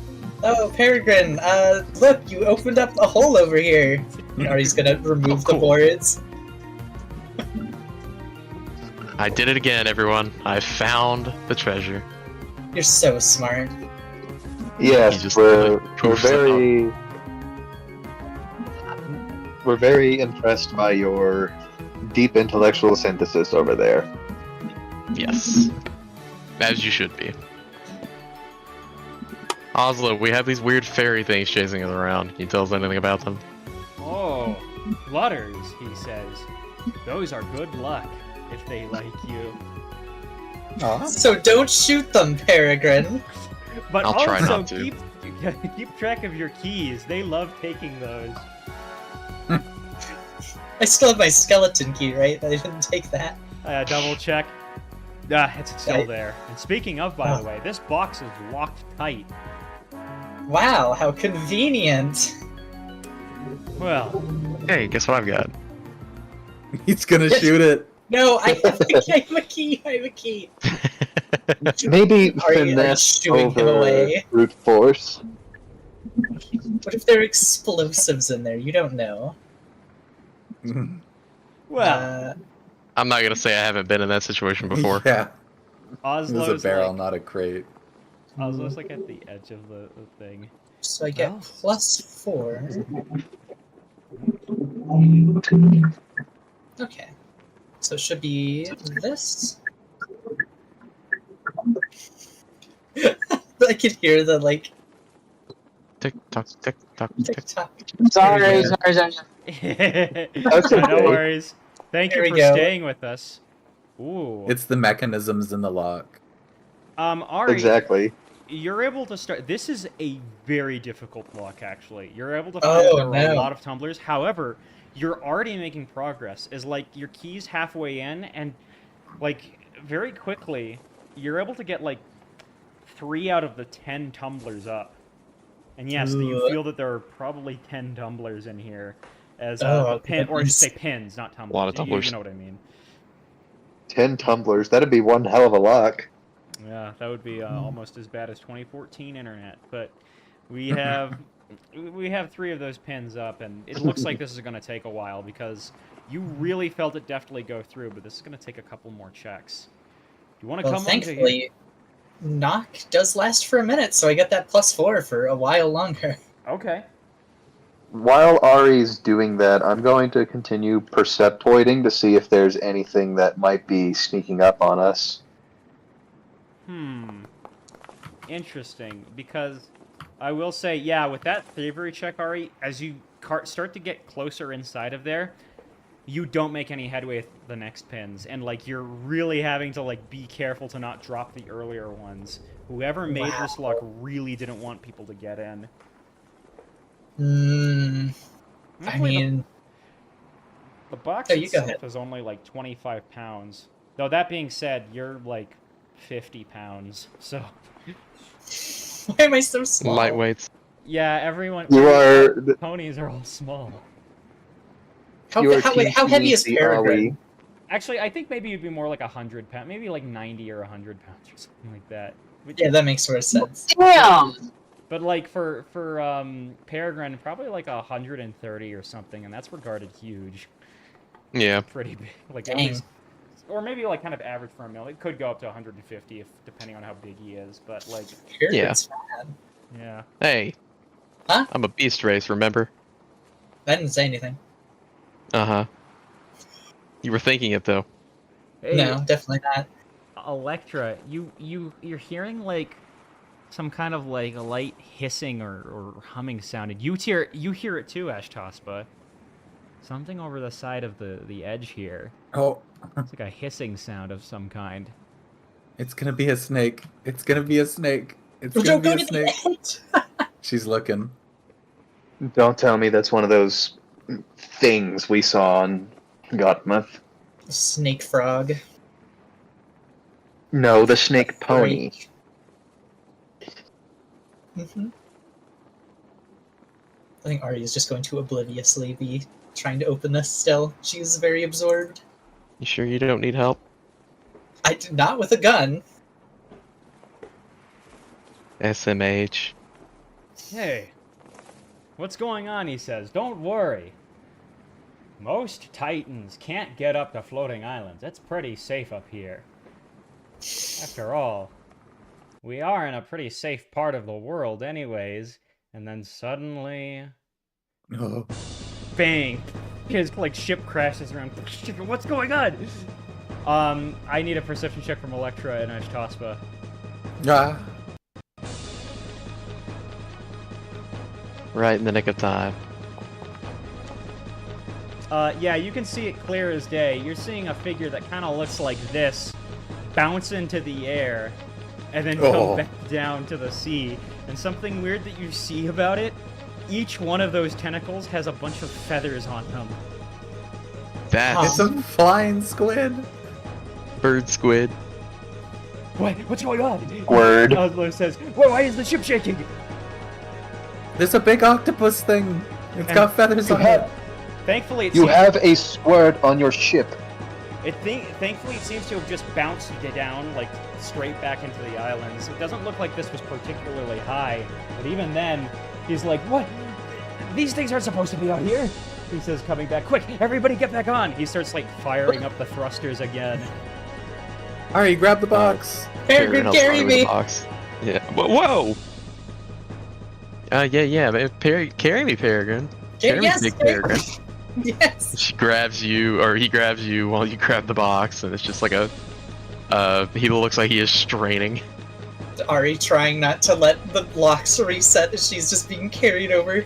Oh, Peregrine, look, you opened up a hole over here. Ari's gonna remove the cool. boards. I did it again, everyone. I found the treasure. You're so smart. You Yes, just we're poofs it we're very impressed by your deep intellectual synthesis over there. Yes. As you should be. Oslo, we have these weird fairy things chasing us around. Can you tell us anything about them? Oh, flutters, he says. Those are good luck if they like you. So don't shoot them, Peregrine. But I'll try also not to. keep track of your keys. They love taking those. I still have my skeleton key, right? I didn't take that. Double check. Ah, it's still Right. there. And speaking of, by the way, this box is locked tight. Wow, how convenient. Well, Hey, guess what I've got? He's gonna Yes. shoot it. No, I have a key. I have a key. Maybe Are you, like, finesse shooing him over away? brute force. What if there are explosives in there? You don't know. well, I'm not gonna say I haven't been in that situation before. Yeah, it was Oslo's a barrel, like, not a crate. Oslo's like at the edge of the thing. So I get Well. +4. Okay. So it should be this. I can hear the like Tick tock, tick tock, tick. TikTok. Sorry. That's No okay. worries. Thank There you we for go. staying with us. Ooh. It's the mechanisms in the lock. Ari, Exactly. you're able to start. This is a very difficult block, actually. You're able to find Oh, there are a no. lot of tumblers. However, you're already making progress. Is like your key's halfway in, and like very quickly, you're able to get like 3 out of the 10 tumblers up. And yes, you Ugh. feel that there are probably 10 tumblers in here, as Oh, the pin, or I should goodness. say pins, not tumblers. lot of You tumblers. know what I mean? 10 tumblers. That'd be one hell of a lock. Yeah, that would be almost as bad as 2014 internet. But we have 3 of those pins up, and it looks like this is going to take a while because you really felt it deftly go through, but this is going to take a couple more checks. Do you want to Well, come on to here? thankfully, knock does last for a minute, so I get that +4 for a while longer. Okay. While Ari's doing that, I'm going to continue perceptoiding to see if there's anything that might be sneaking up on us. Interesting, because I will say, yeah, with that thievery check, Ari, as you start to get closer inside of there, you don't make any headway with the next pins, and like you're really having to like be careful to not drop the earlier ones. Whoever made this lock really didn't want people to get in. I Actually, mean, the box Oh, you go itself ahead. is only like 25 pounds. Though that being said, you're like 50 pounds, so why am I so small? Lightweights. yeah, everyone. You are. Ponies are all small. How, you are how heavy is teaching Ari. Peregrine? Actually, I think maybe you'd be more like 100 pounds, maybe like 90 or 100 pounds or something like that. Yeah, that makes sort of sense. Damn! But like for Peregrine, probably like 130 or something, and that's regarded huge, Yeah. pretty big. Like at Dang. least, or maybe like kind of average for a male. It could go up to 150 if depending on how big he is. But like, Peregrine's bad. yeah. Hey. Huh? I'm a beast race, remember? I didn't say anything. Uh-huh. You were thinking it, though. Hey, No, definitely not. Electra, you're hearing like some kind of like a light hissing or humming sound, and you hear it too, Ashtaspa. Something over the side of the edge here. Oh, It's like a hissing sound of some kind. it's gonna be a snake. It's gonna be a snake. It's gonna Don't be go a to snake. the edge! She's looking. Don't tell me that's one of those things we saw on Gotmuth. Snake frog. No, the snake pony. I think Ari is just going to obliviously be trying to open this still. She's very absorbed. You sure you don't need help? I did not with a gun. SMH. Hey, what's going on? He says. Don't worry. Most Titans can't get up to floating islands. It's pretty safe up here. After all, we are in a pretty safe part of the world anyways. And then suddenly, Oh, bang! His like ship crashes around. What's going on? I need a perception check from Electra and Ashtaspa. ah. Right in the nick of time. Yeah, you can see it clear as day. You're seeing a figure that kind of looks like this, bounce into the air, and then come Oh. back down to the sea. And something weird that you see about it, each one of those tentacles has a bunch of feathers on them. That's It's a flying squid. bird squid. What's going on? Word. Oslo says, why is the ship shaking? There's a big octopus thing. It's And got feathers you on have- it. Thankfully, it You seems, have a squirt on your ship. thankfully it seems to have just bounced down, like, straight back into the islands. It doesn't look like this was particularly high, but even then, he's like, what? These things aren't supposed to be out here. He says, coming back, quick, everybody get back on. He starts, like, firing up the thrusters again. Alright, grab the box. Peregrine, helps carry Ari with the me! box. Yeah. Whoa! Yeah, man. Carry me, Peregrine. Carry me, Yes, big Peregrine. Yes! She grabs you, or he grabs you while you grab the box, and it's just like he looks like he is straining. Ari trying not to let the locks reset as she's just being carried over.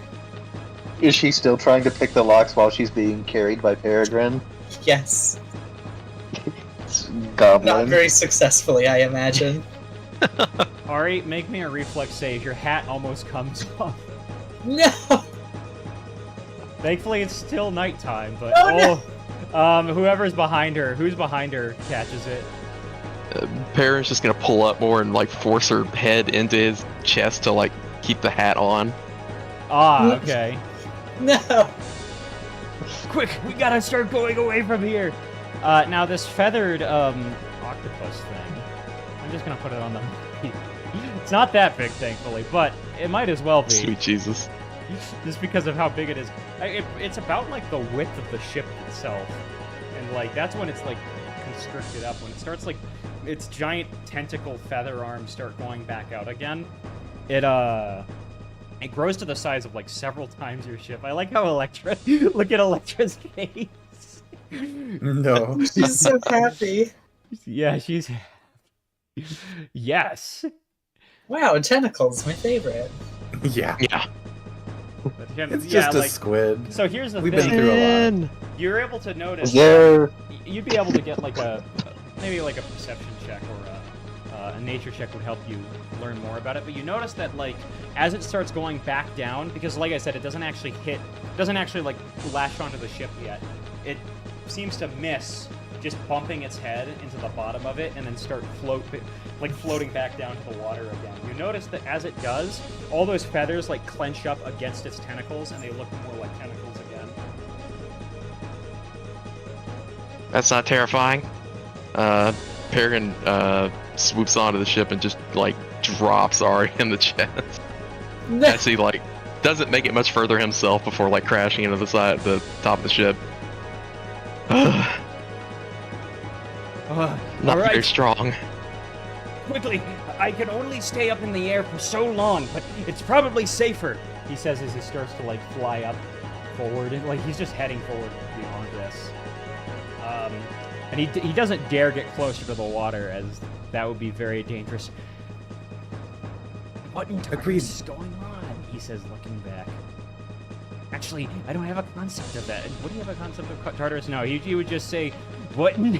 Is she still trying to pick the locks while she's being carried by Peregrine? Yes. Goblin. Not very successfully, I imagine. Ari, make me a reflex save. Your hat almost comes off. No! Thankfully, it's still nighttime, but Oh, whoever's behind her, who's behind her, catches it. Perrin's just gonna pull up more and like force her head into his chest to like keep the hat on. Ah, okay. No! Quick, we gotta start going away from here. Now this feathered octopus thing. I'm just gonna put it on the. It's not that big, thankfully, but it might as well be. Sweet Jesus. Just because of how big it is. It's about like the width of the ship itself, and like that's when it's like constricted up. When it starts like its giant tentacle feather arms start going back out again, it grows to the size of like several times your ship. I like how Electra. Look at Electra's face. No. She's so happy. Yeah, she's. Yes. Wow, tentacles, my favorite. Yeah. Yeah. But again, It's yeah, just a like, squid. so here's the We've thing. been through a lot. You're able to notice. Is there... You'd be able to get like maybe like a perception check or a nature check would help you learn more about it. But you notice that like as it starts going back down, because like I said, it doesn't actually like lash onto the ship yet. It seems to miss, just bumping its head into the bottom of it and then start floating back down to the water again. You notice that as it does, all those feathers like clench up against its tentacles and they look more like tentacles again. That's not terrifying. Peregrine swoops onto the ship and just like drops Ari in the chest. No! As he like doesn't make it much further himself before like crashing into the top of the ship. Not All right. very strong. Quickly, I can only stay up in the air for so long, but it's probably safer, he says as he starts to like fly up forward, and like he's just heading forward beyond this. And he doesn't dare get closer to the water, as that would be very dangerous. What in Agreed. is going on? He says, looking back. Actually, I don't have a concept of that. What do you have a concept of Tartarus? No, he would just say, what in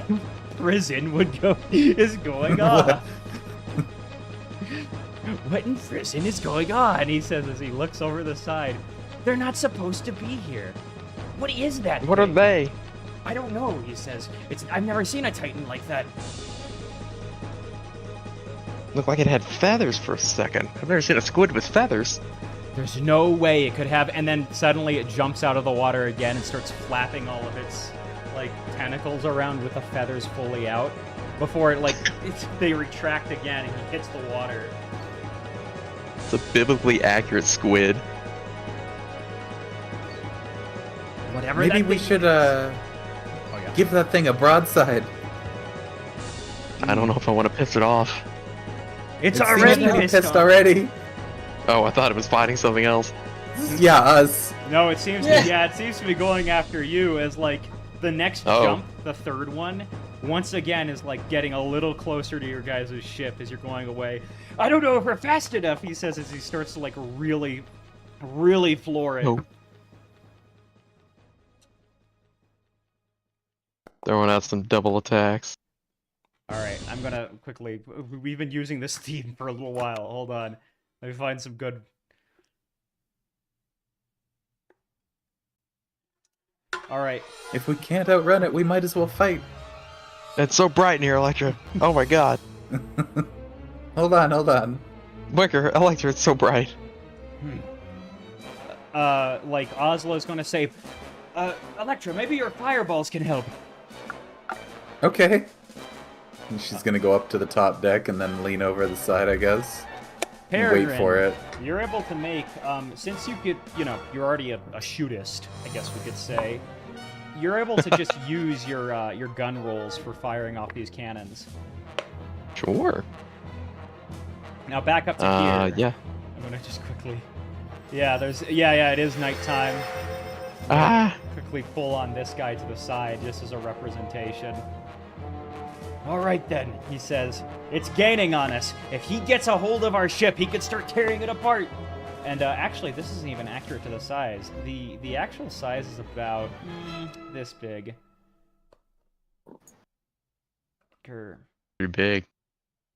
prison is going on? What in prison is going on? He says as he looks over the side. They're not supposed to be here. What is that What are thing? they? I don't know, he says. I've never seen a Titan like that. Looked like it had feathers for a second. I've never seen a squid with feathers. There's no way it could have, and then suddenly it jumps out of the water again and starts flapping all of its like tentacles around with the feathers fully out before it like they retract again and he hits the water. It's a biblically accurate squid. Whatever. Maybe that we thing should is. give that thing a broadside. I don't know if I want to piss it off. It's It seems already to be pissed off. already. Oh, I thought it was fighting something else. Yeah, us. No, it seems it seems to be going after you as like the next Oh. jump, the third one, once again is like getting a little closer to your guys' ship as you're going away. I don't know if we're fast enough, he says as he starts to like really floor it. Oh. Throwing out some double attacks. Alright, I'm gonna quickly... We've been using this theme for a little while. Hold on. Let me find some good... Alright. If we can't outrun it, we might as well fight. It's so bright in here, Electra. Oh my god. Hold on. Winker, Electra, it's so bright. Like, Oslo's gonna say, Electra, maybe your fireballs can help. Okay. And she's gonna go up to the top deck and then lean over the side, I guess. And wait Peregrine, for it. You're able to make, since you could, you're already a shootist, I guess we could say. You're able to just use your gun rolls for firing off these cannons. Sure. Now back up to here. Yeah. I'm gonna just quickly. Yeah, it is nighttime. Ah. Quickly pull on this guy to the side just as a representation. All right then, he says. It's gaining on us. If he gets a hold of our ship, he could start tearing it apart. And actually, this isn't even accurate to the size. The actual size is about this big. Grr. Pretty big.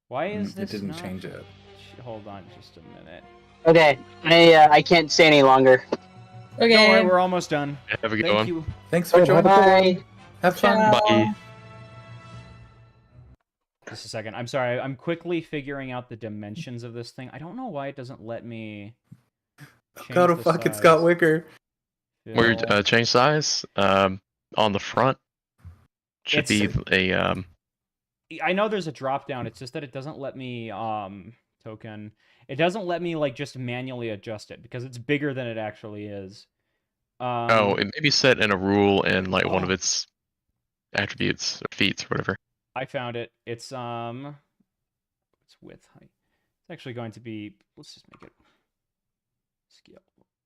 Why is this It didn't not... change it. Hold on just a minute. Okay, I can't stay any longer. Okay. Don't worry, we're almost done. Have a good Thank one. you. Thanks for joining. Bye. Have fun. Ciao. Bye. Just a second. I'm sorry. I'm quickly figuring out the dimensions of this thing. I don't know why it doesn't let me change God, the fuck, it's size. Scott Wicker. Where Fill. change size? On the front should be a I know there's a drop down. It's just that it doesn't let me token. It doesn't let me like just manually adjust it because it's bigger than it actually is. oh, it may be set in a rule in like one of its attributes or feats or whatever. I found it. It's width height. It's actually going to be. Let's just make it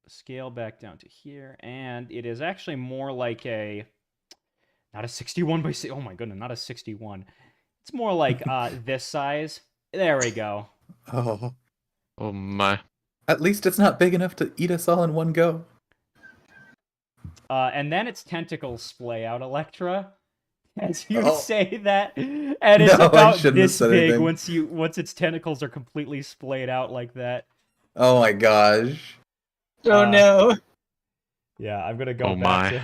scale back down to here, and it is actually more like a not a 61 by oh my goodness, not a 61. It's more like this size. There we go. Oh. Oh my. At least it's not big enough to eat us all in one go. And then its tentacles splay out, Electra. As you Oh. say that, and it's No, I about shouldn't have this said big anything. once its tentacles are completely splayed out like that. Oh my gosh. Oh no. Yeah, I'm gonna go Oh back my. to.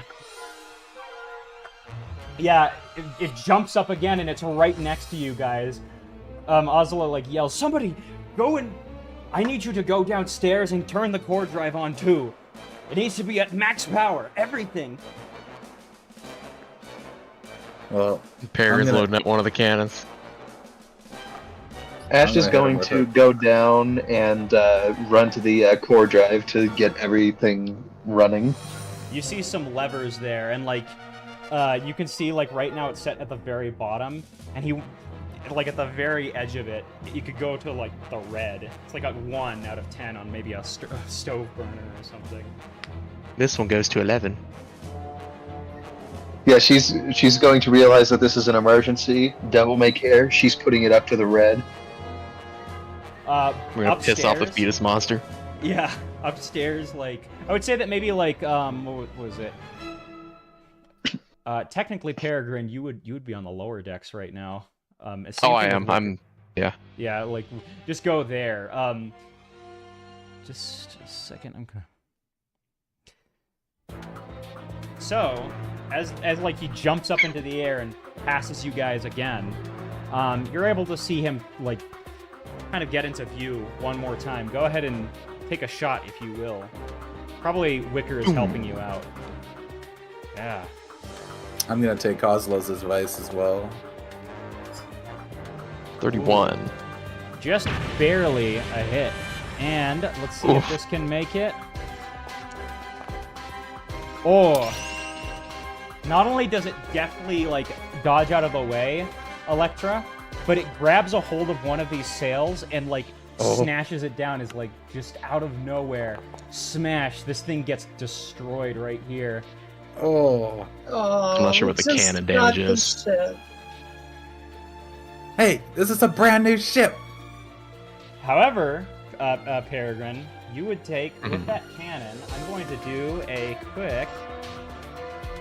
Yeah, it jumps up again and it's right next to you guys. Ozla like yells, "Somebody, go and I need you to go downstairs and turn the core drive on too. It needs to be at max power, everything." Well, Peregrine's I'm gonna- loading up one of the cannons. Ash I'm is gonna hit going him with to it. go down and run to the core drive to get everything running. You see some levers there, and like, you can see like right now it's set at the very bottom, and he, like at the very edge of it, you could go to like the red. It's like a 1 out of 10 on maybe a stove burner or something. This one goes to 11. Yeah, she's going to realize that this is an emergency. Devil may care. She's putting it up to the red. We're gonna piss off the Upstairs? fetus monster. Yeah, upstairs, like I would say that maybe like what was it? Technically, Peregrine, you would be on the lower decks right now. Same Oh, I thing with am. Wicker. I'm. Yeah, like just go there. Just a second. I'm gonna. So, as like he jumps up into the air and passes you guys again, you're able to see him like kind of get into view one more time. Go ahead and take a shot if you will. Probably Wicker is helping you out. Yeah. I'm gonna take Kozlo's advice as well. 31. Just barely a hit. And let's see if Oof. this can make it. Oh. Not only does it definitely like dodge out of the way, Electra, but it grabs a hold of one of these sails and like snatches it down is like just out of nowhere. Smash. This thing gets destroyed right here. Oh. Oh, I'm not sure what the just cannon got damage the is. ship. Hey, this is a brand new ship. However, Peregrine, you would take with that cannon. I'm going to do a quick.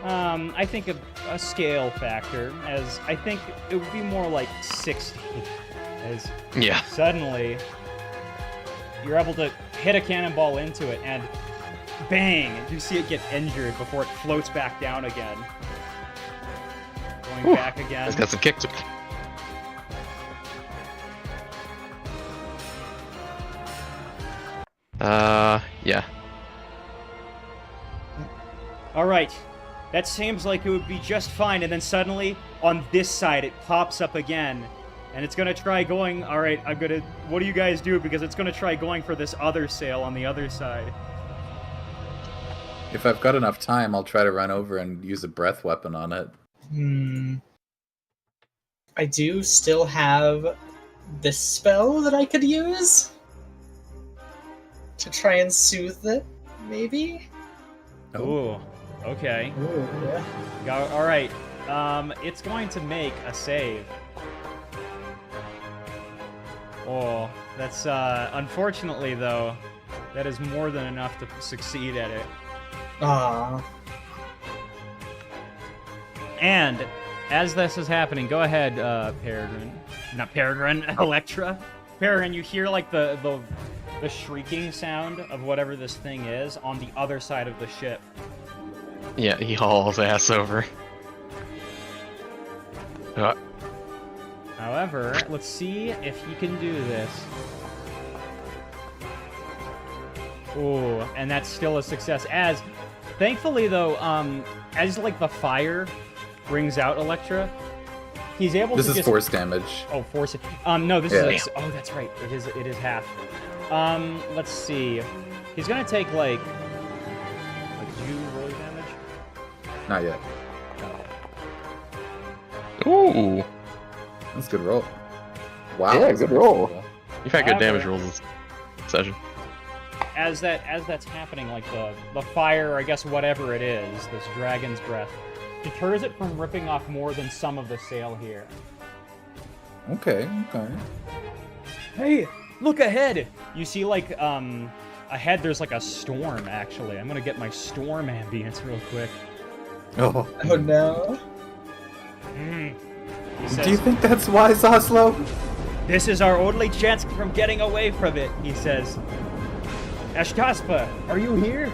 I think a scale factor, as I think it would be more like 60. As Yeah. suddenly you're able to hit a cannonball into it, and bang! You see it get injured before it floats back down again. Going Whew. back again. It's got some kick to it. Yeah. All right. That seems like it would be just fine, and then suddenly, on this side, it pops up again. And it's gonna try going, alright, what do you guys do? Because it's gonna try going for this other sail on the other side. If I've got enough time, I'll try to run over and use a breath weapon on it. I do still have this spell that I could use to try and soothe it, maybe? Ooh, okay. Ooh, yeah. Alright, it's going to make a save. Oh, that's unfortunately though, that is more than enough to succeed at it. Ah. And as this is happening, go ahead, Peregrine. Not Peregrine, Electra. Peregrine, you hear like the shrieking sound of whatever this thing is on the other side of the ship. Yeah, he hauls ass over. However, let's see if he can do this. Ooh, and that's still a success. As, thankfully though, as like the fire brings out Electra, he's able This to is just... force damage. Oh, force. No, this Yeah. is. Oh, that's right. It is half. Let's see. He's gonna take like. Did you roll your damage? Not yet. Ooh, That's a good roll. Wow. Yeah, that's good a roll. nice you've had good damage However- rolls this session. As that's happening, like the fire, or I guess whatever it is, this dragon's breath, deters it from ripping off more than some of the sail here. Okay. Hey, look ahead! You see, like, ahead there's like a storm, actually. I'm gonna get my storm ambience real quick. Oh. Oh no. He Do says, you think that's wise, Oslo? "This is our only chance from getting away from it," he says. Ashtaspa, are you here?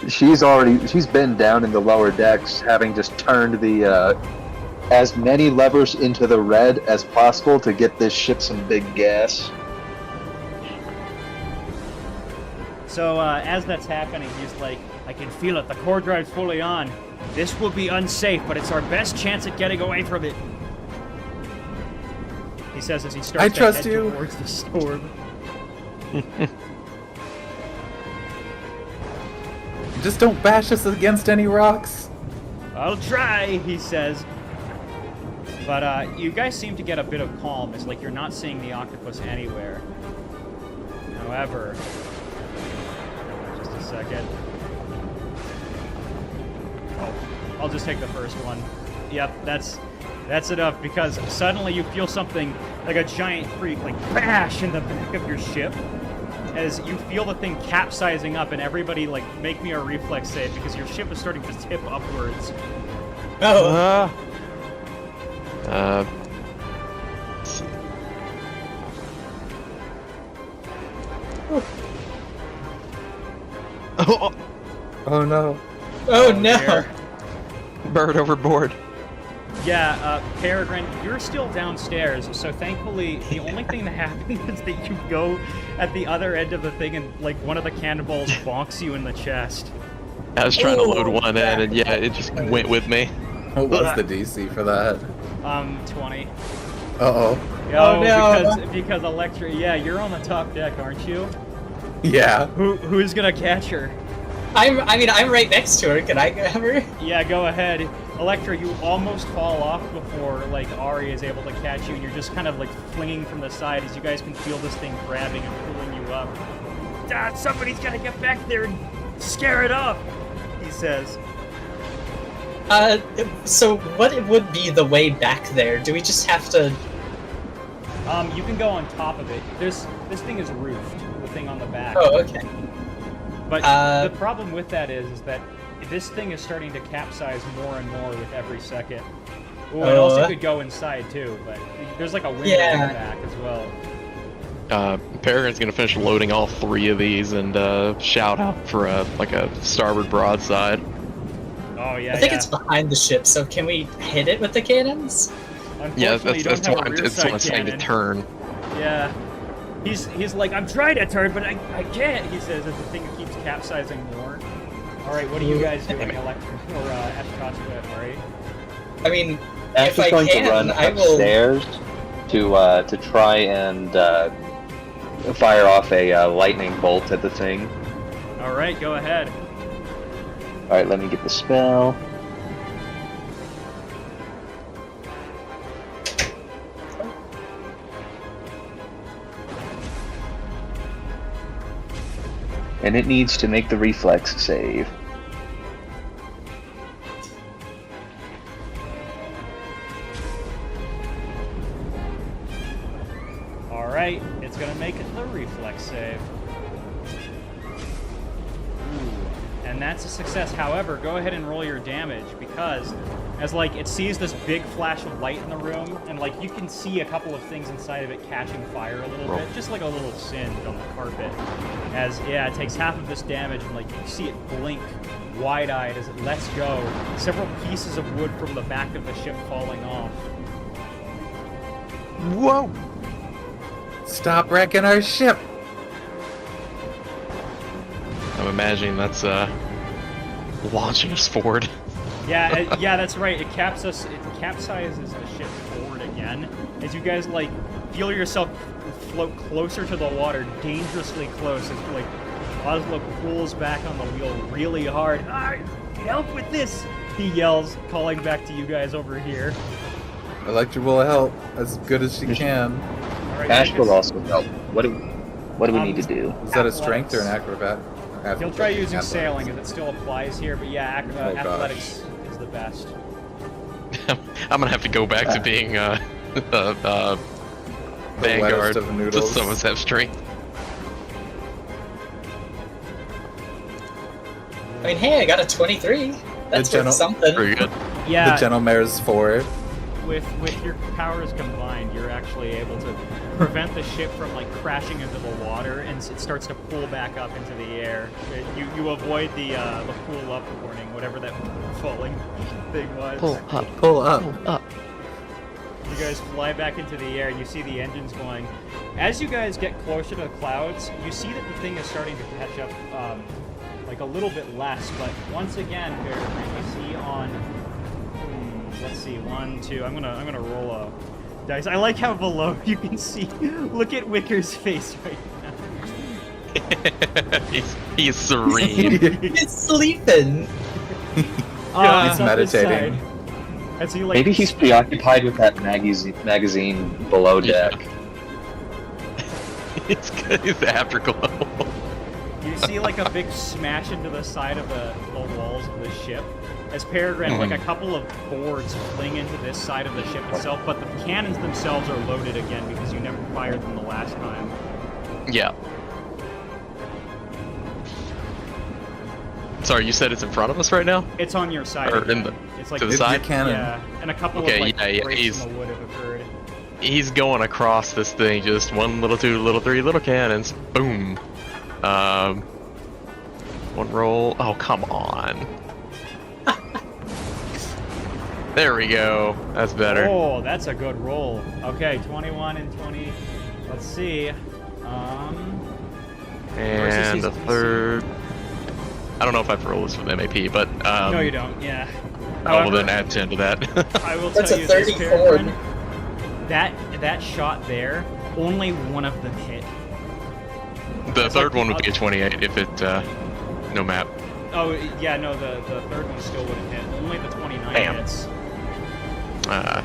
She's been down in the lower decks, having just turned the as many levers into the red as possible to get this ship some big gas. So, as that's happening, he's like, "I can feel it, the core drive's fully on. This will be unsafe, but it's our best chance at getting away from it." He says as he starts I to trust head you. towards the storm. Just don't bash us against any rocks. "I'll try," he says. But you guys seem to get a bit of calm. It's like you're not seeing the octopus anywhere. However, just a second. Oh, I'll just take the first one. Yep, that's enough, because suddenly you feel something like a giant freak like crash in the back of your ship. As you feel the thing capsizing up, and everybody like make me a reflex save because your ship is starting to tip upwards. Oh. Let's see. Oh, Oh no. Oh no. dear. bird overboard. Yeah, Peregrine, you're still downstairs, so thankfully the only thing that happens is that you go at the other end of the thing and like one of the cannonballs bonks you in the chest. I was trying to Oh, load one in, and yeah, it just went with me. What was the DC for that? 20. Uh-oh. Oh, no. Because Electra, yeah, you're on the top deck, aren't you? Yeah. Who's gonna catch her? I'm right next to her. Can I grab her? Yeah, go ahead. Electra, you almost fall off before, like, Ari is able to catch you, and you're just kind of, like, flinging from the side as you guys can feel this thing grabbing and pulling you up. Ah, somebody's gotta get back there and scare it off, he says. So what would be the way back there? Do we just have to... You can go on top of it. This thing is roofed, the thing on the back. Oh, okay. But the problem with that is that this thing is starting to capsize more and more with every second. Ooh, it also could go inside too, but there's like a window in the back as well. Peregrine's gonna finish loading all three of these and shout out for a starboard broadside. Oh yeah. I think it's behind the ship, so can we hit it with the cannons? Yeah, Unfortunately, you that's don't have why a rear it's sight saying to cannon. turn. Yeah. He's like, I'm trying to turn, but I can't, he says, as the thing keeps capsizing more. Alright, what are you guys doing, Electric or Ashkatska, alright? I mean, I'm if just I going can, to run I will... upstairs to try and fire off a lightning bolt at the thing. Alright, go ahead. Alright, let me get the spell. And it needs to make the reflex save. It's gonna make the reflex save. Ooh, and that's a success. However, go ahead and roll your damage because as like it sees this big flash of light in the room, and like you can see a couple of things inside of it catching fire a little bit, just like a little singe on the carpet. As it takes half of this damage, and like you see it blink wide-eyed as it lets go. Several pieces of wood from the back of the ship falling off. Whoa! Stop wrecking our ship! I'm imagining that's launching us forward. Yeah, yeah, that's right. It capsizes the ship forward again as you guys like feel yourself float closer to the water, dangerously close. As like Oslo pulls back on the wheel really hard. Help with this! He yells, calling back to you guys over here. Electra will help as good as she can. All right, Ash make will us- also help. What do we need to do? Is that a strength or an acrobat? He'll try using Athletics. sailing if it still applies here, but yeah, gosh. athletics is the best. I'm gonna have to go back to being The Vanguard. wettest of noodles. Just some of us have strength. I mean, hey, I got a 23. That's The worth something. Pretty good. Yeah, The gentle mare's forward. with your powers combined, you're actually able to prevent the ship from like crashing into the water, and it starts to pull back up into the air. You avoid the pull up warning, whatever that falling thing was. Pull up. Pull up. Pull up. You guys fly back into the air, and you see the engines going. As you guys get closer to the clouds, you see that the thing is starting to catch up, like a little bit less. But once again, you see on. Let's see, 1, 2. I'm gonna roll a dice. I like how below you can see. Look at Wicker's face right now. he's serene. It's sleeping. It's He's up his meditating. side. And so you, like, Maybe he's preoccupied with that magazine below deck. It's good. It's the afterglow. You see like a big smash into the side of the walls of the ship. As Peregrine, like a couple of boards fling into this side of the ship itself, but the cannons themselves are loaded again because you never fired them the last time. Yeah. Sorry, you said it's in front of us right now? It's on your side. Or in again. the- It's like to the It's side? your cannon. Yeah, and a couple Okay, of like yeah, breaks he's- in the wood have occurred. He's going across this thing, just 1, little 2, little 3, little cannons. Boom. One roll. Oh, come on. There we go. That's better. Oh, that's a good roll. Okay, 21 and 20. Let's see. And the versus his third. I don't know if I've rolled this with MAP, but no, you don't. Yeah. I will However, then add 10 to that. I will That's tell a you this, 34. Peregrine, that shot there, only one of them hit. The third one would be a 28 if it no map. Oh yeah, no, the third one still wouldn't hit. Only the 29 Bam. hits.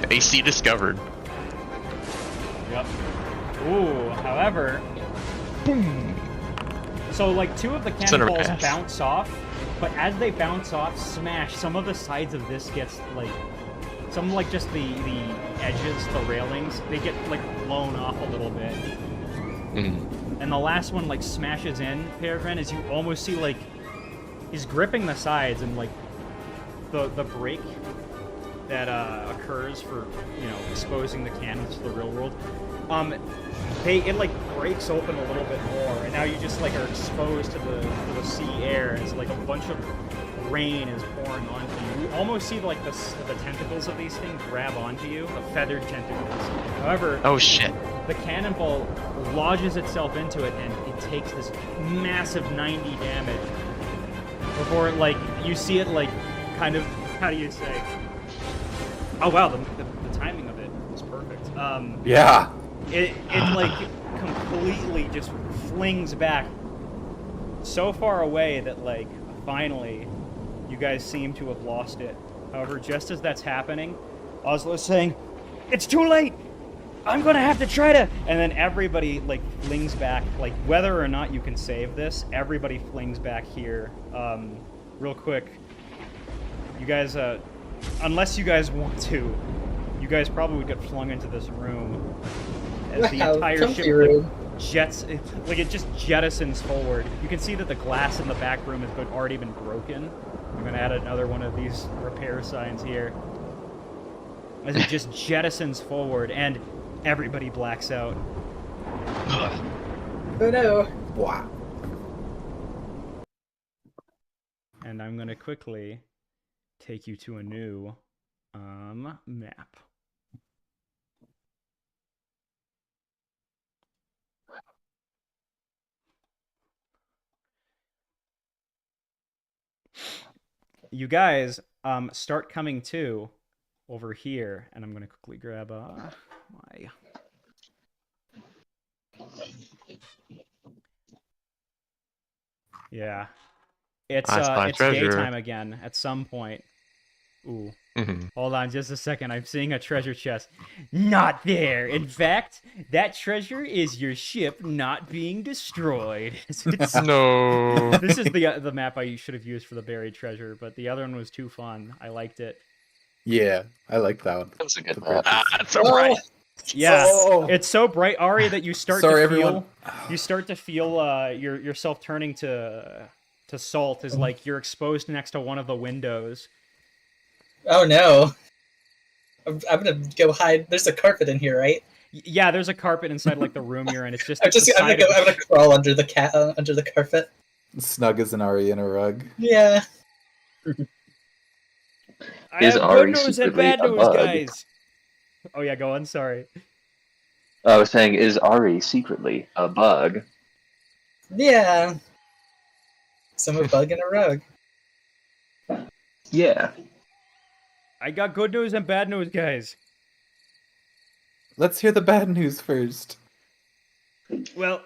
AC discovered. Yep. Ooh, however, Boom. so like 2 of the Center cannonballs mass. bounce off, but as they bounce off, smash, some of the sides of this gets like, some like just the edges, the railings, they get like blown off a little bit. And the last one like smashes in, Peregrine, as you almost see like, he's gripping the sides and like the break that occurs for, you know, exposing the cannons to the real world. It like breaks open a little bit more, and now you just like are exposed to the sea air as like a bunch of rain is pouring onto you. You almost see like the tentacles of these things grab onto you, the feathered tentacles. However, Oh shit. the cannonball lodges itself into it, and it takes this massive 90 damage before it, like, you see it like kind of, how do you say? Oh wow, the timing of it was perfect. Yeah. It like completely just flings back so far away that like finally you guys seem to have lost it. However, just as that's happening, Oslo's saying, "It's too late! I'm gonna have to try to..." And then everybody like flings back, like whether or not you can save this, everybody flings back here. Real quick, you guys, unless you guys want to, you guys probably would get flung into this room as the Wow, entire comfy ship room. it just jettisons forward. You can see that the glass in the back room has already been broken. I'm gonna add another one of these repair signs here. As it just jettisons forward, and everybody blacks out. Oh no. Wow. And I'm gonna quickly take you to a new map. You guys start coming to over here, and I'm gonna quickly grab my. Yeah, it's treasure. daytime again at some point. Ooh. Mhm. Hold on just a second. I'm seeing a treasure chest. Not there. In fact, that treasure is your ship not being destroyed. No. This is the map I should have used for the buried treasure, but the other one was too fun. I liked it. Yeah, I like that one. That's a good The map. bridges. That's so bright. Yeah, Oh. it's so bright, Ari, that you start Sorry, to feel everyone. you start to feel yourself turning to salt as like you're exposed next to one of the windows. Oh no. I'm gonna go hide. There's a carpet in here, right? Yeah, there's a carpet inside like the room you're in. It's just I'm the gonna crawl under the under the carpet. Snug as an Ari in a rug. Yeah. I Is have Ari good news and secretly bad a news, bug? guys. Oh yeah, go on. Sorry. I was saying, is Ari secretly a bug? Yeah. Some a bug in a rug. Yeah. I got good news and bad news, guys. Let's hear the bad news first. Well,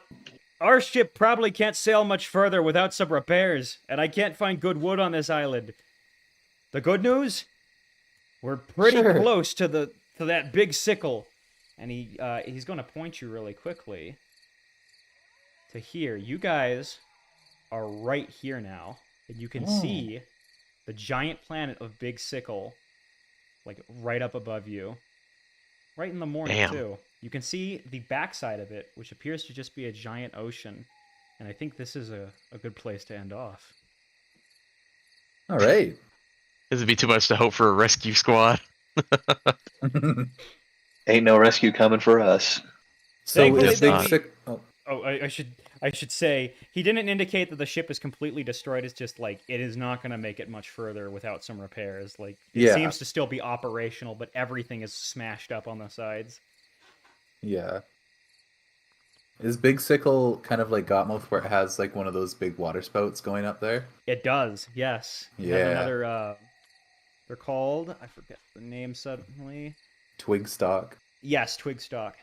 our ship probably can't sail much further without some repairs, and I can't find good wood on this island. The good news? We're pretty Sure. close to that big sickle. And he's going to point you really quickly to here. You guys are right here now, and you can see the giant planet of Big Sickle, like right up above you, right in the morning Damn. too. You can see the backside of it, which appears to just be a giant ocean, and I think this is a good place to end off. All right. This would be too much to hope for a rescue squad. Ain't no rescue coming for us. So Thankfully, is Big not. Sick? Oh, Oh, I should say he didn't indicate that the ship is completely destroyed. It's just like it is not going to make it much further without some repairs. Like it Yeah. seems to still be operational, but everything is smashed up on the sides. yeah. Is Big Sickle kind of like Gotmouth, where it has like one of those big water spouts going up there? It does, yes. It has Yeah. another. They're called. I forget the name suddenly. Twig stalk. Yes, Twigstalk.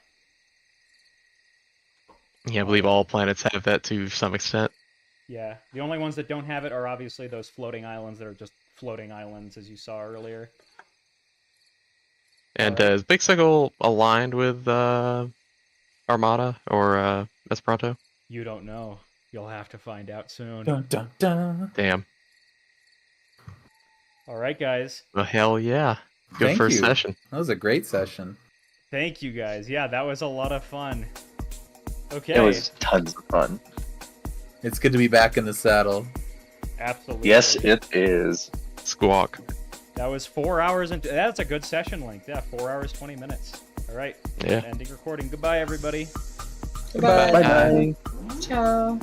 Yeah, I believe all planets have that to some extent. Yeah, the only ones that don't have it are obviously those floating islands that are just floating islands, as you saw earlier. And is Big Sickle aligned with Armada or Esperanto? You don't know. You'll have to find out soon. Dun dun dun. Damn. All right, guys. Well, hell yeah. Good Thank first you. session. That was a great session. Thank you, guys. Yeah, that was a lot of fun. Okay. It was tons of fun. It's good to be back in the saddle. Absolutely. Yes, it is. Squawk. That was 4 hours and that's a good session length. Yeah, 4 hours 20 minutes. All right. Yeah. Ending recording. Goodbye, everybody. Goodbye. Bye bye. Ciao.